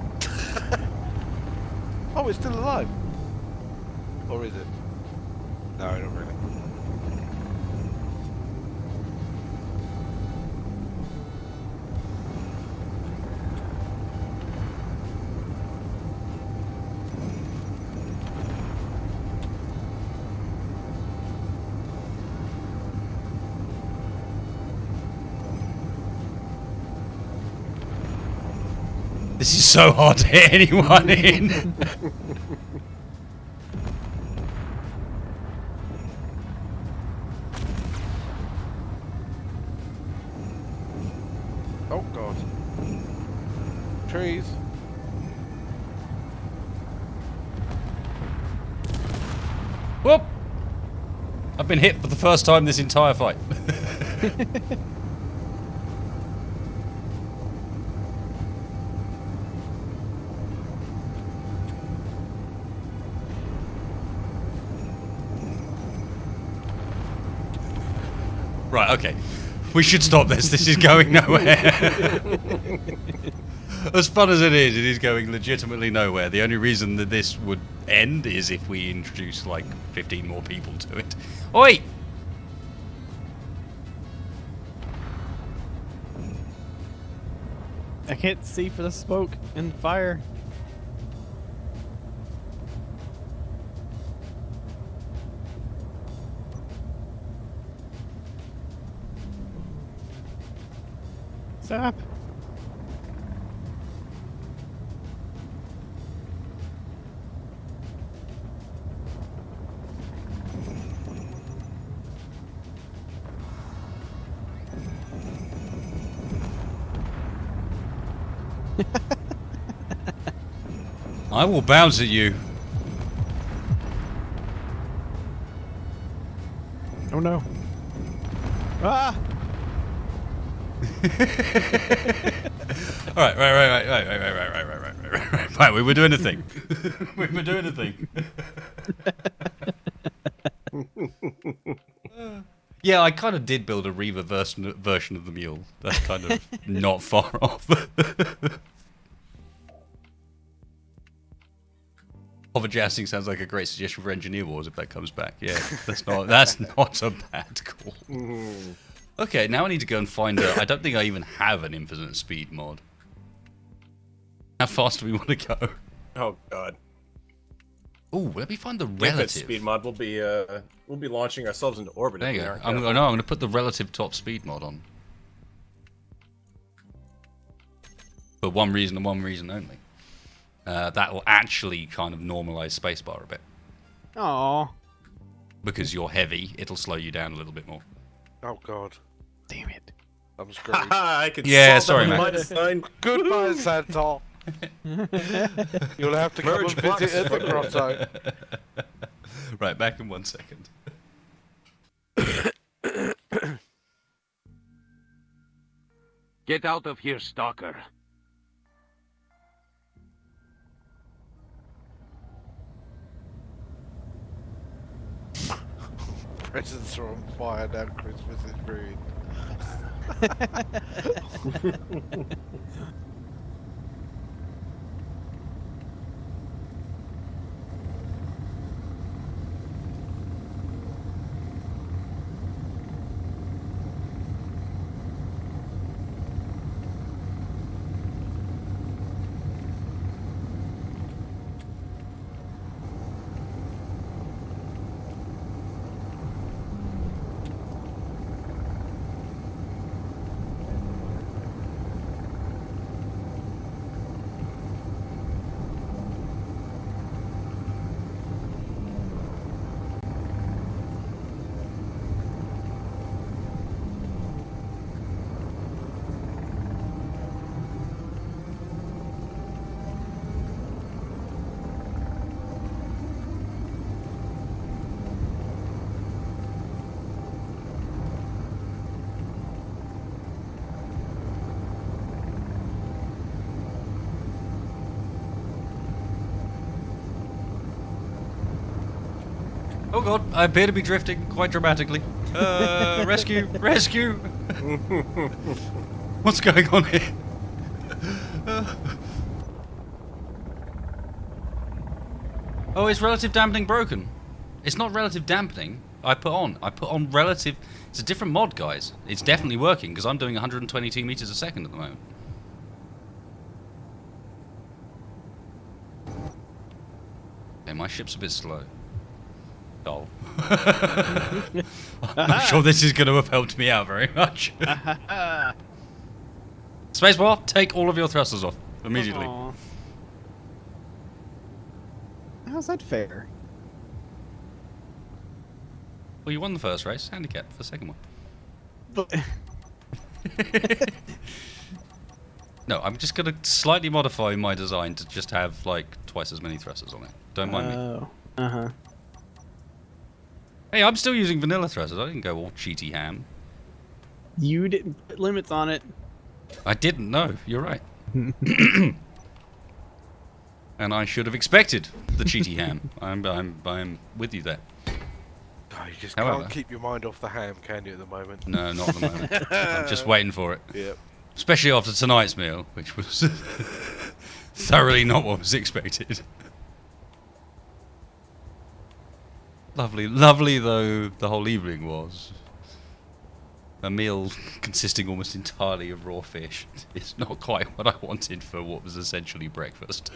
A: Oh, it's still alive. Or is it? No, not really.
B: This is so hard to hit anyone in.
A: Oh, God. Trees.
B: Whoop! I've been hit for the first time this entire fight. Right, okay. We should stop this. This is going nowhere. As fun as it is going legitimately nowhere. The only reason that this would end is if we introduce like 15 more people to it. Oi!
D: I can't see for the smoke and fire. Stop.
B: I will bounce at you.
D: Oh no. Ah!
B: All right. Right, we were doing a thing. We were doing a thing. Yeah, I kind of did build a Reaver version of the mule. That's kind of not far off. Hover jousting sounds like a great suggestion for Engineer Wars if that comes back. Yeah, that's not a bad call. Okay, now I need to go and find a... I don't think I even have an infinite speed mod. How fast do we want to go?
E: Oh god.
B: Oh, let me find the
E: If
B: relative.
E: it's speed mod, we'll be launching ourselves into orbit.
B: There
E: if
B: you
E: we
B: go.
E: aren't
B: I'm
E: careful.
B: going to put the relative top speed mod on. For one reason and one reason only. That will actually kind of normalize spacebar a bit.
D: Aw.
B: Because you're heavy, it'll slow you down a little bit more.
A: Oh god,
D: Damn it.
A: I'm screwed.
E: Haha, I can
B: Yeah,
E: solve
B: sorry,
E: that
B: man.
E: with my design.
A: Goodbye, Santa. You'll have to come
E: Merge
A: and
E: blocks.
A: visit at the grotto.
B: Right, back in 1 second.
F: Get out of here, stalker.
A: Presents are on fire now. Christmas is ruined.
B: Oh god, I appear to be drifting quite dramatically. Rescue! Rescue! What's going on here? Oh, it's relative dampening broken. It's not relative dampening. I put on relative... It's a different mod, guys. It's definitely working, because I'm doing 122 meters a second at the moment. Okay, my ship's a bit slow. Oh. I'm not sure this is going to have helped me out very much. Spacebar, take all of your thrusters off immediately.
D: Aw. How's that fair?
B: Well, you won the first race, handicap for the second one.
D: But
B: No, I'm just going to slightly modify my design to just have like twice as many thrusters on it. Don't mind me.
D: oh. Uh-huh.
B: Hey, I'm still using vanilla thrusters. I didn't go all cheaty ham.
D: You didn't put limits on it.
B: I didn't know. You're right. And I should have expected the cheaty ham. I'm with you there.
A: Oh, you just
B: However-
A: can't keep your mind off the ham, can you, at the moment?
B: No, not at the moment. I'm just waiting for it.
A: Yep.
B: Especially after tonight's meal, which was thoroughly not what was expected. Lovely though the whole evening was. A meal consisting almost entirely of raw fish is not quite what I wanted for what was essentially breakfast.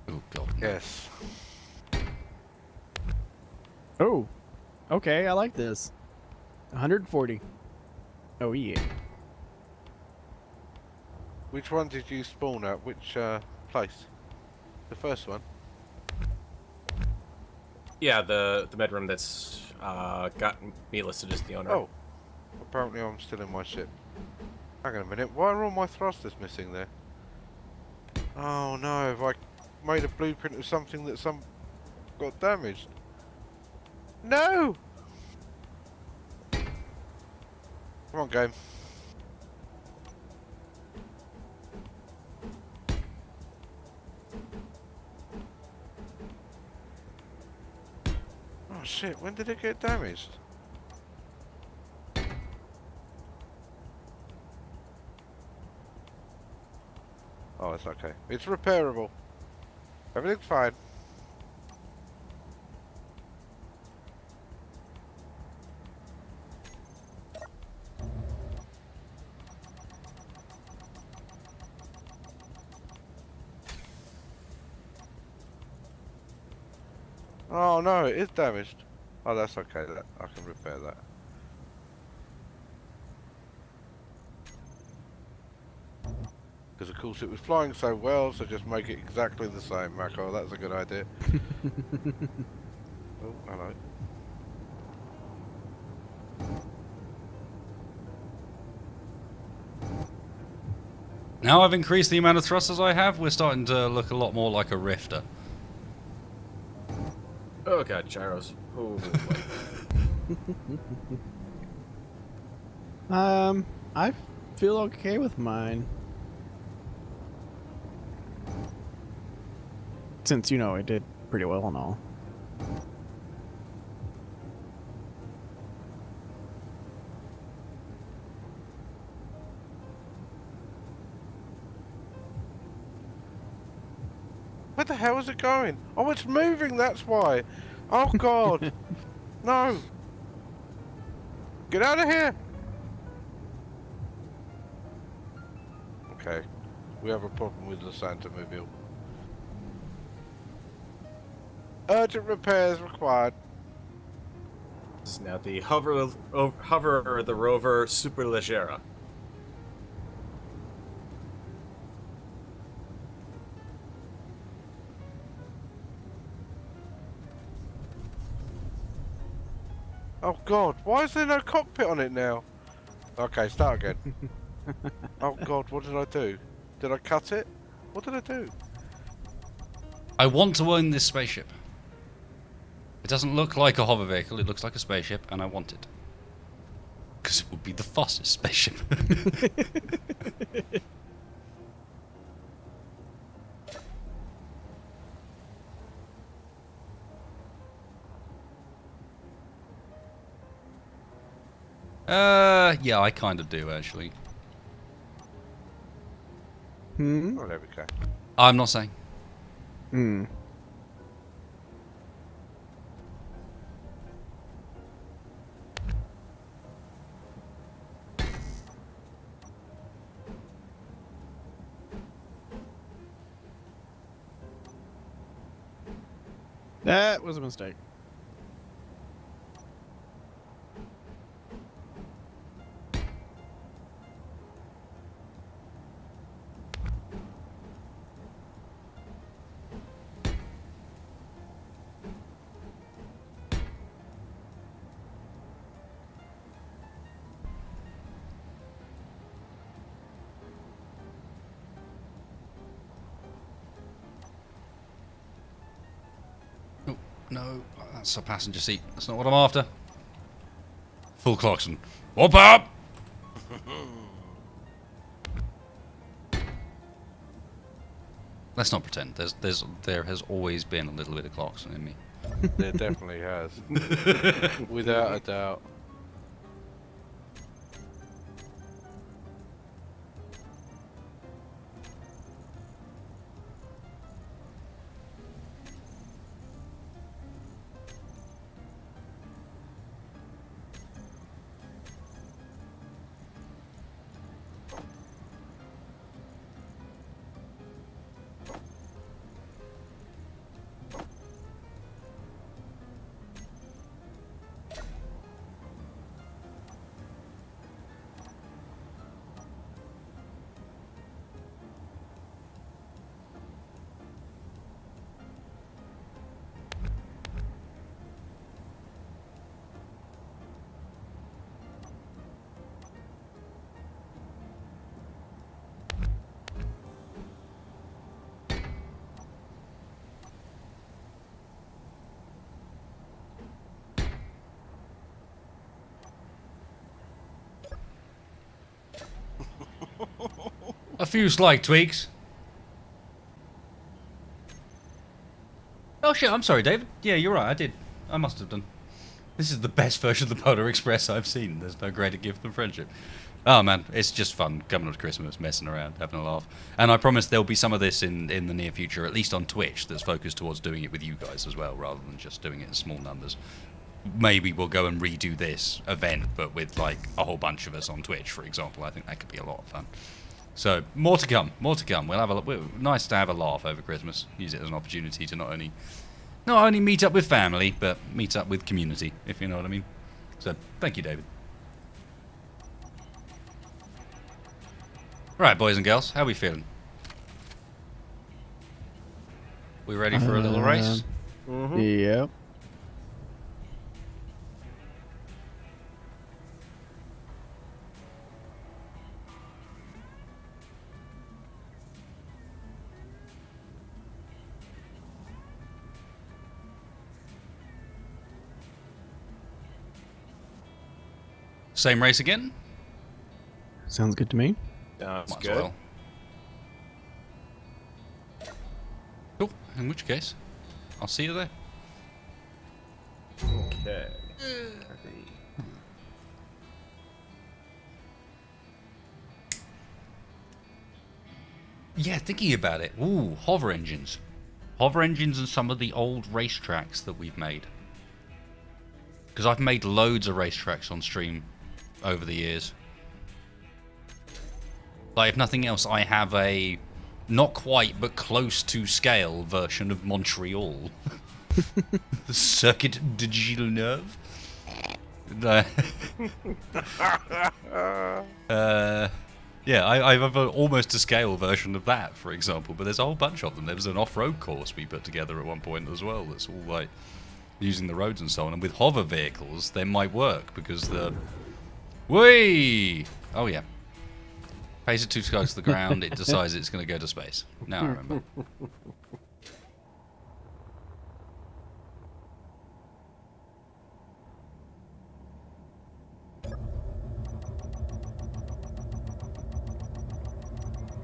B: Oh god.
A: Yes.
D: Oh. Okay, I like this. 140. Oh, yeah.
A: Which one did you spawn at? Which place? The first one?
E: Yeah, the med room that's got me listed as the owner.
A: Oh. Apparently I'm still in my ship. Hang on a minute. Why are all my thrusters missing there? Oh no, have I made a blueprint of something that some got damaged. No! Come on, game. Oh shit, when did it get damaged? Oh, it's okay. It's repairable. Everything's fine. Oh no, it is damaged. Oh, that's okay. I can repair that. Because of course it was flying so well, so just make it exactly the same, Mack. Oh, that's a good idea. Oh, hello.
B: Now I've increased the amount of thrusters I have, we're starting to look a lot more like a rifter.
E: Oh god, gyros. Oh boy.
D: I feel okay with mine. Since, you know, I did pretty well and all.
A: Where the hell is it going? Oh, it's moving, that's why. Oh god. No. Get out of here. Okay. We have a problem with the Santa Mobile. Urgent repairs required.
E: This is now the hover or the rover Superleggera.
A: Oh god, why is there no cockpit on it now? Okay, start again. Oh god, what did I do? Did I cut it? What did I do?
B: I want to own this spaceship. It doesn't look like a hover vehicle, it looks like a spaceship, and I want it. Because it would be the fastest spaceship. Yeah, I kind of do, actually.
D: Hmm?
A: Oh, there we go.
B: I'm not saying.
D: Hmm. That was a mistake.
B: Oh, no, that's a passenger seat. That's not what I'm after. Full Clarkson. Whoop up! Let's not pretend. There has always been a little bit of Clarkson in me.
A: There definitely has. Without a doubt.
B: few slight tweaks. Oh shit, I'm sorry, David. Yeah, you're right, I did. I must have done. This is the best version of the Polar Express I've seen. There's no greater gift than friendship. Oh man, it's just fun coming up to Christmas, messing around, having a laugh. And I promise there'll be some of this in the near future, at least on Twitch, that's focused towards doing it with you guys as well, rather than just doing it in small numbers. Maybe we'll go and redo this event, but with like a whole bunch of us on Twitch, for example. I think that could be a lot of fun. So more to come, more to come. Nice to have a laugh over Christmas. Use it as an opportunity to not only meet up with family, but meet up with community, if you know what I mean. So thank you, David. Right, boys and girls, how are we feeling? We ready for a little race?
D: Yep.
B: Same race again?
D: Sounds good to me.
E: That's
B: Might as
E: good.
B: well. Cool. In which case, I'll see you there.
E: Okay.
B: Yeah, thinking about it. Ooh, hover engines. Hover engines and some of the old racetracks that we've made. Because I've made loads of racetracks on stream over the years. Like, if nothing else, I have a not quite but close to scale version of Montreal. The Circuit de Villeneuve. Yeah, I have almost a scale version of that, for example, but there's a whole bunch of them. There was an off-road course we put together at one point as well that's all like using the roads and so on. And with hover vehicles, they might work because the... Whee! Oh yeah. Pays it too close to the ground, it decides it's going to go to space. Now I remember.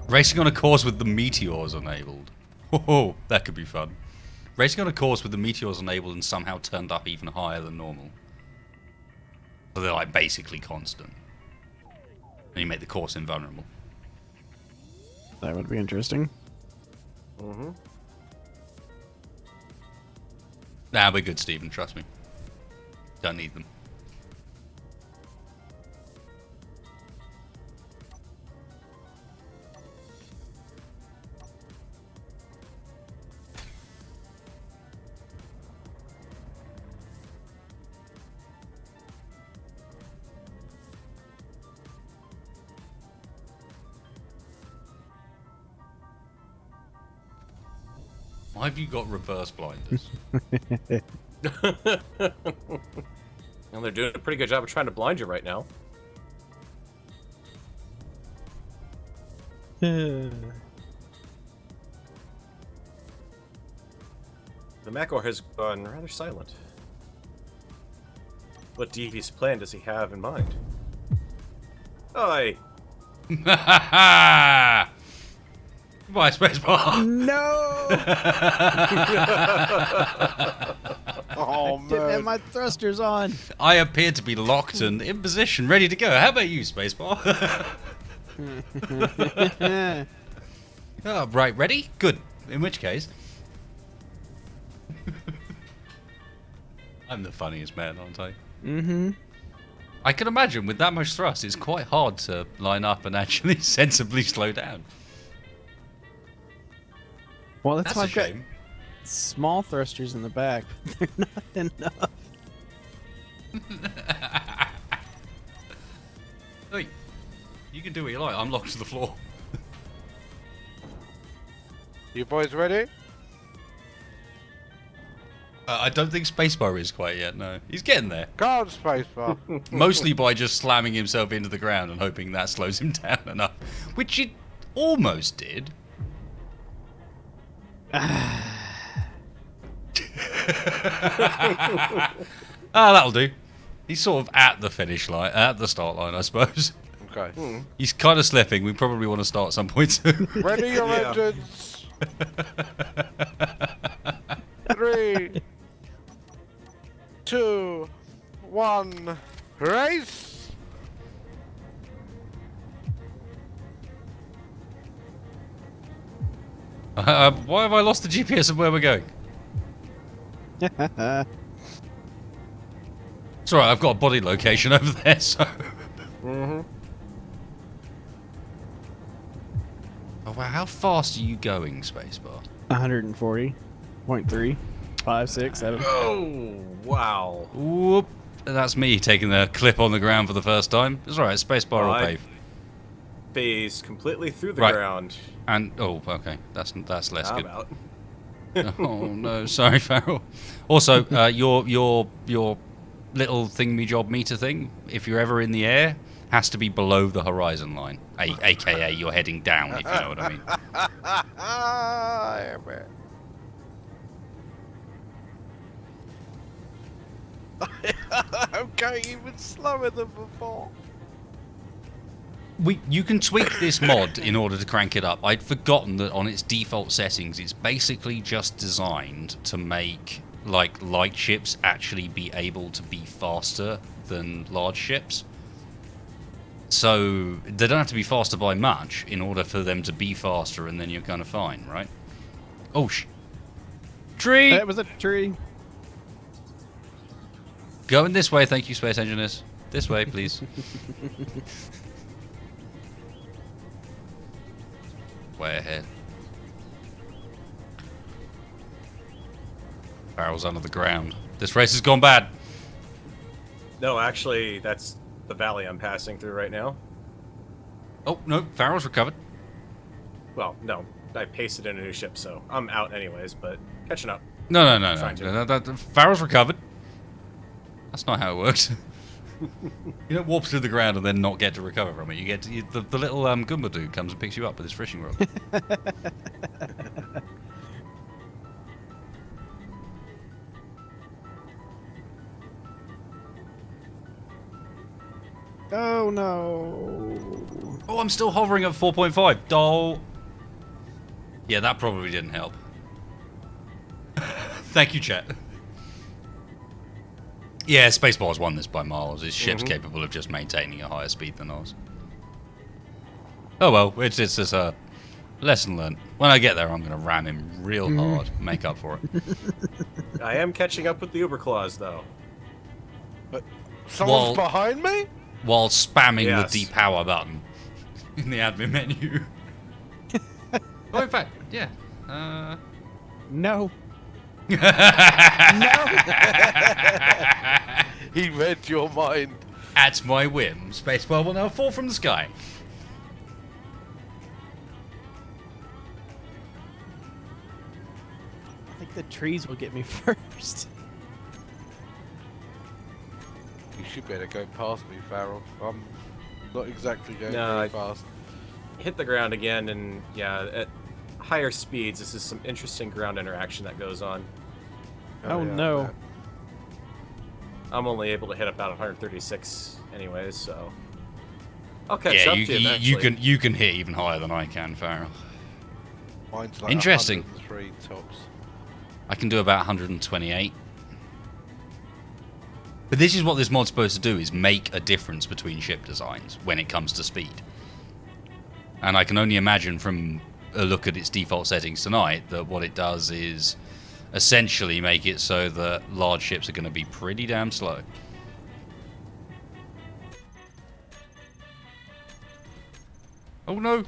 B: Racing on a course with the meteors enabled. Oh, that could be fun. Racing on a course with the meteors enabled and somehow turned up even higher than normal. So they're like basically constant. And you make the course invulnerable.
D: That would be interesting.
B: Nah, we're good, Stephen, trust me. Don't need them. Why have you got reverse blinders?
E: Well, they're doing a pretty good job of trying to blind you right now. The Macor has gone rather silent. What devious plan does he have in mind? Oi!
B: Goodbye, Spacebar.
D: No!
A: Oh
D: Didn't have
A: man.
D: my thrusters on.
B: I appear to be locked and in position, ready to go. How about you, Spacebar? Oh, right, ready? Good. In which case... I'm the funniest man, aren't I?
D: Mm-hmm.
B: I can imagine with that much thrust, it's quite hard to line up and actually sensibly slow down.
D: Well, that's
B: That's
D: why
B: a
D: I've got
B: shame.
D: small thrusters in the back. They're not enough.
B: Hey, you can do what you like. I'm locked to the floor.
A: You boys ready?
B: I don't think Spacebar is quite yet, no. He's getting there.
A: Go on, Spacebar.
B: Mostly by just slamming himself into the ground and hoping that slows him down enough. Which it almost did. That'll do. He's sort of at the finish line, at the start line, I suppose.
A: Okay.
B: He's kind of slipping. We probably want to start at some point soon.
A: Ready your
E: Yeah.
A: engines. 3, 2, 1, race!
B: Why have I lost the GPS of where we're going? It's alright, I've got a body location over there, so... Oh, wow, how fast are you going, Spacebar?
D: 140.3, 5, 6, 7.
E: Oh, wow.
B: Whoop. That's me taking the clip on the ground for the first time. It's alright, Spacebar or
E: I
B: pave.
E: phased completely through the
B: Right.
E: ground.
B: And, oh, okay, that's less
E: I'm
B: good.
E: out.
B: Oh, no, sorry, Farrel. Also, your little thingy-job meter thing, if you're ever in the air, has to be below the horizon line. AKA, you're heading down, if you know what I mean.
A: I'm going even slower than before.
B: You can tweak this mod in order to crank it up. I'd forgotten that on its default settings, it's basically just designed to make like light ships actually be able to be faster than large ships. So they don't have to be faster by much in order for them to be faster, and then you're kind of fine, right? Oh, tree!
D: That was a tree.
B: Going this way, thank you, space engineers. This way, please. Way ahead. Farrel's under the ground. This race has gone bad.
E: No, actually, that's the valley I'm passing through right now.
B: Oh, no, Farrel's recovered.
E: Well, no, I pasted in a new ship, so I'm out anyways, but catching up.
B: No.
E: Trying to.
B: Farrel's recovered. That's not how it works. You don't warp through the ground and then not get to recover from it. You get to, the little Goomba dude comes and picks you up with his fishing rod.
D: Oh no.
B: Oh, I'm still hovering at 4.5. Doll. Yeah, that probably didn't help. Thank you, chat. Yeah, Spacebar's won this by miles. His ship's capable of just maintaining a higher speed than ours. Oh well, it's just a lesson learned. When I get there, I'm going to ram him real hard, make up for it.
E: I am catching up with the Uber Claws, though.
A: Someone's
B: Well-
A: behind me?
B: While spamming
E: Yes.
B: the depower button in the admin menu. Oh, in fact, yeah.
D: No.
A: He read your mind.
B: At my whim, Spacebar will now fall from the sky.
D: I think the trees will get me first.
A: You should be able to go past me, Farrel. I'm not exactly going
E: No,
A: very
E: I-
A: fast.
E: Hit the ground again, and yeah, at higher speeds, this is some interesting ground interaction that goes on.
D: Oh,
A: yeah,
D: no.
A: man.
E: I'm only able to hit about 136 anyways, so I'll catch
B: Yeah,
E: up
B: you,
E: to you
B: you,
E: eventually.
B: you can hit even higher than I can, Farrel.
A: Mine's like
B: Interesting.
A: 103 tops.
B: I can do about 128. But this is what this mod's supposed to do, is make a difference between ship designs when it comes to speed. And I can only imagine from a look at its default settings tonight that what it does is essentially make it so that large ships are going to be pretty damn slow. Oh no!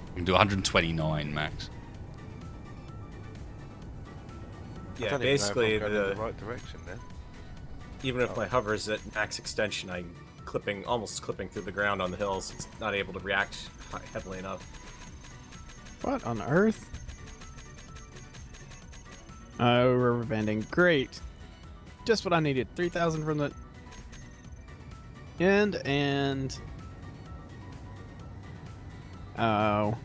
B: You can do 129 max.
A: I
E: Yeah,
A: don't even know if
E: basically,
A: I'm going in
E: the
A: the right direction then.
E: even if my hover's at max extension, I'm almost clipping through the ground on the hills. It's not able to react heavily enough.
D: What on earth? Oh, river banding. Great. Just what I needed. 3,000 from the end, and Oh.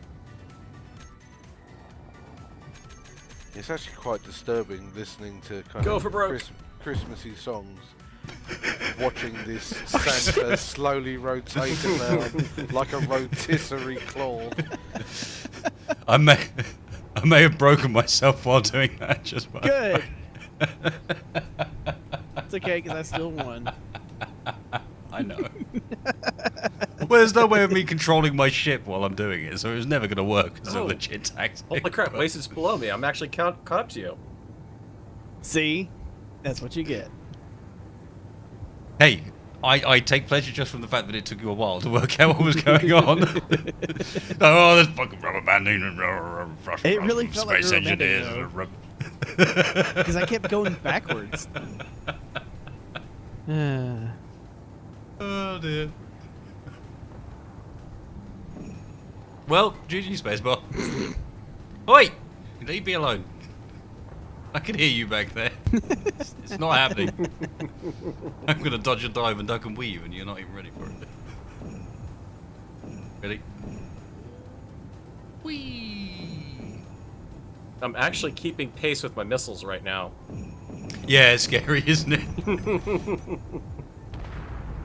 A: It's actually quite disturbing listening to kind
E: Go
A: of
E: for broke.
A: Christmassy songs. Watching this Santa slowly rotate around like a rotisserie claw.
B: I may have broken myself while doing that. Just by
D: Good. It's okay, because I still won.
B: I know. Well, there's no way of me controlling my ship while I'm doing it, so it was never going to work as a
E: Oh.
B: legit tactic.
E: Holy crap, Lace is below me. I'm actually caught up to you.
D: See? That's what you get.
B: Hey, I take pleasure just from the fact that it took you a while to work out what was going on. Oh, there's fucking rubber banding and
D: It really felt like
B: space
D: rubber banding,
B: engineers.
D: Because I kept going backwards.
B: Oh dear. Well, GG Spacebar. Oi! Leave me alone. I can hear you back there. It's not happening. I'm gonna dodge and dive and duck and weave, and you're not even ready for it. Ready? Whee!
E: I'm actually keeping pace with my missiles right now.
B: Yeah, it's scary, isn't it?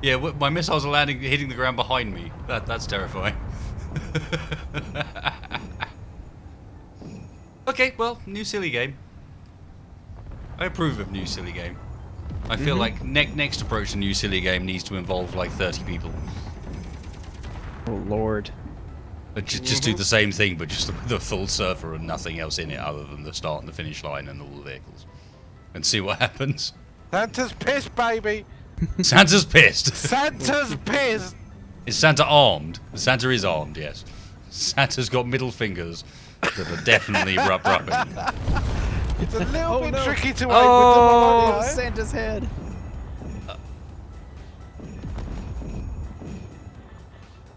B: Yeah, my missiles are landing, hitting the ground behind me. That's terrifying. Okay, well, new silly game. I approve of new silly game. I feel like next approach to new silly game needs to involve like 30 people.
D: Oh, Lord.
B: But just do the same thing, but just the full surfer and nothing else in it other than the start and the finish line and all the vehicles. And see what happens.
A: Santa's pissed, baby!
B: Santa's pissed.
A: Santa's pissed!
B: Is Santa armed? Santa is armed, yes. Santa's got middle fingers that are definitely rubbing.
A: It's a little bit
D: no.
A: tricky to aim
B: Oh,
A: with the Millennium.
D: Santa's head.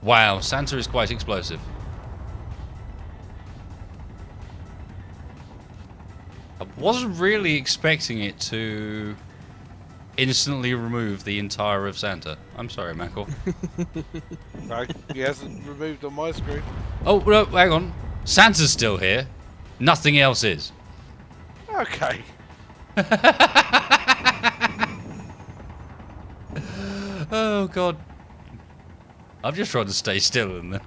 B: Wow, Santa is quite explosive. I wasn't really expecting it to instantly remove the entire of Santa. I'm sorry, Mackle.
A: No, he hasn't removed on my screen.
B: Oh, no, hang on. Santa's still here. Nothing else is.
A: Okay.
B: Oh, God. I'm just trying to stay still and then...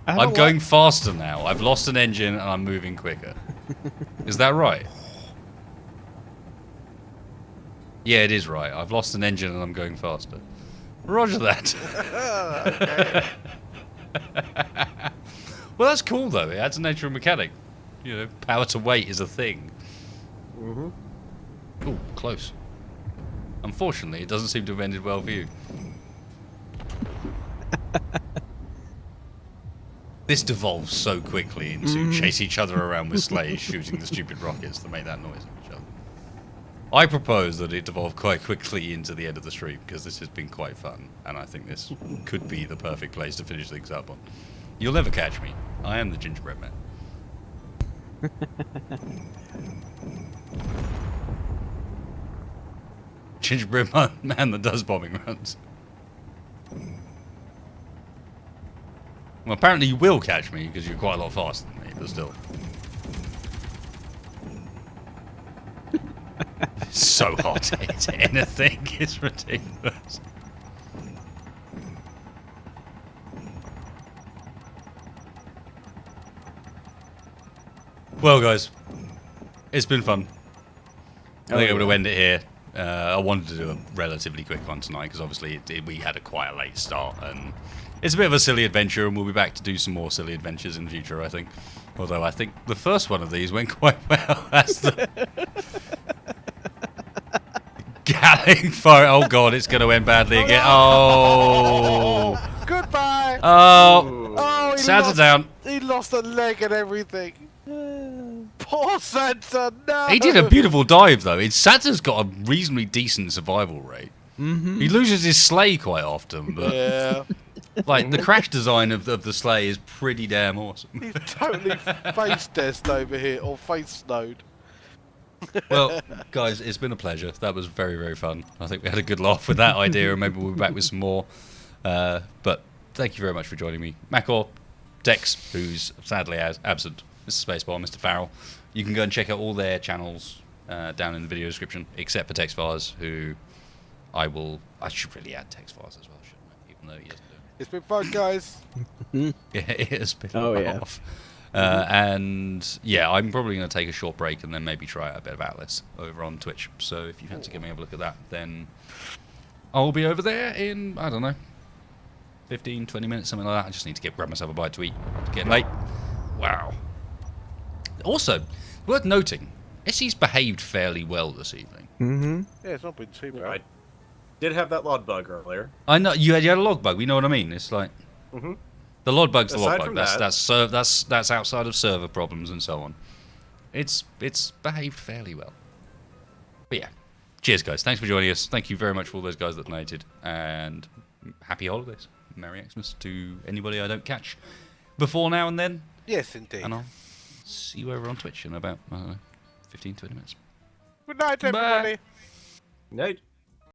B: I'm going faster now. I've lost an engine and I'm moving quicker. Is that right? Yeah, it is right. I've lost an engine and I'm going faster. Roger that. Well, that's cool though. It adds a natural mechanic. You know, power to weight is a thing. Ooh, close. Unfortunately, it doesn't seem to have ended well for you. This devolves so quickly into chase each other around with sleighs shooting the stupid rockets that make that noise at each other. I propose that it devolve quite quickly into the end of the stream because this has been quite fun and I think this could be the perfect place to finish things up on. You'll never catch me. I am the gingerbread man. Gingerbread man that does bombing runs. Well, apparently you will catch me because you're quite a lot faster than me, but still. It's so hard to hit anything. It's ridiculous. Well, guys, it's been fun. I think I'm going to end it here. I wanted to do a relatively quick one tonight because obviously we had a quite a late start and it's a bit of a silly adventure and we'll be back to do some more silly adventures in the future, I think. Although I think the first one of these went quite well. That's the... Galling fire. Oh god, it's going to end badly again. Oh!
A: Goodbye!
B: Oh!
A: Oh, he
B: Santa
A: lost,
B: down.
A: he lost a leg and everything. Poor Santa, no!
B: He did a beautiful dive though. Santa's got a reasonably decent survival rate. He loses his sleigh quite often, but
A: Yeah.
B: like the crash design of the sleigh is pretty damn awesome.
A: He's totally face-dessed over here, or face-snowed.
B: Well, guys, it's been a pleasure. That was very, very fun. I think we had a good laugh with that idea, and maybe we'll be back with some more. But thank you very much for joining me. Mack or Dex, who's sadly absent, Mr. Spacebar, Mr. Farrel. You can go and check out all their channels down in the video description, except for Texfars, who I should really add Texfars as well, shouldn't I? Even though he doesn't do it.
A: It's been fun, guys.
B: Yeah, it has been
D: Oh,
B: a
D: yeah.
B: laugh. And yeah, I'm probably going to take a short break and then maybe try out a bit of Atlas over on Twitch. So if you fancy giving a look at that, then I'll be over there in, I don't know, 15, 20 minutes, something like that. I just need to grab myself a bite to eat. It's getting late. Wow. Also, worth noting, Essie's behaved fairly well this evening.
D: Mm-hmm.
A: Yeah, it's not been too bad.
E: I did have that log bug earlier.
B: I know you had a log bug. You know what I mean? It's like the log bug's the log
E: Aside
B: bug.
E: from
B: That's outside of server problems and so on. It's behaved fairly well. But yeah, cheers, guys. Thanks for joining us. Thank you very much for all those guys that donated, and happy holidays, Merry Xmas to anybody I don't catch before now and then.
A: Yes, indeed.
B: And I'll see you over on Twitch in about 15, 20 minutes.
A: Good night,
B: Bye.
A: everybody.
E: Night.